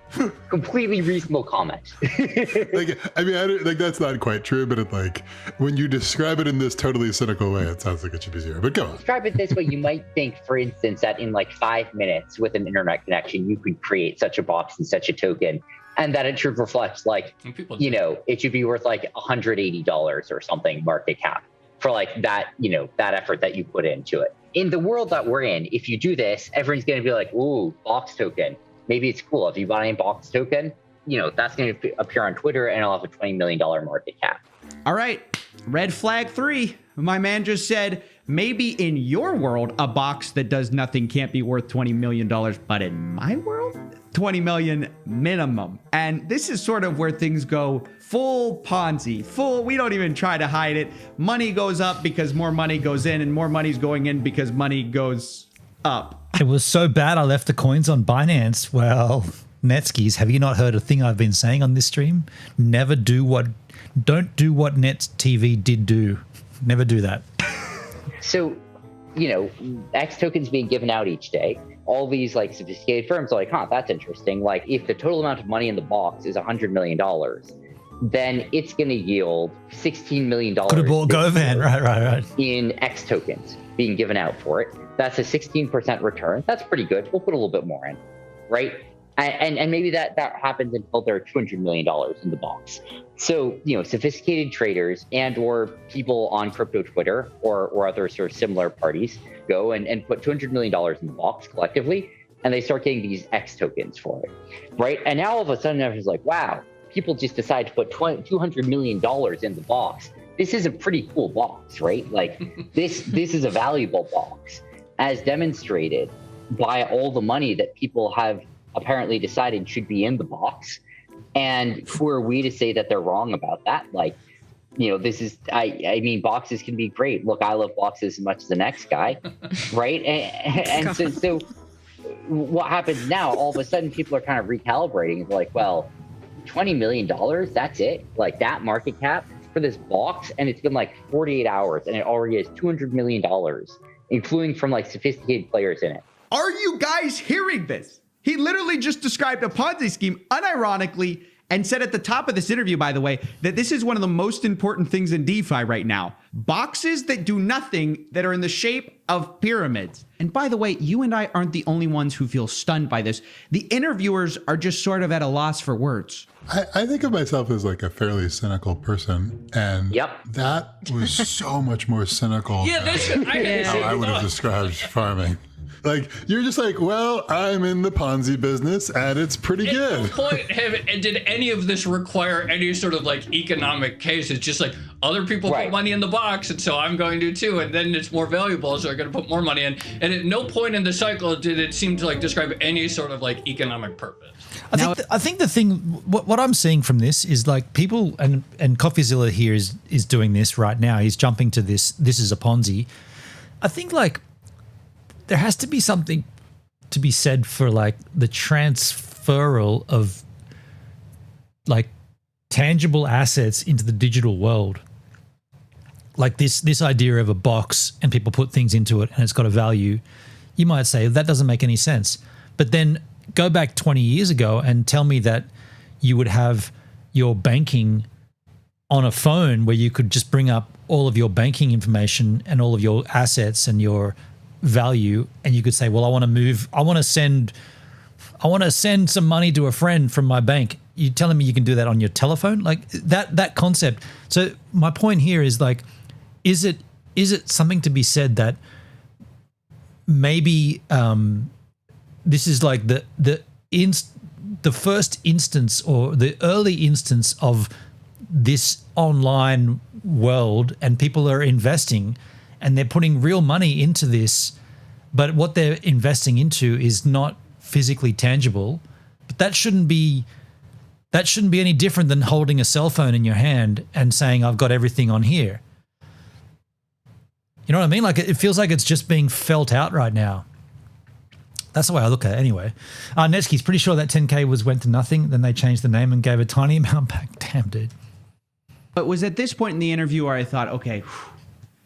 completely reasonable comment. That's not quite true, but when you describe it in this totally cynical way, it sounds like it should be zero, but go on. Describe it this way, you might think, for instance, that in 5 minutes with an internet connection, you could create such a box and such a token, and that it should reflect it should be worth $180 or something market cap for that, that effort that you put into it. In the world that we're in, if you do this, everyone's going to be like, ooh, box token. Maybe it's cool. If you buy a box token, that's going to appear on Twitter and it'll have a $20 million market cap. All right, red flag 3. My man just said, maybe in your world, a box that does nothing can't be worth $20 million, but in my world, 20 million minimum. And this is sort of where things go full Ponzi, we don't even try to hide it. Money goes up because more money goes in, and more money's going in because money goes up. It was so bad I left the coins on Binance. Well, Netskis, have you not heard a thing I've been saying on this stream? Don't do what Net TV did do. Never do that. So, X tokens being given out each day. All these sophisticated firms are like, that's interesting. If the total amount of money in the box is $100 million, then it's going to yield $16 million. Could have bought GoVan, right. In X tokens being given out for it. That's a 16% return. That's pretty good. We'll put a little bit more in, right? And maybe that happens until there are $200 million in the box. So, sophisticated traders and or people on crypto Twitter or other sort of similar parties go and put $200 million in the box collectively, and they start getting these X tokens for it, right? And now all of a sudden everyone's like, wow, people just decide to put $200 million in the box. This is a pretty cool box, right? This is a valuable box, as demonstrated by all the money that people have apparently decided should be in the box. And who are we to say that they're wrong about that? you know, this is, I mean, boxes can be great. Look, I love boxes as much as the next guy, right? And so what happens now, all of a sudden people are kind of recalibrating. It's like, well, $20 million, that's it? Like that market cap for this box? And it's been like 48 hours and it already has $200 million, including from like sophisticated players in it. Are you guys hearing this? He literally just described a Ponzi scheme unironically and said at the top of this interview, by the way, that this is one of the most important things in DeFi right now. Boxes that do nothing that are in the shape of pyramids. And by the way, you and I aren't the only ones who feel stunned by this. The interviewers are just sort of at a loss for words. I think of myself as like a fairly cynical person, and that was so much more cynical than how I would have described farming. Like, you're just like, well, I'm in the Ponzi business and it's pretty good. At no point did any of this require any sort of like economic case. It's just like other people put money in the box, and so I'm going to too, and then it's more valuable, so I'm going to put more money in. And at no point in the cycle did it seem to like describe any sort of like economic purpose. I think the thing, what I'm seeing from this is like people, and CoffeeZilla here is doing this right now. He's jumping to this is a Ponzi. I think like there has to be something to be said for like the transferal of like tangible assets into the digital world. Like this idea of a box and people put things into it and it's got a value. You might say that doesn't make any sense. But then go back 20 years ago and tell me that you would have your banking on a phone where you could just bring up all of your banking information and all of your assets and your value, and you could say, well, I want to send some money to a friend from my bank. You telling me you can do that on your telephone? Like that concept. So my point here is like, is it something to be said that maybe this is like the first instance or the early instance of this online world, and people are investing and they're putting real money into this, but what they're investing into is not physically tangible. But that shouldn't be any different than holding a cell phone in your hand and saying, I've got everything on here. You know what I mean? Like it feels like it's just being felt out right now. That's the way I look at it anyway. Netsky's pretty sure that 10K went to nothing. Then they changed the name and gave a tiny amount back. Damn, dude. But it was at this point in the interview where I thought, okay,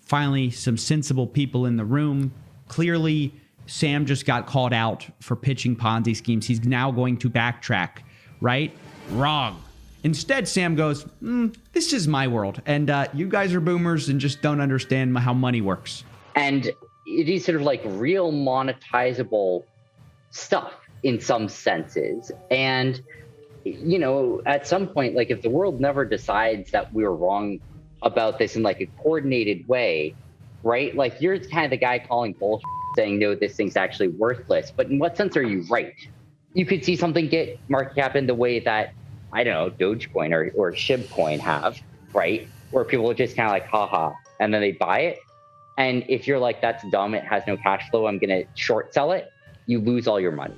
finally some sensible people in the room. Clearly, Sam just got called out for pitching Ponzi schemes. He's now going to backtrack, right? Wrong. Instead, Sam goes, this is my world. And you guys are boomers and just don't understand how money works. And it is sort of like real monetizable stuff in some senses. And, you know, at some point, like if the world never decides that we're wrong about this in like a coordinated way, right? Like you're kind of the guy calling bullshit, saying, no, this thing's actually worthless. But in what sense are you right? You could see something get market cap in the way that, I don't know, Dogecoin or Shibcoin have, right? Where people are just kind of like, haha, and then they buy it. And if you're like, that's dumb, it has no cash flow, I'm going to short sell it, you lose all your money.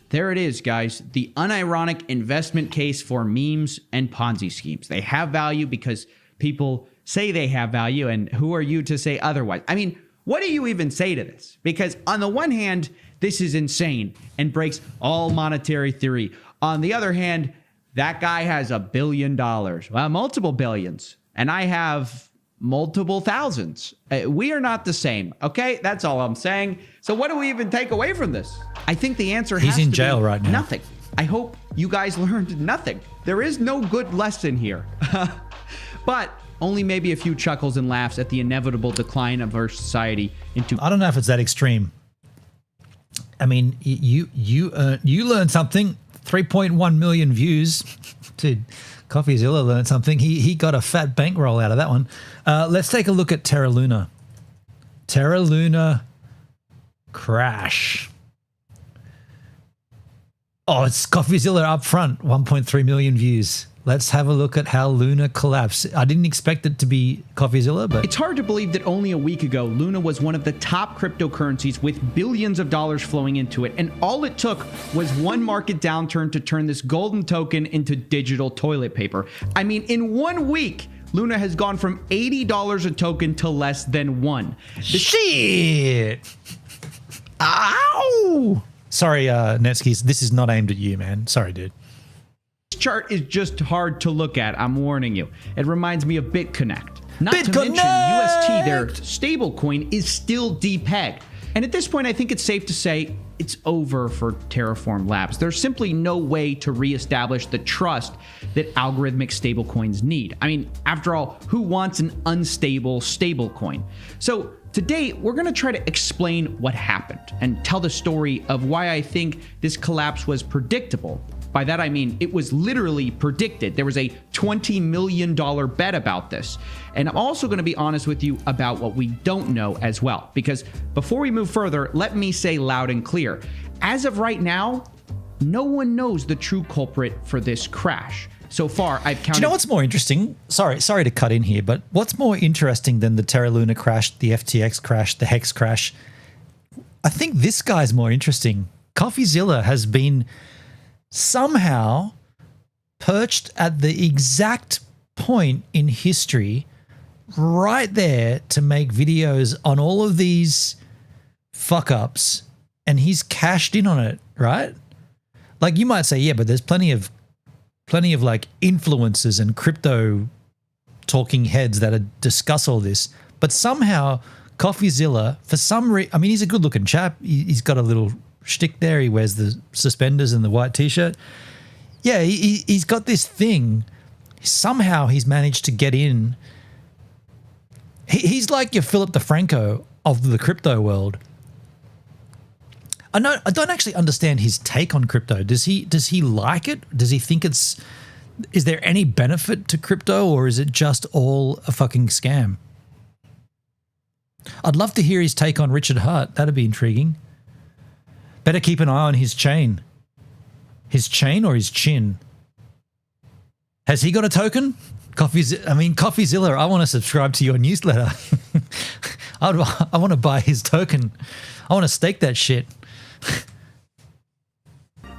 There it is, guys. The unironic investment case for memes and Ponzi schemes. They have value because people say they have value, and who are you to say otherwise? I mean, what do you even say to this? Because on the one hand, this is insane and breaks all monetary theory. On the other hand, that guy has $1 billion, well, multiple billions, and I have multiple thousands. We are not the same, okay? That's all I'm saying. So what do we even take away from this? I think the answer has to be he's in jail right now. Nothing. I hope you guys learned nothing. There is no good lesson here. But only maybe a few chuckles and laughs at the inevitable decline of our society into... I don't know if it's that extreme. I mean, you learned something. 3.1 million views. Dude, CoffeeZilla learned something. He got a fat bankroll out of that one. Let's take a look at Terra Luna. Terra Luna crash. Oh, it's CoffeeZilla up front. 1.3 million views. Let's have a look at how Luna collapsed. I didn't expect it to be CoffeeZilla, but... It's hard to believe that only a week ago, Luna was one of the top cryptocurrencies with billions of dollars flowing into it. And all it took was one market downturn to turn this golden token into digital toilet paper. I mean, in 1 week, Luna has gone from $80 a token to less than $1. Shit! Ow! Sorry, Netskis, this is not aimed at you, man. Sorry, dude. This chart is just hard to look at, I'm warning you. It reminds me of BitConnect. Not to mention, UST, their stablecoin, is still depegged. And at this point, I think it's safe to say it's over for Terraform Labs. There's simply no way to reestablish the trust that algorithmic stablecoins need. I mean, after all, who wants an unstable stablecoin? So today, we're going to try to explain what happened and tell the story of why I think this collapse was predictable. By that, I mean, it was literally predicted. There was a $20 million bet about this. And I'm also going to be honest with you about what we don't know as well. Because before we move further, let me say loud and clear. As of right now, no one knows the true culprit for this crash. So far, I've counted... Do you know what's more interesting? Sorry to cut in here, but what's more interesting than the Terra Luna crash, the FTX crash, the Hex crash? I think this guy's more interesting. CoffeeZilla has been somehow perched at the exact point in history right there to make videos on all of these fuck-ups, and he's cashed in on it, right? Like, you might say, yeah, but there's plenty of like influencers and crypto talking heads that discuss all this, but somehow CoffeeZilla, for some reason, I mean, he's a good-looking chap. He's got a little shtick there. He wears the suspenders and the white t-shirt. Yeah, he's got this thing. Somehow he's managed to get in. He's like your Philip DeFranco of the crypto world. I don't actually understand his take on crypto. Does he like it? Does he think is there any benefit to crypto, or is it just all a fucking scam? I'd love to hear his take on Richard Hart. That'd be intriguing. Better keep an eye on his chain. His chain or his chin? Has he got a token? CoffeeZilla, I want to subscribe to your newsletter. I want to buy his token. I want to stake that shit.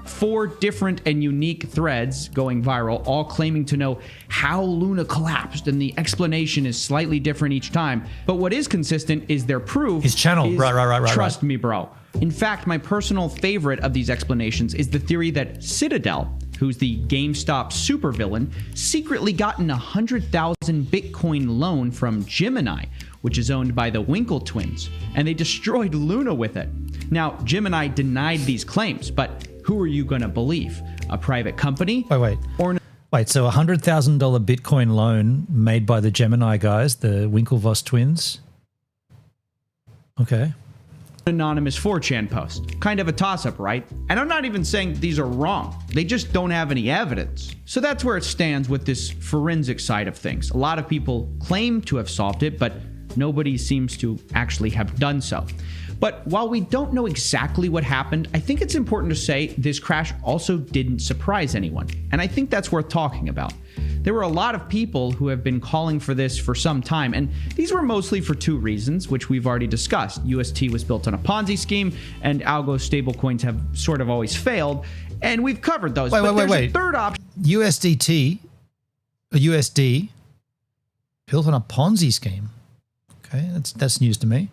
4 different and unique threads going viral, all claiming to know how Luna collapsed, and the explanation is slightly different each time. But what is consistent is their proof. His channel, right. Trust me, bro. In fact, my personal favorite of these explanations is the theory that Citadel, who's the GameStop supervillain, secretly gotten a 100,000 Bitcoin loan from Gemini, which is owned by the Winkle twins, and they destroyed Luna with it. Now, Gemini denied these claims, but who are you going to believe? A private company? Wait, so a $100,000 Bitcoin loan made by the Gemini guys, the Winklevoss twins? Okay. Anonymous 4chan post. Kind of a toss-up, right? And I'm not even saying these are wrong. They just don't have any evidence. So that's where it stands with this forensic side of things. A lot of people claim to have solved it, but nobody seems to actually have done so. But while we don't know exactly what happened, I think it's important to say this crash also didn't surprise anyone. And I think that's worth talking about. There were a lot of people who have been calling for this for some time, and these were mostly for 2 reasons, which we've already discussed. UST was built on a Ponzi scheme, and algo stablecoins have sort of always failed, and we've covered those. Wait. A third option. USD built on a Ponzi scheme. Okay, that's news to me.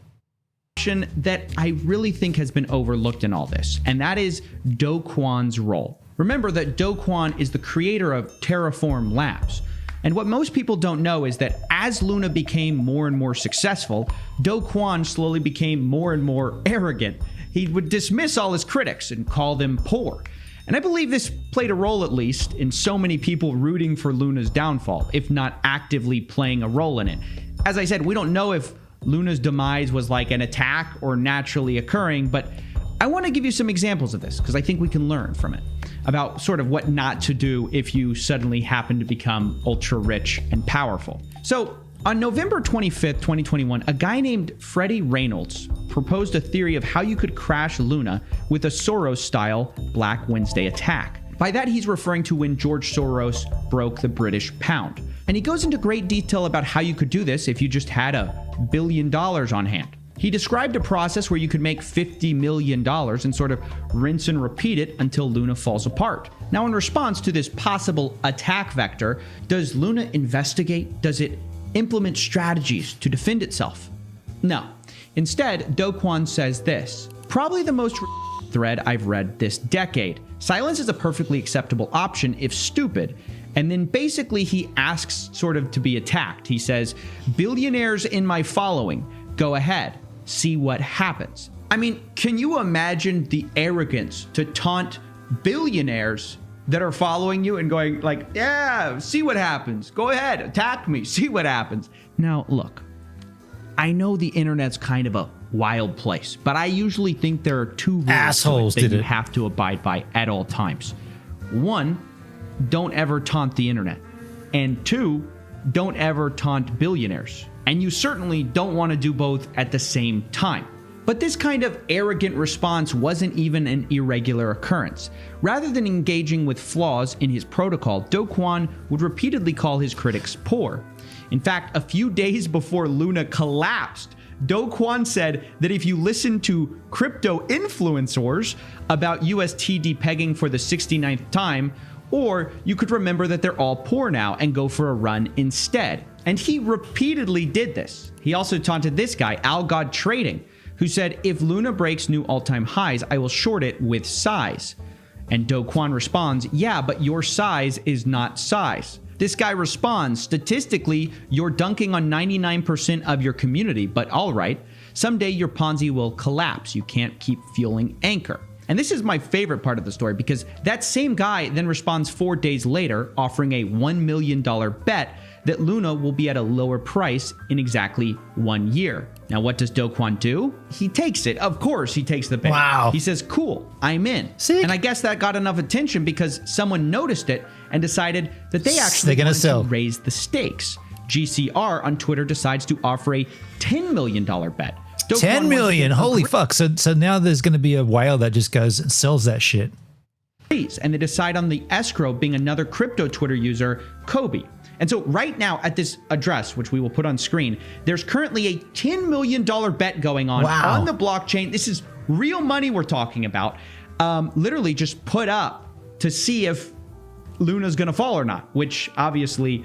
That I really think has been overlooked in all this, and that is Do Kwon's role. Remember that Do Kwon is the creator of Terraform Labs. And what most people don't know is that as Luna became more and more successful, Do Kwon slowly became more and more arrogant. He would dismiss all his critics and call them poor. And I believe this played a role, at least, in so many people rooting for Luna's downfall, if not actively playing a role in it. As I said, we don't know if Luna's demise was like an attack or naturally occurring, but I want to give you some examples of this because I think we can learn from it about sort of what not to do if you suddenly happen to become ultra rich and powerful. So on November 25th, 2021, a guy named Freddie Reynolds proposed a theory of how you could crash Luna with a Soros-style Black Wednesday attack. By that, he's referring to when George Soros broke the British pound. And he goes into great detail about how you could do this if you just had $1 billion on hand. He described a process where you could make $50 million and sort of rinse and repeat it until Luna falls apart. Now, in response to this possible attack vector, does Luna investigate? Does it implement strategies to defend itself? No. Instead, Do Kwon says this, probably the most thread I've read this decade. Silence is a perfectly acceptable option if stupid. And then basically he asks sort of to be attacked. He says, billionaires in my following, go ahead, see what happens. I mean, can you imagine the arrogance to taunt billionaires that are following you and going like, yeah, see what happens. Go ahead, attack me, see what happens. Now, look, I know the internet's kind of a wild place, but I usually think there are two rules Assholes that did you it. have to abide by at all times. One, don't ever taunt the internet. And two, don't ever taunt billionaires. And you certainly don't want to do both at the same time. But this kind of arrogant response wasn't even an irregular occurrence. Rather than engaging with flaws in his protocol, Do Kwon would repeatedly call his critics poor. In fact, a few days before Luna collapsed, Do Kwon said that if you listen to crypto influencers about UST pegging for the 69th time, or you could remember that they're all poor now and go for a run instead. And he repeatedly did this. He also taunted this guy, Algod Trading, who said, if Luna breaks new all-time highs, I will short it with size. And Do Kwon responds, yeah, but your size is not size. This guy responds, statistically, you're dunking on 99% of your community, but all right, someday your Ponzi will collapse. You can't keep fueling Anchor. And this is my favorite part of the story because that same guy then responds 4 days later, offering a $1 million bet that Luna will be at a lower price in exactly 1 year. Now, what does Do Kwon do? He takes it. Of course, he takes the bet. Wow. He says, cool, I'm in. Sick. And I guess that got enough attention because someone noticed it and decided that they They're actually gonna wanted sell. to raise the stakes. GCR on Twitter decides to offer a $10 million bet. Do Kwon 10 wants to million. get Holy fuck. So now there's going to be a whale that just goes and sells that shit. and they decide on the escrow being another crypto Twitter user, Kobe. And so right now at this address, which we will put on screen, there's currently a $10 million bet going on on the blockchain. This is real money we're talking about. Literally just put up to see if Luna's going to fall or not, which obviously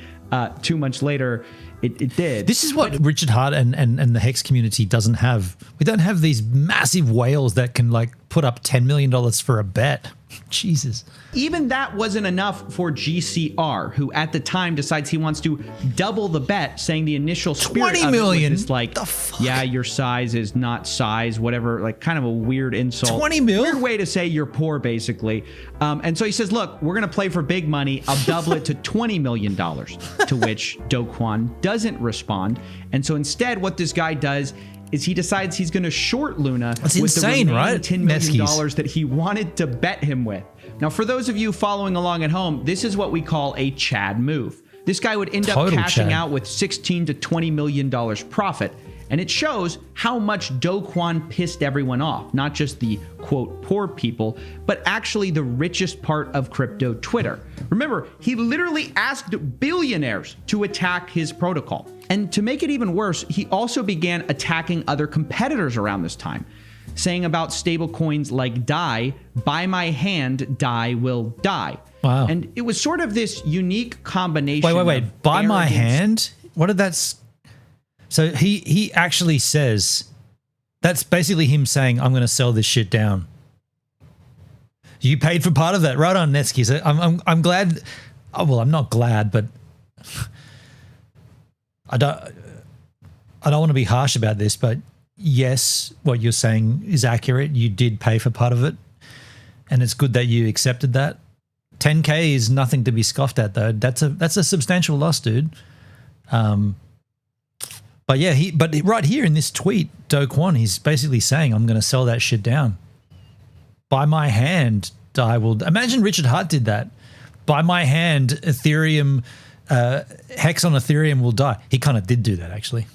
2 months later, it did. This is what Richard Hart and the Hex community doesn't have. We don't have these massive whales that can like put up $10 million for a bet. Jesus. Even that wasn't enough for GCR, who at the time decides he wants to double the bet, saying the initial spirit 20 of million. it was this, like, yeah, your size is not size, whatever, like kind of a weird insult. 20 mil? Weird way to say you're poor, basically. And so he says, look, we're going to play for big money. I'll double it to $20 million, to which Do Kwon doesn't respond. And so instead, what this guy does is he decides he's going to short Luna That's with insane, the remaining right? $10 million Meskies. that he wanted to bet him with. Now, for those of you following along at home, this is what we call a Chad move. This guy would end up Total cashing Chad. out with $16 to $20 million profit. And it shows how much Do Kwon pissed everyone off, not just the, quote, poor people, but actually the richest part of crypto Twitter. Remember, he literally asked billionaires to attack his protocol. And to make it even worse, he also began attacking other competitors around this time, saying about stable coins like DAI, by my hand, DAI will die. Wow. And it was sort of this unique combination. Wait. of By my arrogance. hand? What did that... So he actually says... That's basically him saying, I'm going to sell this shit down. You paid for part of that. Right on, Netsky. So I'm glad... Oh, well, I'm not glad, but... I don't want to be harsh about this, but yes, what you're saying is accurate. You did pay for part of it, and it's good that you accepted that. 10K is nothing to be scoffed at, though. That's a substantial loss, dude. But yeah, but right here in this tweet, Do Kwon, he's basically saying, "I'm going to sell that shit down. By my hand, I will." Imagine Richard Hart did that. By my hand, Ethereum. Hex on Ethereum will die. He kind of did do that, actually.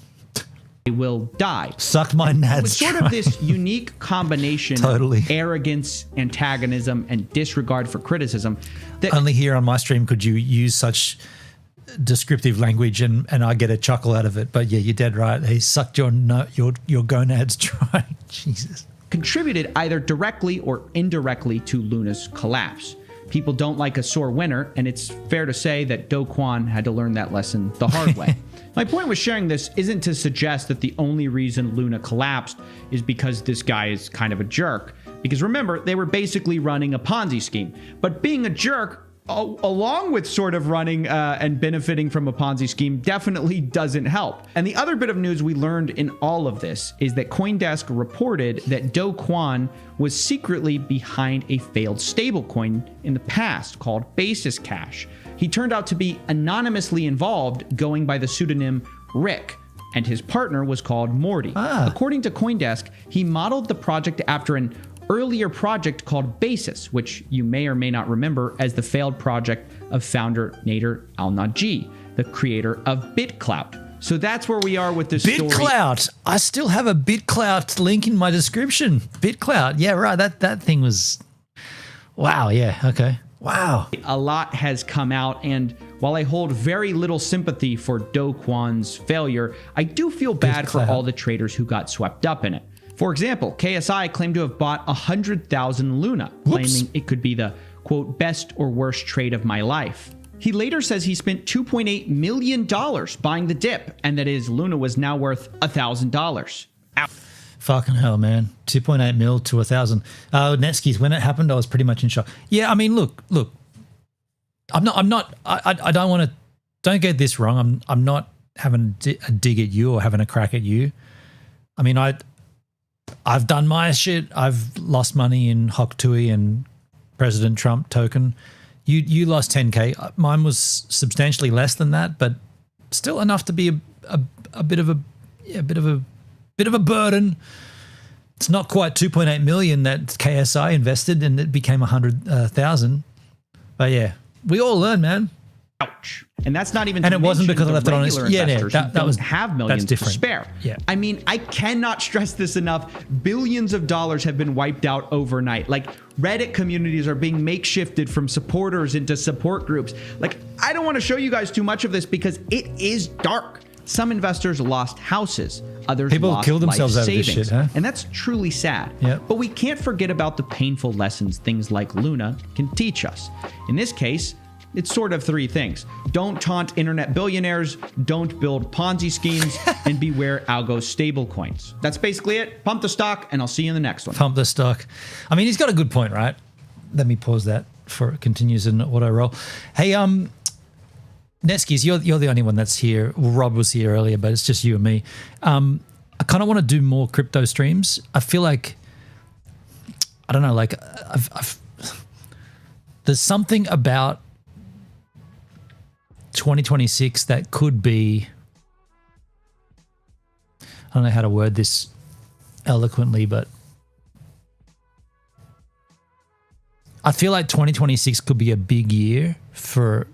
They will die. Sucked my nads. It was sort of this unique combination Totally. of arrogance, antagonism, and disregard for criticism that Only here on my stream could you use such descriptive language, and I get a chuckle out of it. But yeah, you're dead right. He sucked your gonads dry. Jesus. Contributed either directly or indirectly to Luna's collapse. People don't like a sore winner, and it's fair to say that Do Kwon had to learn that lesson the hard way. My point with sharing this isn't to suggest that the only reason Luna collapsed is because this guy is kind of a jerk. Because remember, they were basically running a Ponzi scheme. But being a jerk, along with sort of running and benefiting from a Ponzi scheme, definitely doesn't help. And the other bit of news we learned in all of this is that CoinDesk reported that Do Kwon was secretly behind a failed stablecoin in the past called Basis Cash. He turned out to be anonymously involved, going by the pseudonym Rick, and his partner was called Morty. According to CoinDesk, he modeled the project after an earlier project called Basis, which you may or may not remember as the failed project of founder Nader Al-Naji, the creator of BitClout. So that's where we are with this story. BitClout. I still have a BitClout link in my description. BitClout. Yeah, right. That thing was... Wow, yeah, okay. Wow. A lot has come out, and while I hold very little sympathy for Do Kwon's failure, I do feel bad for all the traders who got swept up in it. For example, KSI claimed to have bought 100,000 Luna, claiming it could be the, quote, best or worst trade of my life. He later says he spent $2.8 million buying the dip, and that his Luna was now worth $1,000. Fucking hell, man. 2.8 mil to 1,000. Netskis, when it happened, I was pretty much in shock. Yeah, I mean, look. I don't want to, don't get this wrong. I'm not having a dig at you or having a crack at you. I mean, I've done my shit. I've lost money in Hok Tui and President Trump token. You lost 10K. Mine was substantially less than that, but still enough to be a bit of a burden. It's not quite 2.8 million that KSI invested, and it became 100,000. But yeah, we all learn, man. Ouch. And that's not even. And it wasn't because I left it on his. Yeah, that was have millions to different. spare. Yeah. I mean, I cannot stress this enough. Billions of dollars have been wiped out overnight. Like, Reddit communities are being makeshifted from supporters into support groups. Like, I don't want to show you guys too much of this because it is dark. Some investors lost houses. Others lost killed themselves life out of this savings. shit, huh? And that's truly sad. Yep. But we can't forget about the painful lessons things like Luna can teach us. In this case, it's sort of three things. Don't taunt internet billionaires, don't build Ponzi schemes, and beware algo stablecoins. That's basically it. Pump the stock, and I'll see you in the next one. Pump the stock. I mean, he's got a good point, right? Let me pause that before it continues in auto roll. Hey, Netskis, you're the only one that's here. Well, Rob was here earlier, but it's just you and me. I kind of want to do more crypto streams. I feel like, I don't know, like there's something about 2026 that could be, I don't know how to word this eloquently, but I feel like 2026 could be a big year for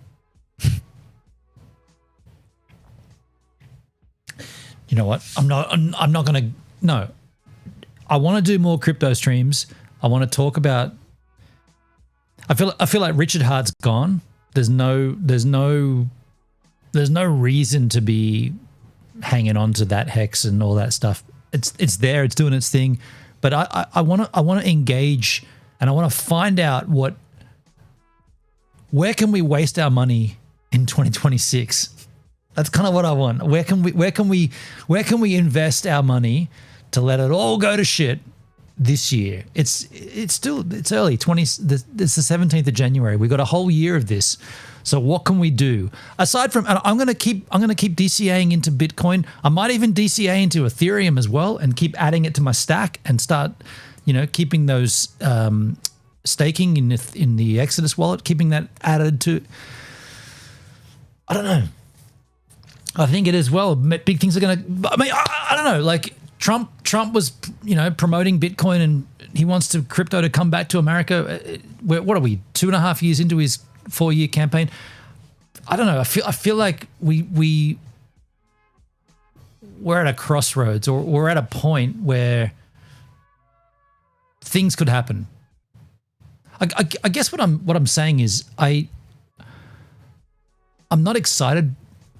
you know what? I'm not going to, no. I want to do more crypto streams. I want to talk about, I feel like Richard Hart's gone. There's no reason to be hanging on to that hex and all that stuff. It's there, it's doing its thing, but I want to engage, and I want to find out where can we waste our money in 2026. That's kind of what I want. Where can we invest our money to let it all go to shit this year? It's early. It's the 17th of January. We got a whole year of this. So what can we do aside from? I'm going to keep DCAing into Bitcoin. I might even DCA into Ethereum as well, and keep adding it to my stack and start, keeping those staking in the Exodus wallet, keeping that added to. I don't know. I think it is well. Big things are going to. I mean, I don't know. Like Trump was, promoting Bitcoin, and he wants crypto to come back to America. What are we? 2.5 years into his 4-year campaign? I don't know. I feel like we're at a crossroads, or we're at a point where things could happen. I guess what I'm saying is I I'm not excited.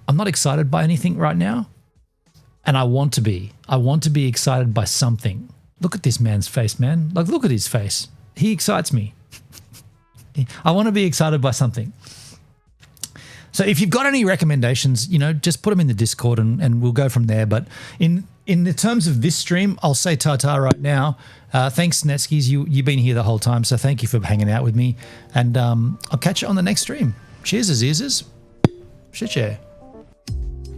I'm not excited by anything right now. And I want to be. I want to be excited by something. Look at this man's face, man. Like, look at his face. He excites me. I want to be excited by something. So if you've got any recommendations, you know, just put them in the Discord and we'll go from there. But in the terms of this stream, I'll say ta-ta right now. Thanks, Netskis. You've been here the whole time, so thank you for hanging out with me. And I'll catch you on the next stream. Cheers, Azizes. Shit, yeah.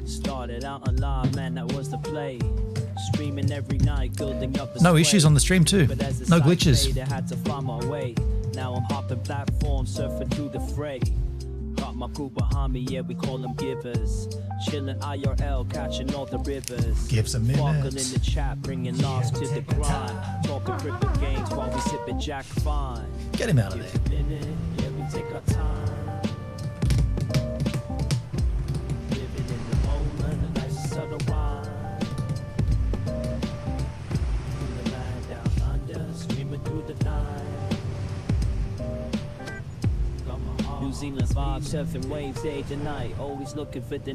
Started out alive, man, that was the play. Streaming every night, building up the No issues on the stream too. No glitches. I had to find my way. Now I'm hopping platforms, surfing through the fray. Got my crew behind me, yeah, we call them givers. Chilling IRL, catching all the rivers. Give some minutes. Sparkle in the chat, bringing lost to the grind. Talking crypto games while we sipping Jack Fine. Get him out of there. Minute, yeah, we take our time. Living in the moment, the nice subtle rhyme. Through the land down under, screaming through the night. New Zealand's vibe, surfing waves day to night, always looking for the